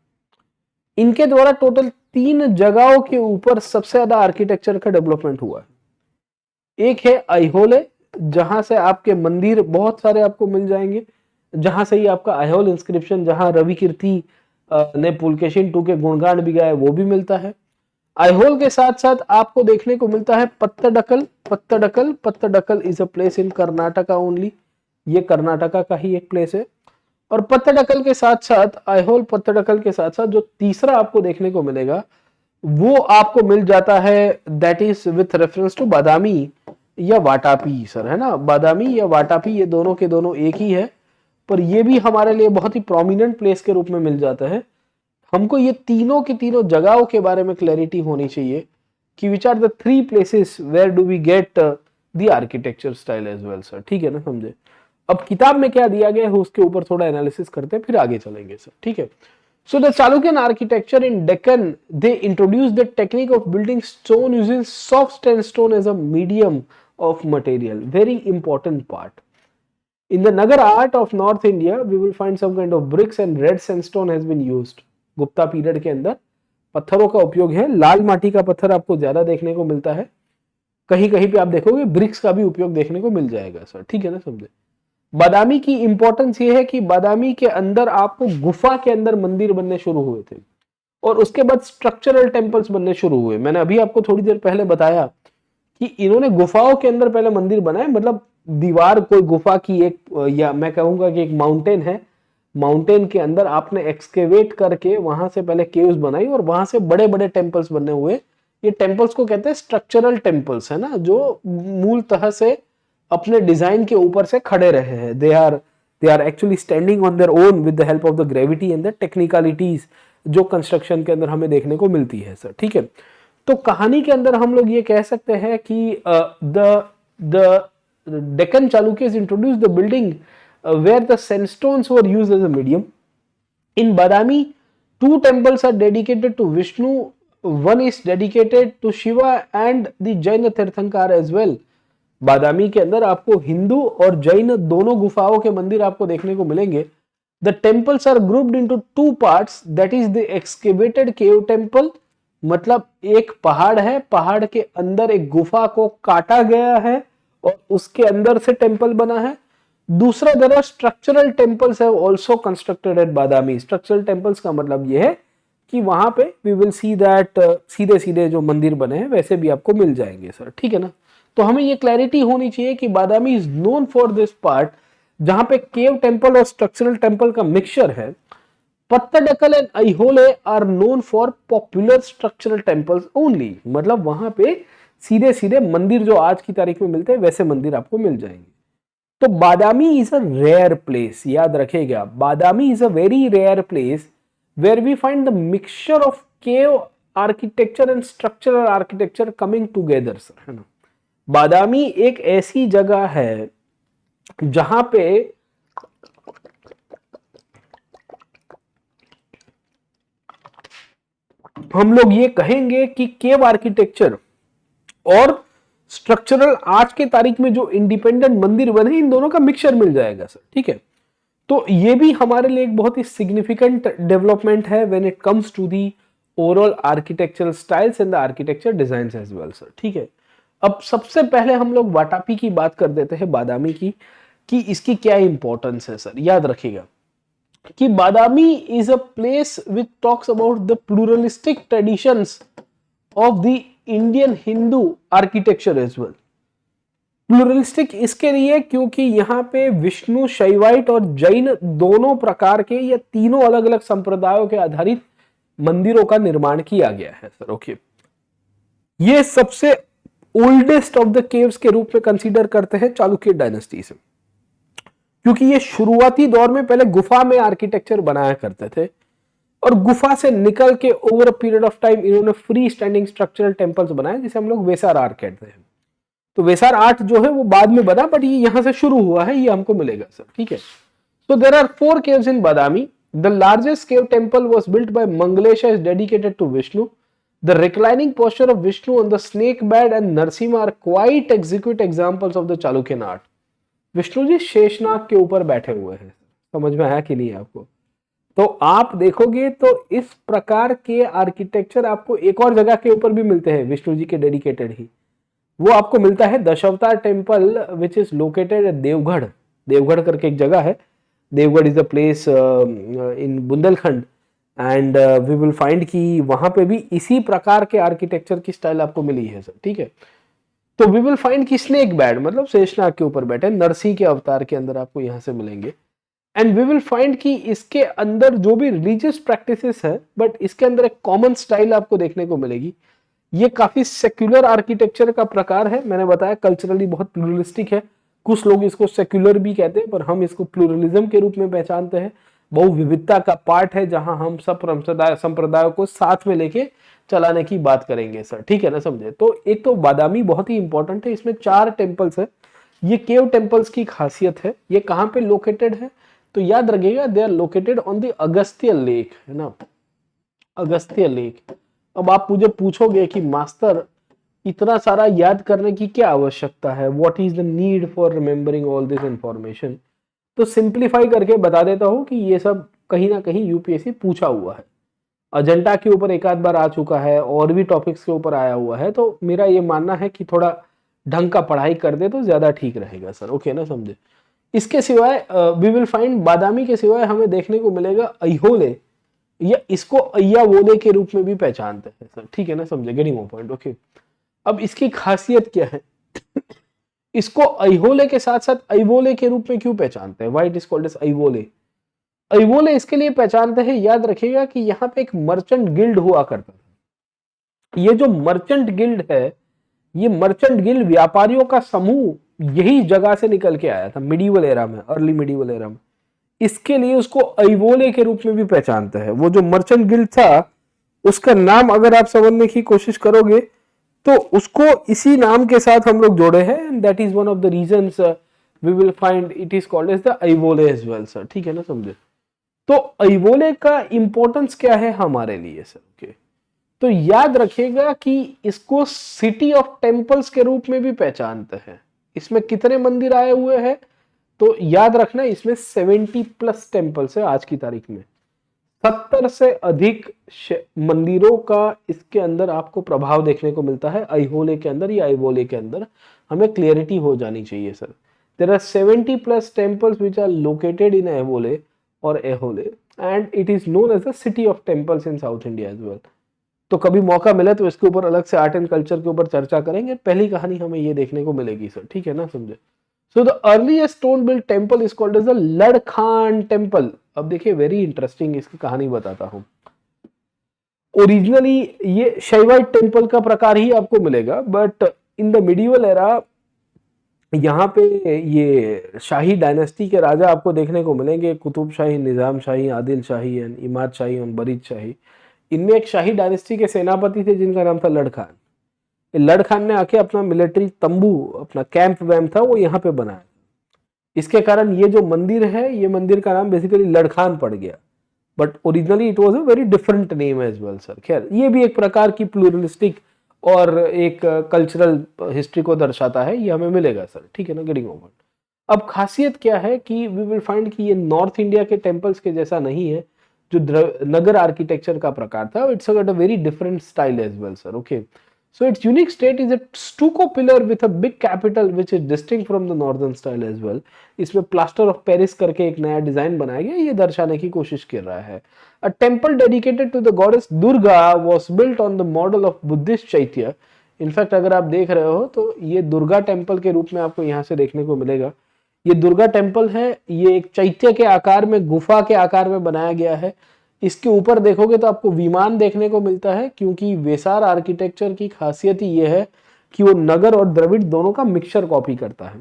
इनके द्वारा टोटल 3 जगहों के ऊपर सबसे ज्यादा आर्किटेक्चर का डेवलपमेंट हुआ है। एक है ऐहोले, जहां से आपके मंदिर बहुत सारे आपको मिल जाएंगे, जहां से ही आपका ऐहोल इंस्क्रिप्शन, जहां रवि कीर्ति ने पुलकेशिन II के गुणगान भी गाए, वो भी मिलता है। ऐहोल के साथ साथ आपको देखने को मिलता है Pattadakal. Pattadakal Pattadakal is a place in Karnataka only, ये कर्नाटका का ही एक प्लेस है। और पत्तडकल के साथ साथ ऐहोल पत्तडकल के साथ साथ जो तीसरा आपको देखने को मिलेगा वो आपको मिल जाता है, that is with reference to Badami या वाटापी सर, है ना। बादामी या वाटापी ये दोनों के दोनों एक ही है, पर ये भी हमारे लिए बहुत ही प्रोमिनेंट प्लेस के रूप में मिल जाता है। हमको ये तीनों की तीनों जगहों के बारे में क्लैरिटी होनी चाहिए कि which are the 3 places where do we get the architecture style as well sir, ठीक है ना, समझे। अब किताब में क्या दिया गया है उसके ऊपर थोड़ा एनालिसिस करते हैं, फिर आगे चलेंगे सर, ठीक है। So the Chalukyan architecture in Deccan, they introduced the technique of building stone using soft sandstone as a medium of material. Very important part. In the Nagar art of North India, we will find some kind of bricks and red sandstone has been used. Gupta period के अंदर पत्थरों का उपयोग है, लाल माटी का पत्थर आपको ज्यादा देखने को मिलता है, कहीं कहीं पे आप देखोगे ब्रिक्स का भी उपयोग देखने को मिल जाएगा सर, ठीक है ना, समझे। बादामी की इंपॉर्टेंस ये है कि बादामी के अंदर आपको गुफा के अंदर मंदिर बनने शुरू हुए थे और उसके बाद स्ट्रक्चरल टेम्पल्स बनने शुरू हुए। मैंने अभी आपको थोड़ी देर पहले बताया कि इन्होंने गुफाओं के अंदर पहले मंदिर बनाए, मतलब दीवार कोई गुफा की एक, या मैं कहूंगा कि एक माउंटेन है, माउंटेन के अंदर आपने एक्सकेवेट करके वहां से पहले केव्स बनाई और वहां से बड़े बड़े टेम्पल्स बनने हुए। ये टेम्पल्स को कहते हैं स्ट्रक्चरल टेम्पल्स, है ना, जो मूलतः से अपने डिजाइन के ऊपर से खड़े रहे हैं। They are actually standing on their own with the help of the gravity and the technicalities जो कंस्ट्रक्शन के अंदर हमें देखने को मिलती है सर, ठीक है। तो कहानी के अंदर हम लोग ये कह सकते हैं कि the Deccan Chalukyas introduced the building where the sandstones were used as a medium. In Badami, 2 temples are dedicated to Vishnu. One is dedicated to Shiva and the Jaina Tirthankar as well. बादामी के अंदर आपको हिंदू और जैन दोनों गुफाओं के मंदिर आपको देखने को मिलेंगे। The temples are grouped into 2 parts, that is the excavated cave temple, मतलब एक पहाड़ है, पहाड़ के अंदर एक गुफा को काटा गया है और उसके अंदर से टेम्पल बना है। दूसरा, there are structural temples have also constructed at Badami. Structural temples का मतलब यह है कि वहां पे वी विल सी दैट सीधे सीधे जो मंदिर बने हैं वैसे भी आपको मिल जाएंगे सर, ठीक है ना। तो हमें ये क्लैरिटी होनी चाहिए कि Badami is known for this part जहां पे केव टेम्पल और स्ट्रक्चरल टेम्पल का मिक्सचर है। Pattadakal and Aihole are known for popular structural temples only, मतलब वहां पे सीधे सीधे मंदिर जो आज की तारीख में मिलते हैं वैसे मंदिर आपको मिल जाएंगे। तो Badami is a rare place, याद रखेगा, Badami is a very rare place where we find the mixture of cave architecture and structural architecture coming together sir, है ना। बादामी एक ऐसी जगह है जहां पे हम लोग ये कहेंगे कि केव आर्किटेक्चर और स्ट्रक्चरल आज के तारीख में जो इंडिपेंडेंट मंदिर बने इन दोनों का मिक्सचर मिल जाएगा सर, ठीक है। तो ये भी हमारे लिए एक बहुत ही सिग्निफिकेंट डेवलपमेंट है when it comes to the overall architectural styles and the architecture designs as well sir, ठीक है। अब सबसे पहले हम लोग वाटापी की बात कर देते हैं, बादामी की, कि इसकी क्या इंपॉर्टेंस है सर। याद रखिएगा कि Badami is a place which talks about the pluralistic traditions of the Indian Hindu architecture as well. Pluralistic इसके लिए क्योंकि यहाँ पे विष्णु, शैवाइट और जैन दोनों प्रकार के या तीनों अलग अलग संप्रदायों के आधारित मंदिरों का निर्माण किया गया है सर, ओके। ये सबसे ओल्डेस्ट ऑफ द केव्स के रूप में कंसीडर करते हैं चालुक्य डायनेस्टी से, क्योंकि ये शुरुआती दौर में पहले गुफा में आर्किटेक्चर बनाया करते थे और गुफा से निकल के over a period of time इन्होंने फ्री स्टैंडिंग स्ट्रक्चरल टेम्पल्स बनाए जिसे हम लोग वेसार आर्क कहते हैं। तो वेसार 8 जो है वो बाद में बना, बट ये यहाँ से शुरू हुआ है, ये हमको मिलेगा सर, ठीक है। So there are 4 caves in Badami. The largest cave temple was built by Mangalesha, is dedicated to Vishnu. The reclining posture of Vishnu on the snake bed and Narsimha are quite exquisite examples of the Chalukyan art. Vishnu ji Sheshnag के ऊपर बैठे हुए हैं, समझ में आया कि नहीं आपको? तो आप देखोगे तो इस प्रकार के आर्किटेक्चर आपको एक और जगह के ऊपर भी मिलते हैं, विष्णु जी के डेडिकेटेड ही। वो आपको मिलता है Dashavatara temple which is located at Deogarh. Deogarh करके एक जगह है, Deogarh is a place in Bundelkhand, and we will find कि वहां पे भी इसी प्रकार के आर्किटेक्चर की स्टाइल आपको मिली है सर, ठीक है। तो वी विल फाइंड कि स्नेक बैड मतलब शेषनाग के ऊपर बैठे, नरसिंह के अवतार के अंदर आपको यहां से मिलेंगे। एंड वी विल फाइंड कि इसके अंदर जो भी रिलीजियस प्रैक्टिसेस है, बट इसके अंदर एक कॉमन स्टाइल आपको देखने को मिलेगी। ये काफी सेक्युलर आर्किटेक्चर का प्रकार है, मैंने बताया कल्चरली बहुत प्लूरलिस्टिक है। कुछ लोग इसको सेक्युलर भी कहते हैं, पर हम इसको प्लूरलिज्म के रूप में पहचानते हैं। बहु विविधता का पार्ट है, जहां हम सब संप्रदायों को साथ में लेके चलाने की बात करेंगे सर, ठीक है ना, समझे। तो एक तो बादामी बहुत ही इंपॉर्टेंट है, इसमें 4 टेम्पल्स है। ये केव टेम्पल्स की खासियत है। ये कहाँ पे लोकेटेड है तो याद रखिएगा, they are located on the Agastya lake, है ना, अगस्त्य लेक। अब आप मुझे पूछोगे कि मास्टर इतना सारा याद करने की क्या आवश्यकता है, what is the need for remembering all this information. तो सिंप्लीफाई करके बता देता हूं कि ये सब कहीं ना कहीं यूपीएससी पूछा हुआ है, अजेंडा के ऊपर एक आध बार आ चुका है, और भी टॉपिक्स के ऊपर आया हुआ है। तो मेरा ये मानना है कि थोड़ा ढंग का पढ़ाई कर दे तो ज्यादा ठीक रहेगा सर, ओके ना, समझे। इसके सिवाय वी विल फाइंड बादामी के सिवाय हमें देखने को मिलेगा अहोले, या इसको अय्यावोले के रूप में भी पहचानते हैं सर, ठीक है ना, समझे, गेटिंग मोर पॉइंट, ओके। अब इसकी खासियत क्या है इसको अहोले के साथ साथ अयवोले के रूप में क्यों पहचानते हैं, why it is called as Aihole. Aihole इसके लिए पहचानते हैं, याद रखिएगा कि यहाँ पे एक मर्चेंट गिल्ड हुआ करता था। ये जो मर्चेंट गिल्ड है, ये मर्चेंट गिल्ड व्यापारियों का समूह यही जगह से निकल के आया था मिडीवल एरा में, अर्ली मिडीवल एरा में। इसके लिए उसको अयवोले के रूप में भी पहचानते हैं। वो जो मर्चेंट गिल्ड था, उसका नाम अगर आप समझने की कोशिश करोगे तो उसको इसी नाम के साथ हम लोग जोड़े हैं, and that is one of the reasons we will find it is called as the Aihole as well sir, ठीक है ना, समझे। तो अयवोले का इंपॉर्टेंस क्या है हमारे लिए सर, ओके। तो याद रखिएगा कि इसको सिटी ऑफ टेम्पल्स के रूप में भी पहचानते हैं। इसमें कितने मंदिर आए हुए हैं तो याद रखना, इसमें 70+ टेम्पल्स है आज की तारीख में। 70 से अधिक मंदिरों का इसके अंदर आपको प्रभाव देखने को मिलता है अयहोले के अंदर या अयवोले के अंदर। हमें क्लियरिटी हो जानी चाहिए sir. There are 70+ temples which are located in Aihole और Aihole, and it is known as the city of temples in south India as well. तो कभी मौका मिले तो इसके ऊपर अलग से आर्ट एंड कल्चर के ऊपर चर्चा करेंगे। पहली कहानी हमें ये देखने को मिलेगी सर, ठीक है ना, समझे। So the earliest stone built temple is called as the Lad Khan temple. अब देखिए वेरी इंटरेस्टिंग इसकी कहानी बताता हूं। ओरिजिनली ये शैवाइट टेम्पल का प्रकार ही आपको मिलेगा, but in the medieval era यहाँ पे ये शाही डायनेस्टी के राजा आपको देखने को मिलेंगे, कुतुब शाही, निजाम शाही, आदिल शाही एंड इमाद शाही और बरीद शाही। इनमें एक शाही डायनेस्टी के सेनापति थे जिनका नाम था लड़खान। लड़ खान ने आके अपना मिलिट्री तंबू, अपना कैंप वैम्प था वो यहाँ पे बनाया। इसके कारण ये जो मंदिर है, ये मंदिर का नाम बेसिकली लड़खान पड़ गया, but originally it was a very different name as well sir. खैर, ये भी एक प्रकार की प्लूरलिस्टिक और एक कल्चरल हिस्ट्री को दर्शाता है, ये हमें मिलेगा सर, ठीक है ना, गेटिंग ओवर। अब खासियत क्या है कि वी विल फाइंड कि ये नॉर्थ इंडिया के टेम्पल्स के जैसा नहीं है जो नगर आर्किटेक्चर का प्रकार था। It's a very different style as well sir, okay. So its unique state is a stucco pillar with a big capital which is distinct from the northern style as well. इसमें plaster of Paris करके एक नया design बनाया गया, ये दर्शाने की कोशिश कर रहा है। A temple dedicated to the goddess Durga was built on the model of Buddhist chaitya. In fact अगर आप देख रहे हो तो ये दुर्गा टेम्पल के रूप में आपको यहाँ से देखने को मिलेगा। ये दुर्गा टेम्पल है, ये एक चैत्य के आकार में, गुफा के आकार में बनाया गया है। इसके ऊपर देखोगे तो आपको विमान देखने को मिलता है, क्योंकि वेसार आर्किटेक्चर की खासियत ही ये है कि वो नगर और द्रविड़ दोनों का मिक्सचर कॉपी करता है।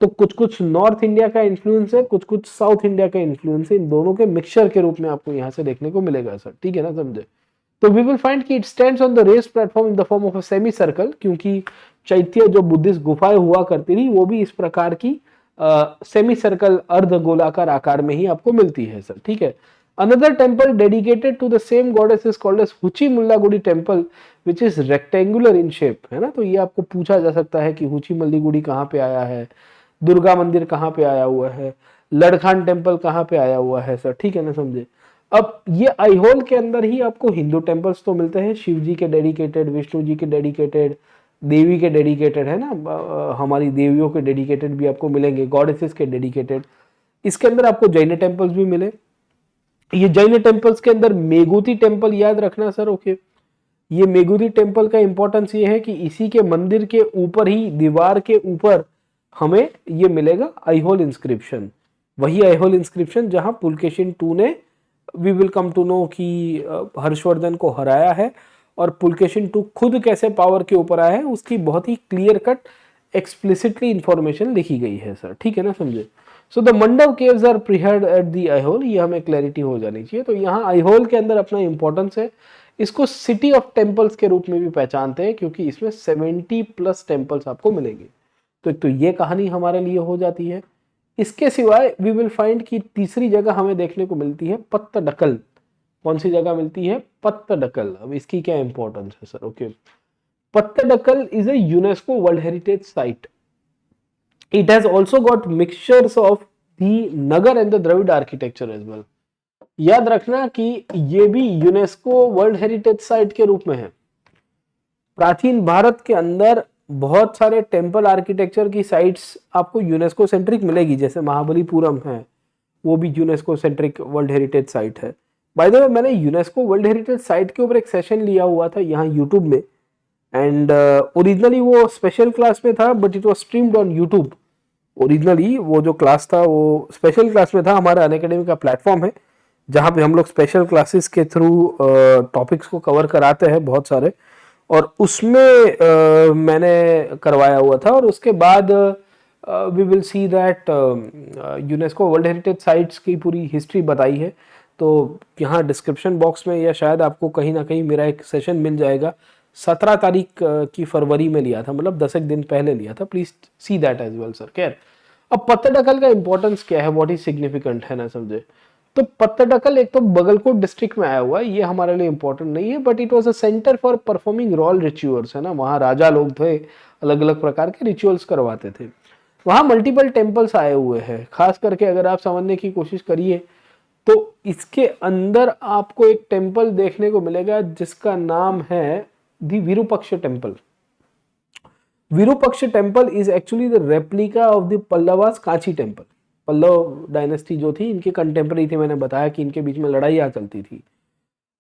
तो कुछ कुछ नॉर्थ इंडिया का इन्फ्लुएंस है, कुछ कुछ साउथ इंडिया का इन्फ्लुएंस है, इन दोनों के मिक्सचर के रूप में आपको यहाँ से देखने को मिलेगा सर, ठीक है ना, समझे। तो वी विल फाइंड कि it stands on the raised platform in the form of a semi circle, क्योंकि चैत्य जो बुद्धिस्ट गुफाएं हुआ करती थी वो भी इस प्रकार की सेमी सर्कल अर्ध गोलाकार आकार में ही आपको मिलती है सर, ठीक है। Another temple dedicated to the same goddess is called as Huchimalligudi temple which is rectangular in shape, है ना। तो ये आपको पूछा जा सकता है कि हुची मल्लीगुड़ी कहाँ पे आया है, दुर्गा मंदिर कहाँ पे आया हुआ है, लड़खान टेम्पल कहाँ पे आया हुआ है सर, ठीक है ना, समझे। अब ये आईहोल के अंदर ही आपको हिंदू टेम्पल्स तो मिलते हैं, शिव जी के डेडिकेटेड, विष्णु जी के डेडिकेटेड, देवी के डेडिकेटेड, है ना, हमारी देवियों के डेडिकेटेड भी आपको मिलेंगे, गॉडेसेस के डेडिकेटेड। इसके अंदर आपको जैन टेम्पल्स भी मिले। ये जैन टेम्पल्स के अंदर मेगुती टेम्पल याद रखना सर, ओके। ये मेगुती टेम्पल का इंपॉर्टेंस ये है कि इसी के मंदिर के ऊपर ही दीवार के ऊपर हमें ये मिलेगा आईहोल इंस्क्रिप्शन, वही आईहोल इंस्क्रिप्शन जहां पुलकेशिन II ने, we will come to know कि हर्षवर्धन को हराया है, और पुलकेशिन II खुद कैसे पावर के ऊपर आया है उसकी बहुत ही क्लियर कट एक्सप्लिसिटली इंफॉर्मेशन लिखी गई है सर, ठीक है ना, समझे। सो द मंडव केव्स आर प्रिहर्ड एट दी आईहोल, ये हमें क्लैरिटी हो जानी चाहिए। तो यहाँ आईहोल के अंदर अपना इंपॉर्टेंस है, इसको सिटी ऑफ टेम्पल्स के रूप में भी पहचानते हैं क्योंकि इसमें 70+ टेम्पल्स आपको मिलेंगे। तो एक तो ये कहानी हमारे लिए हो जाती है। इसके सिवाय वी विल फाइंड कि तीसरी जगह हमें देखने को मिलती है पत्तडकल। कौन सी जगह मिलती है? पत्तडकल। अब इसकी क्या इंपॉर्टेंस है sir, okay. Pattadakal is a UNESCO world heritage site. It has also got mixtures of the Nagara and the Dravida architecture as well. याद रखना कि ये भी यूनेस्को वर्ल्ड हेरिटेज साइट के रूप में है। प्राचीन भारत के अंदर बहुत सारे टेम्पल आर्किटेक्चर की साइट्स आपको यूनेस्को सेंट्रिक मिलेगी, जैसे महाबलीपुरम है, वो भी UNESCO centric world heritage site है। बाय द वे मैंने यूनेस्को वर्ल्ड हेरिटेज साइट के ऊपर एक सेशन लिया हुआ था यहाँ यूट्यूब में, एंड ओरिजिनली वो स्पेशल क्लास में था but it was streamed on YouTube. Originally वो जो क्लास था वो स्पेशल क्लास में था, हमारा अनअकैडमी का प्लेटफॉर्म है जहाँ पे हम लोग स्पेशल क्लासेस के थ्रू टॉपिक्स को कवर कराते हैं बहुत सारे, और उसमें मैंने करवाया हुआ था। और उसके बाद we will see that UNESCO world heritage sites की पूरी हिस्ट्री बताई है। तो यहाँ डिस्क्रिप्शन बॉक्स में या शायद आपको कहीं ना कहीं मेरा एक सेशन मिल जाएगा, 17 तारीख की फरवरी में लिया था, मतलब 10 एक दिन पहले लिया था। Please see that as well sir. खैर, अब पत्तडकल का इंपॉर्टेंस क्या है, व्हाट इज सिग्निफिकेंट है ना, समझे। तो पत्तडकल एक तो बगलकोट डिस्ट्रिक्ट में आया हुआ है, ये हमारे लिए इंपॉर्टेंट नहीं है, but it was a centre for performing royal rituals, है ना। वहाँ राजा लोग थे, अलग अलग प्रकार के रिचुअल्स करवाते थे। वहाँ मल्टीपल टेम्पल्स आए हुए हैं, खास करके अगर आप समझने की कोशिश करिए तो इसके अंदर आपको एक टेम्पल देखने को मिलेगा जिसका नाम है the Virupaksha temple. Virupaksha temple is actually the replica of the Pallavas Kanchi temple. Pallava dynasty जो थी, इनके कंटेम्पररी थे, मैंने बताया कि इनके बीच में लड़ाइयाँ चलती थी।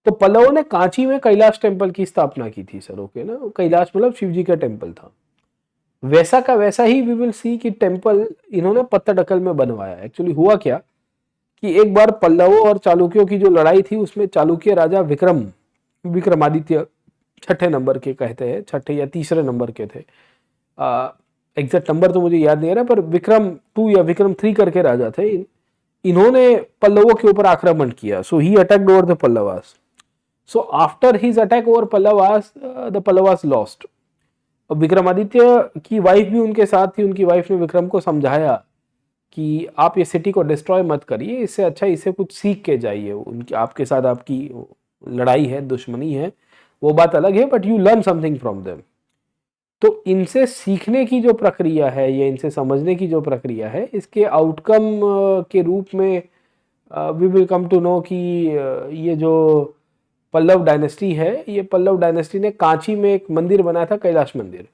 तो पल्लवों ने कांची में कैलाश टेम्पल की स्थापना की थी सर, ओके ना। कैलाश मतलब शिव जी का टेम्पल था। वैसा का वैसा ही वी विल सी कि टेम्पल इन्होंने पत्तडकल में बनवाया। एक्चुअली हुआ क्या कि एक बार पल्लवों और चालुक्यों की जो लड़ाई थी उसमें चालुक्य राजा विक्रमादित्य, छठे नंबर के कहते हैं, छठे या तीसरे नंबर के थे, एग्जैक्ट नंबर तो मुझे याद नहीं आ रहा, पर विक्रम II या विक्रम III करके राजा थे। इन्होंने पल्लवों के ऊपर आक्रमण किया। So he attacked over the Pallavas. So after his attack over Pallavas, the Pallavas lost. अब विक्रमादित्य की वाइफ भी उनके साथ थी। उनकी वाइफ ने विक्रम को समझाया कि आप ये सिटी को डिस्ट्रॉय मत करिए, इससे अच्छा इसे कुछ सीख के जाइए। उनकी आपके साथ आपकी लड़ाई है, दुश्मनी है, वो बात अलग है, but you learn something from them. तो इनसे सीखने की जो प्रक्रिया है या इनसे समझने की जो प्रक्रिया है, इसके आउटकम के रूप में we will come to know कि ये जो पल्लव डायनेस्टी है, ये पल्लव डायनेस्टी ने कांची में एक मंदिर बनाया था, कैलाश मंदिर।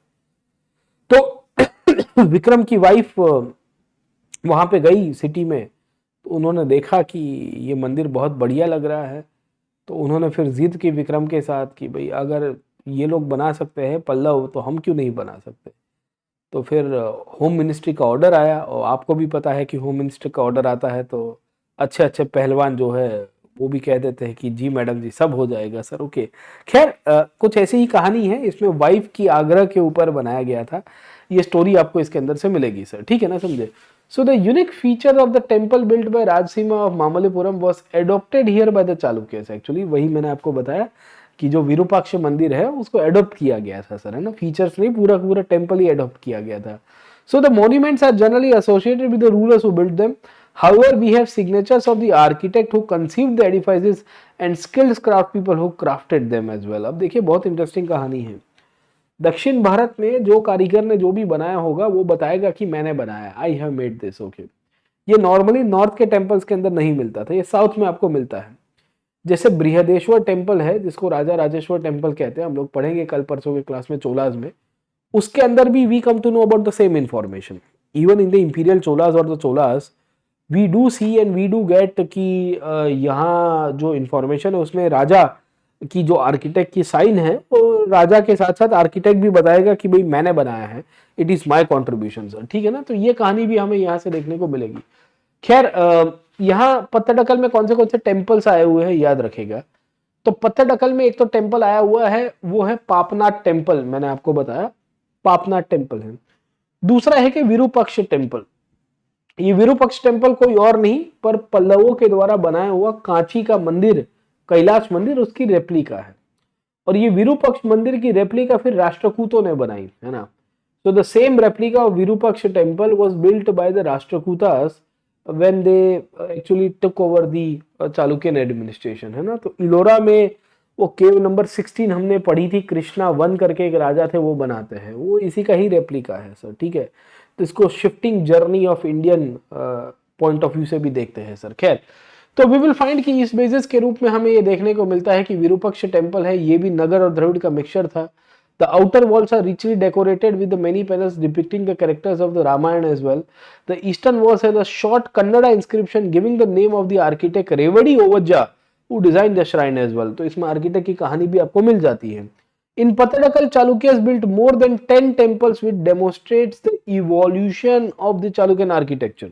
तो विक्रम की वाइफ वहां पे गई सिटी में, तो उन्होंने देखा कि ये मंदिर बहुत बढ़िया लग रहा है। तो उन्होंने फिर जिद की विक्रम के साथ कि भाई अगर ये लोग बना सकते हैं पल्लव, तो हम क्यों नहीं बना सकते। तो फिर होम मिनिस्ट्री का ऑर्डर आया, और आपको भी पता है कि होम मिनिस्ट्री का ऑर्डर आता है तो अच्छे अच्छे पहलवान जो है वो भी कह देते हैं कि जी मैडम जी सब हो जाएगा सर, ओके। खैर, कुछ ऐसी ही कहानी है, इसमें वाइफ की आग्रह के ऊपर बनाया गया था। ये स्टोरी आपको इसके अंदर से मिलेगी सर, ठीक है ना, समझे। So the unique feature of the temple built by Rajsimha of Mamallapuram was adopted here by the Chalukyas. Actually वही मैंने आपको बताया कि जो विरूपाक्ष मंदिर है उसको एडॉप्ट किया गया था सर, है ना, फीचर्स नहीं, पूरा पूरा टेम्पल ही एडॉप्ट किया गया था. So the monuments are generally associated with the rulers who built them. However, we have signatures of the architect who conceived the edifices and skilled craft people who crafted them as well. अब देखिए बहुत interesting कहानी है. दक्षिण भारत में जो कारीगर ने जो भी बनाया होगा वो बताएगा कि मैंने बनाया, I have made this. Okay, ये नॉर्मली नॉर्थ के टेम्पल्स के अंदर नहीं मिलता था, ये साउथ में आपको मिलता है. जैसे बृहदेश्वर टेम्पल है जिसको राजा राजेश्वर टेम्पल कहते हैं, हम लोग पढ़ेंगे कल परसों के क्लास में चोलाज में, उसके अंदर भी we come to know about the same information. Even in the imperial Cholas और the Cholas we do see and we do get कि यहाँ जो इंफॉर्मेशन है उसमें राजा की जो आर्किटेक्ट की साइन है वो राजा के साथ साथ आर्किटेक्ट भी बताएगा कि भाई मैंने बनाया है, it is my contribution sir. ठीक है ना, तो ये कहानी भी हमें यहाँ से देखने को मिलेगी. खैर यहाँ पत्तडकल में कौन से टेम्पल्स आए हुए हैं याद रखेगा. तो पत्तडकल में एक तो टेम्पल आया हुआ है वो है पापनाथ टेम्पल, मैंने आपको बताया पापनाथ टेम्पल है. दूसरा है कि विरूपाक्ष टेम्पल. ये विरूपाक्ष टेम्पल कोई और नहीं पर पल्लवों के द्वारा बनाया हुआ कांची का मंदिर, कैलाश मंदिर, उसकी रेप्लिका है. और ये विरूपाक्ष मंदिर की रेप्लिका फिर राष्ट्रकूतों ने बनाई है ना. So the same replica of Virupaksha temple was built by the Rashtrakutas when they actually took over the Chalukyan administration, है ना. तो इलोरा में वो केव नंबर 16 हमने पढ़ी थी, कृष्णा 1 करके एक राजा थे वो बनाते हैं, वो इसी का ही रेप्लिका है सर. ठीक है, तो इसको shifting journey of Indian point of view से भी देखते हैं सर. खैर, तो वी विल फाइंड कि इस बेसिस के रूप में हमें ये देखने को मिलता है कि विरूपाक्ष टेम्पल है ये भी नगर और द्रविड़ का मिक्सचर था. The outer walls are richly decorated with the many panels depicting the characters of the Ramayana as well. The eastern walls has a short Kannada inscription giving the name of the architect Revadi Ovajja who designed the shrine as well. तो इसमें architect की कहानी भी आपको मिल जाती है. In Pattadakal, Chalukyas built more than 10 temples which demonstrates the evolution of the Chalukyan architecture.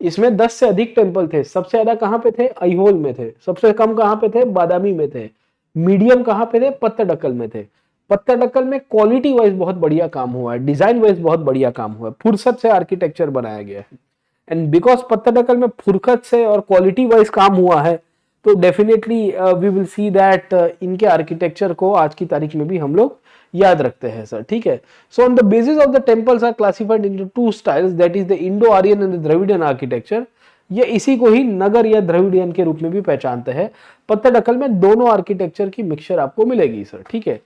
इसमें 10 से अधिक टेम्पल थे. सबसे ज्यादा कहाँ पे थे? ऐहोल में थे. सबसे कम कहाँ पे थे? बादामी में थे. मीडियम कहाँ पे थे? पत्तडकल में थे. पत्तडकल में क्वालिटी वाइज बहुत बढ़िया काम हुआ है, डिजाइन वाइज बहुत बढ़िया काम हुआ है, फुर्सत से आर्किटेक्चर बनाया गया है. एंड बिकॉज पत्तडकल में फुर्सत से और क्वालिटी वाइज काम हुआ है तो definitely we will see that इनके आर्किटेक्चर को आज की तारीख में भी हम लोग याद रखते हैं सर. ठीक है, so on the basis of the temples are classified into 2 styles, that is the Indo Aryan and the Dravidian architecture. ये इसी को ही नगर या द्रविडियन के रूप में भी पहचानते हैं. पत्तडकल में दोनों आर्किटेक्चर की मिक्सचर आपको मिलेगी सर. ठीक है,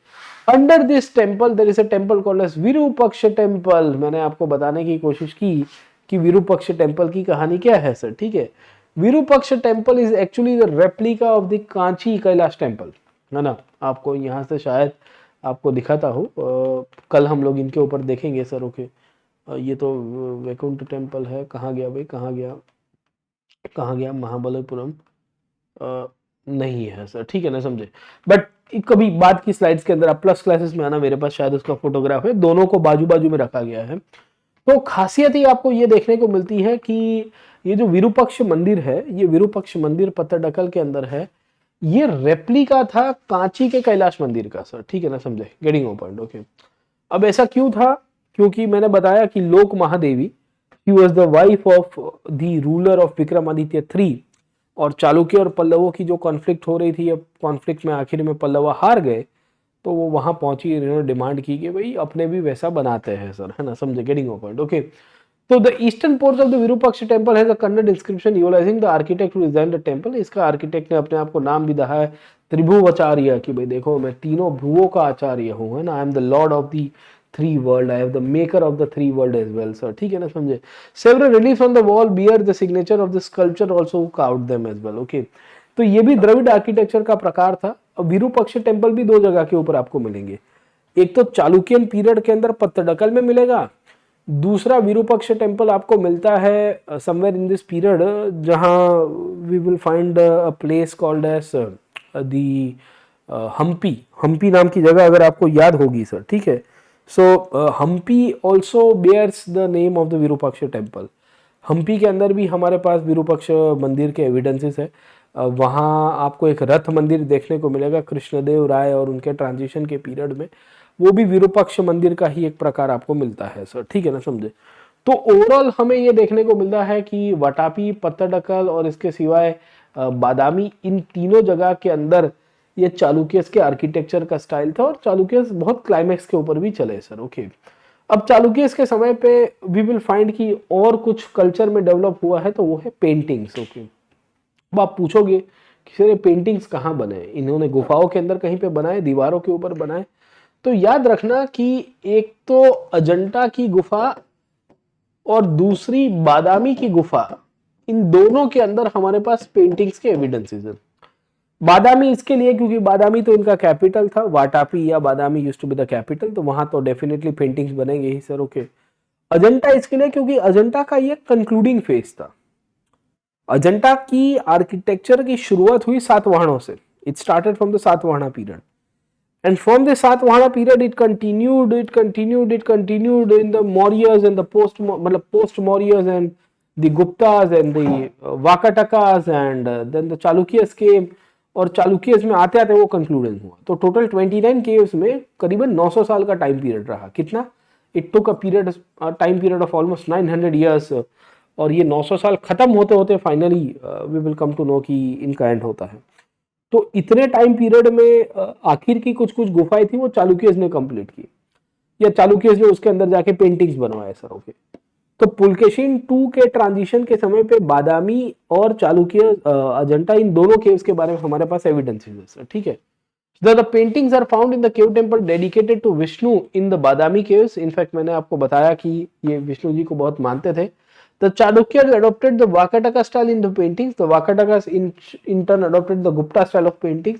under this temple there is a temple called as Virupaksha temple. मैंने आपको बताने की कोशिश की कि विरूपाक्ष टेम्पल की कहानी क्या है सर. ठीक है, Virupaksha temple is actually the replica of the Kanchi Kailash temple, है ना. आपको यहाँ से शायद आपको दिखाता हूँ, कल हम लोग इनके ऊपर देखेंगे सर. ओके, ये तो वैकुंठ टेम्पल है. कहाँ गया भाई, कहाँ गया महाबलीपुरम नहीं है सर. ठीक है ना, समझे. बट कभी बाद की स्लाइड्स के अंदर आप प्लस क्लासेस में आना, मेरे पास शायद उसका फोटोग्राफ है, दोनों को बाजू बाजू में रखा गया है. तो खासियत ही आपको ये देखने को मिलती है कि ये जो विरूपाक्ष मंदिर है, ये विरूपाक्ष मंदिर पत्तडकल के अंदर है, ये रेप्लिका था कांची के कैलाश मंदिर का सर. ठीक है ना, समझे. Getting on point. ओके, अब ऐसा क्यों था? क्योंकि मैंने बताया कि लोक Mahadevi she was the wife of the ruler of Vikramaditya 3 और चालुक्य और पल्लवों की जो कॉन्फ्लिक्ट हो रही थी, अब कॉन्फ्लिक्ट में आखिर में पल्लव हार गए तो वो वहां पहुंची, इन्होंने डिमांड की कि भाई अपने भी वैसा बनाते हैं सर, है ना, समझे. Getting on point. ओके, तो the eastern port of the Virupaksha temple has a Kannada inscription utilizing the architect who designed the temple. इसका आर्किटेक्ट ने अपने आप को नाम भी दिया है त्रिभुवाचार्य, कि भाई देखो मैं तीनों भुवों का आचार्य हूँ, है ना. I am the lord of the 3 world, I am the maker of the 3 world as well sir. ठीक है ना, समझे. Several reliefs on the wall bear the signature of the sculpture also carved them as well. Okay, तो ये भी Dravid architecture का प्रकार था. अब विरूपाक्ष टेम्पल भी 2 जगह के ऊपर आपको मिलेंगे. एक तो चालुक्यन पीरियड के अंदर पत्तडकल में मिलेगा, दूसरा विरूपाक्ष टेम्पल आपको मिलता है समवेयर इन दिस पीरियड जहां we will find a place called as the Hampi नाम की जगह अगर आपको याद होगी सर. ठीक है, so Hampi also bears the name of the Virupaksha temple. Hampi के अंदर भी हमारे पास विरूपाक्ष मंदिर के एविडेंसेस है. वहाँ आपको एक रथ मंदिर देखने को मिलेगा कृष्णदेव राय और उनके ट्रांजिशन के पीरियड में, वो भी विरूपाक्ष मंदिर का ही एक प्रकार आपको मिलता है सर. ठीक है ना, समझे. तो ओवरऑल हमें ये देखने को मिलता है कि वटापी, पत्तडकल और इसके सिवाय बादामी, इन तीनों जगह के अंदर ये चालुक्यस के आर्किटेक्चर का स्टाइल था, और चालुक्यस बहुत क्लाइमेक्स के ऊपर भी चले सर। ओके, अब चालुक्यस के समय पे वी विल फाइंड कि और कुछ कल्चर में डेवलप हुआ है, तो वो है पेंटिंग्स। ओके, अब आप पूछोगे कि सर ये पेंटिंग्स कहाँ बने, इन्होंने गुफाओं के अंदर कहीं पे बनाए, दीवारों के ऊपर बनाए? तो याद रखना कि एक तो अजंता की गुफा और दूसरी बादामी की गुफा, इन दोनों के अंदर हमारे पास पेंटिंग्स के एविडेंसेस हैं। बादामी इसके लिए क्योंकि बादामी तो इनका कैपिटल था, वाटापी या Badami used to be the capital, तो वहां तो डेफिनेटली पेंटिंग्स बनेंगे ही सर। ओके, अजंता इसके लिए क्योंकि अजंता का ये कंक्लूडिंग फेज था। अजंता की आर्किटेक्चर की शुरुआत हुई सातवाहनों से, it started from the Satavahana period, and from the Satvahana period it continued in the Mauryas and the post Mauryas and the Guptas and the Vakatakas and then the Chalukyas came, और चालुक्यस में आते आते वो conclusion हुआ। तो total 29 caves में करीबन 900 साल का टाइम पीरियड रहा। कितना? It took a time period of almost 900 years, और ये 900 साल खत्म होते होते finally we will come to know कि इनका एंड होता है। तो इतने टाइम पीरियड में आखिर की कुछ कुछ गुफाएं थी वो चालुक्यस ने कंप्लीट की, या चालुक्यस ने उसके अंदर जाके पेंटिंग्स बनवाए सर। ओके, तो पुलकेशिन 2 के ट्रांजिशन के समय पे बादामी और चालुक्य अजंता, इन दोनों केव्स के बारे में हमारे पास एविडेंसेस है सर। ठीक है, the paintings are found in the cave temple dedicated to Vishnu in the Badami caves. In fact मैंने आपको बताया कि ये विष्णु जी को बहुत मानते थे। The Chalukyas adopted the Vakataka style in the paintings. The Vakatakas in turn adopted the Gupta style of paintings.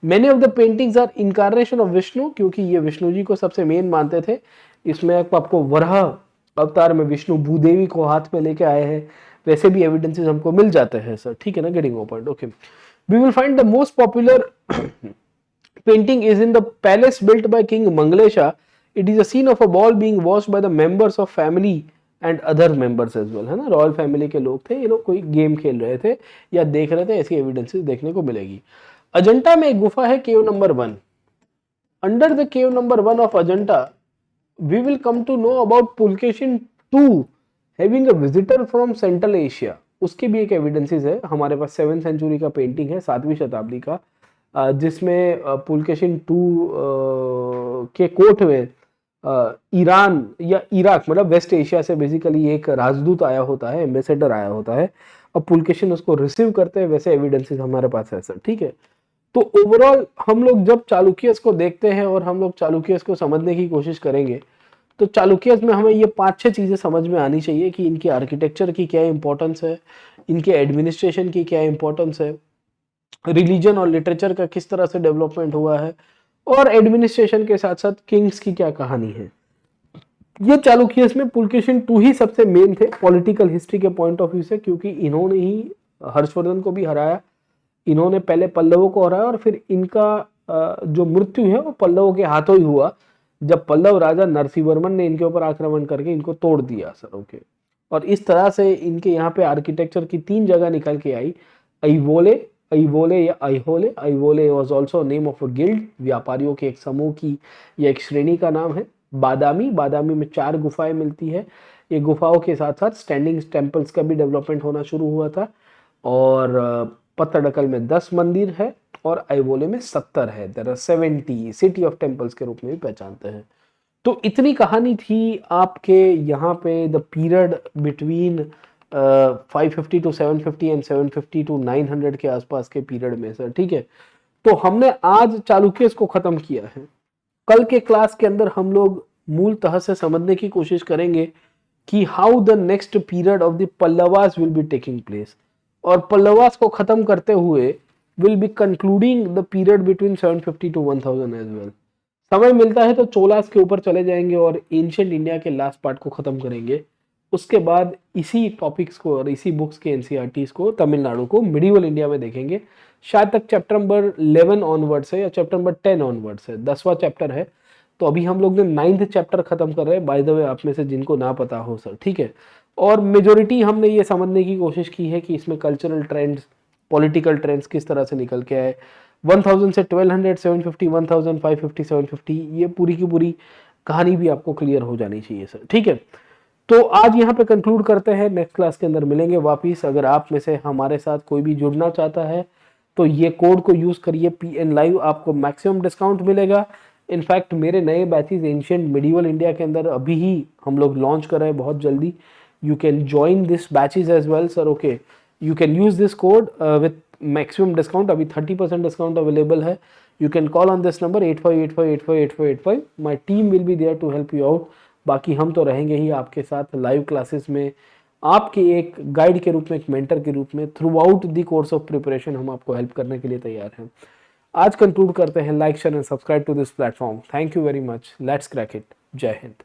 Many of the paintings are incarnation of Vishnu, क्योंकि ये विष्णु जी को सबसे मेन मानते थे। इसमें आपको वराह अवतार में विष्णु भूदेवी को हाथ में लेके आए हैं, वैसे भी एविडेंसेस हमको मिल जाते हैं सर। ठीक है ना, getting on point. Okay, we will find the most popular painting is in the palace built by King Mangalesha. It is a scene of a ball being watched by the members of family and other members as well, है ना, royal family के लोग थे, ये लोग कोई game खेल रहे थे या देख रहे थे, ऐसी एविडेंसेस देखने को मिलेगी। अजंता में एक गुफा है cave number 1। Under the cave number 1 of Ajanta we will come to know about Pulakeshin 2 having a visitor from Central Asia. उसकी भी एक एविडेंसेस है हमारे पास। 7वीं सेंचुरी का पेंटिंग है, 7वीं शताब्दी का, जिसमें पुलकेशिन 2 के कोर्ट में ईरान या इराक, मतलब वेस्ट एशिया से बेसिकली एक राजदूत आया होता है, एम्बेसडर आया होता है, और पुलकेशिन उसको रिसीव करते हैं, वैसे एविडेंसेस हमारे पास है सर। ठीक है, तो ओवरऑल हम लोग जब चालुक्यस को देखते हैं और हम लोग चालुक्यस को समझने की कोशिश करेंगे, तो चालुक्यस में हमें ये 5-6 चीजें समझ में आनी चाहिए कि इनकी आर्किटेक्चर की क्या इंपॉर्टेंस है, इनके एडमिनिस्ट्रेशन की क्या इंपॉर्टेंस है, रिलीजन और लिटरेचर का किस तरह से डेवलपमेंट हुआ है, और एडमिनिस्ट्रेशन के साथ साथ किंग्स की क्या कहानी है। ये चालुक्यस में पुलकेशिन 2 ही सबसे मेन थे पॉलिटिकल हिस्ट्री के पॉइंट ऑफ व्यू से, क्योंकि इन्होंने ही हर्षवर्धन को भी हराया, इन्होंने पहले पल्लवों को हराया, और फिर इनका जो मृत्यु है वो पल्लवों के हाथों ही हुआ, जब पल्लव राजा नरसिंहवर्मन ने इनके ऊपर आक्रमण करके इनको तोड़ दिया सर। ओके, और इस तरह से इनके यहाँ पे आर्किटेक्चर की 3 जगह निकल के आई। ऐहोले या Aihole, Aihole was also name of a guild, व्यापारियों के एक समूह की या एक श्रेणी का नाम है। बादामी में 4 गुफाएं मिलती है। ये गुफाओं के साथ साथ स्टैंडिंग टेम्पल्स का भी डेवलपमेंट होना शुरू हुआ था, और पत्तडकल में 10 मंदिर है और ऐहोले में 70 है। There are 70, city of temples के रूप में भी पहचानते हैं। तो इतनी कहानी थी आपके यहाँ पे the period between 550 to 750 and 750 to 900 के आसपास के पीरियड में सर। ठीक है, तो हमने आज चालुक्यस को खत्म किया है। कल के क्लास के अंदर हम लोग मूलतः से समझने की कोशिश करेंगे कि how the next period of the Pallavas will be taking place, और पल्लवास को खत्म करते हुए will be concluding the period between 750 to 1000 as well. समय मिलता है तो चोलास के ऊपर चले जाएंगे और एंशिएंट इंडिया के लास्ट पार्ट को खत्म करेंगे। उसके बाद इसी टॉपिक्स को और इसी बुक्स के एनसीईआरटीज को, तमिलनाडु को, मिडिवल इंडिया में देखेंगे। शायद तक चैप्टर नंबर 11 ऑनवर्ड्स है या चैप्टर नंबर 10 ऑनवर्ड्स है, 10वां चैप्टर है। तो अभी हम लोग ने 9th चैप्टर खत्म कर रहे हैं, बाय द वे आप में से जिनको ना पता हो सर। ठीक है, और मेजोरिटी हमने ये समझने की कोशिश की है कि इसमें कल्चरल ट्रेंड्स, पॉलिटिकल ट्रेंड्स किस तरह से निकल के आए। 1000 से 1200, 750, 1000, 550, 750, ये पूरी की पूरी कहानी भी आपको क्लियर हो जानी चाहिए सर। ठीक है, तो आज यहाँ पे कंक्लूड करते हैं, नेक्स्ट क्लास के अंदर मिलेंगे वापिस। अगर आप में से हमारे साथ कोई भी जुड़ना चाहता है तो ये कोड को यूज करिए, PN लाइव, आपको मैक्सिमम डिस्काउंट मिलेगा। इनफैक्ट मेरे नए बैचेस एंशिएंट मिडिवल इंडिया के अंदर अभी ही हम लोग लॉन्च कर रहे हैं बहुत जल्दी। You can join this batches as well sir, okay. You can use this code with maximum discount. अभी 30% डिस्काउंट अवेलेबल है। You can call on this number 8585858585। My team will be there to help you out. बाकी हम तो रहेंगे ही आपके साथ live classes में, आपके एक गाइड के रूप में, एक मेंटर के रूप में through out the course of preparation हम आपको हेल्प करने के लिए तैयार हैं। आज कंक्लूड करते हैं। Like share and subscribe to this platform. Thank you very much. Let's crack it. जय हिंद।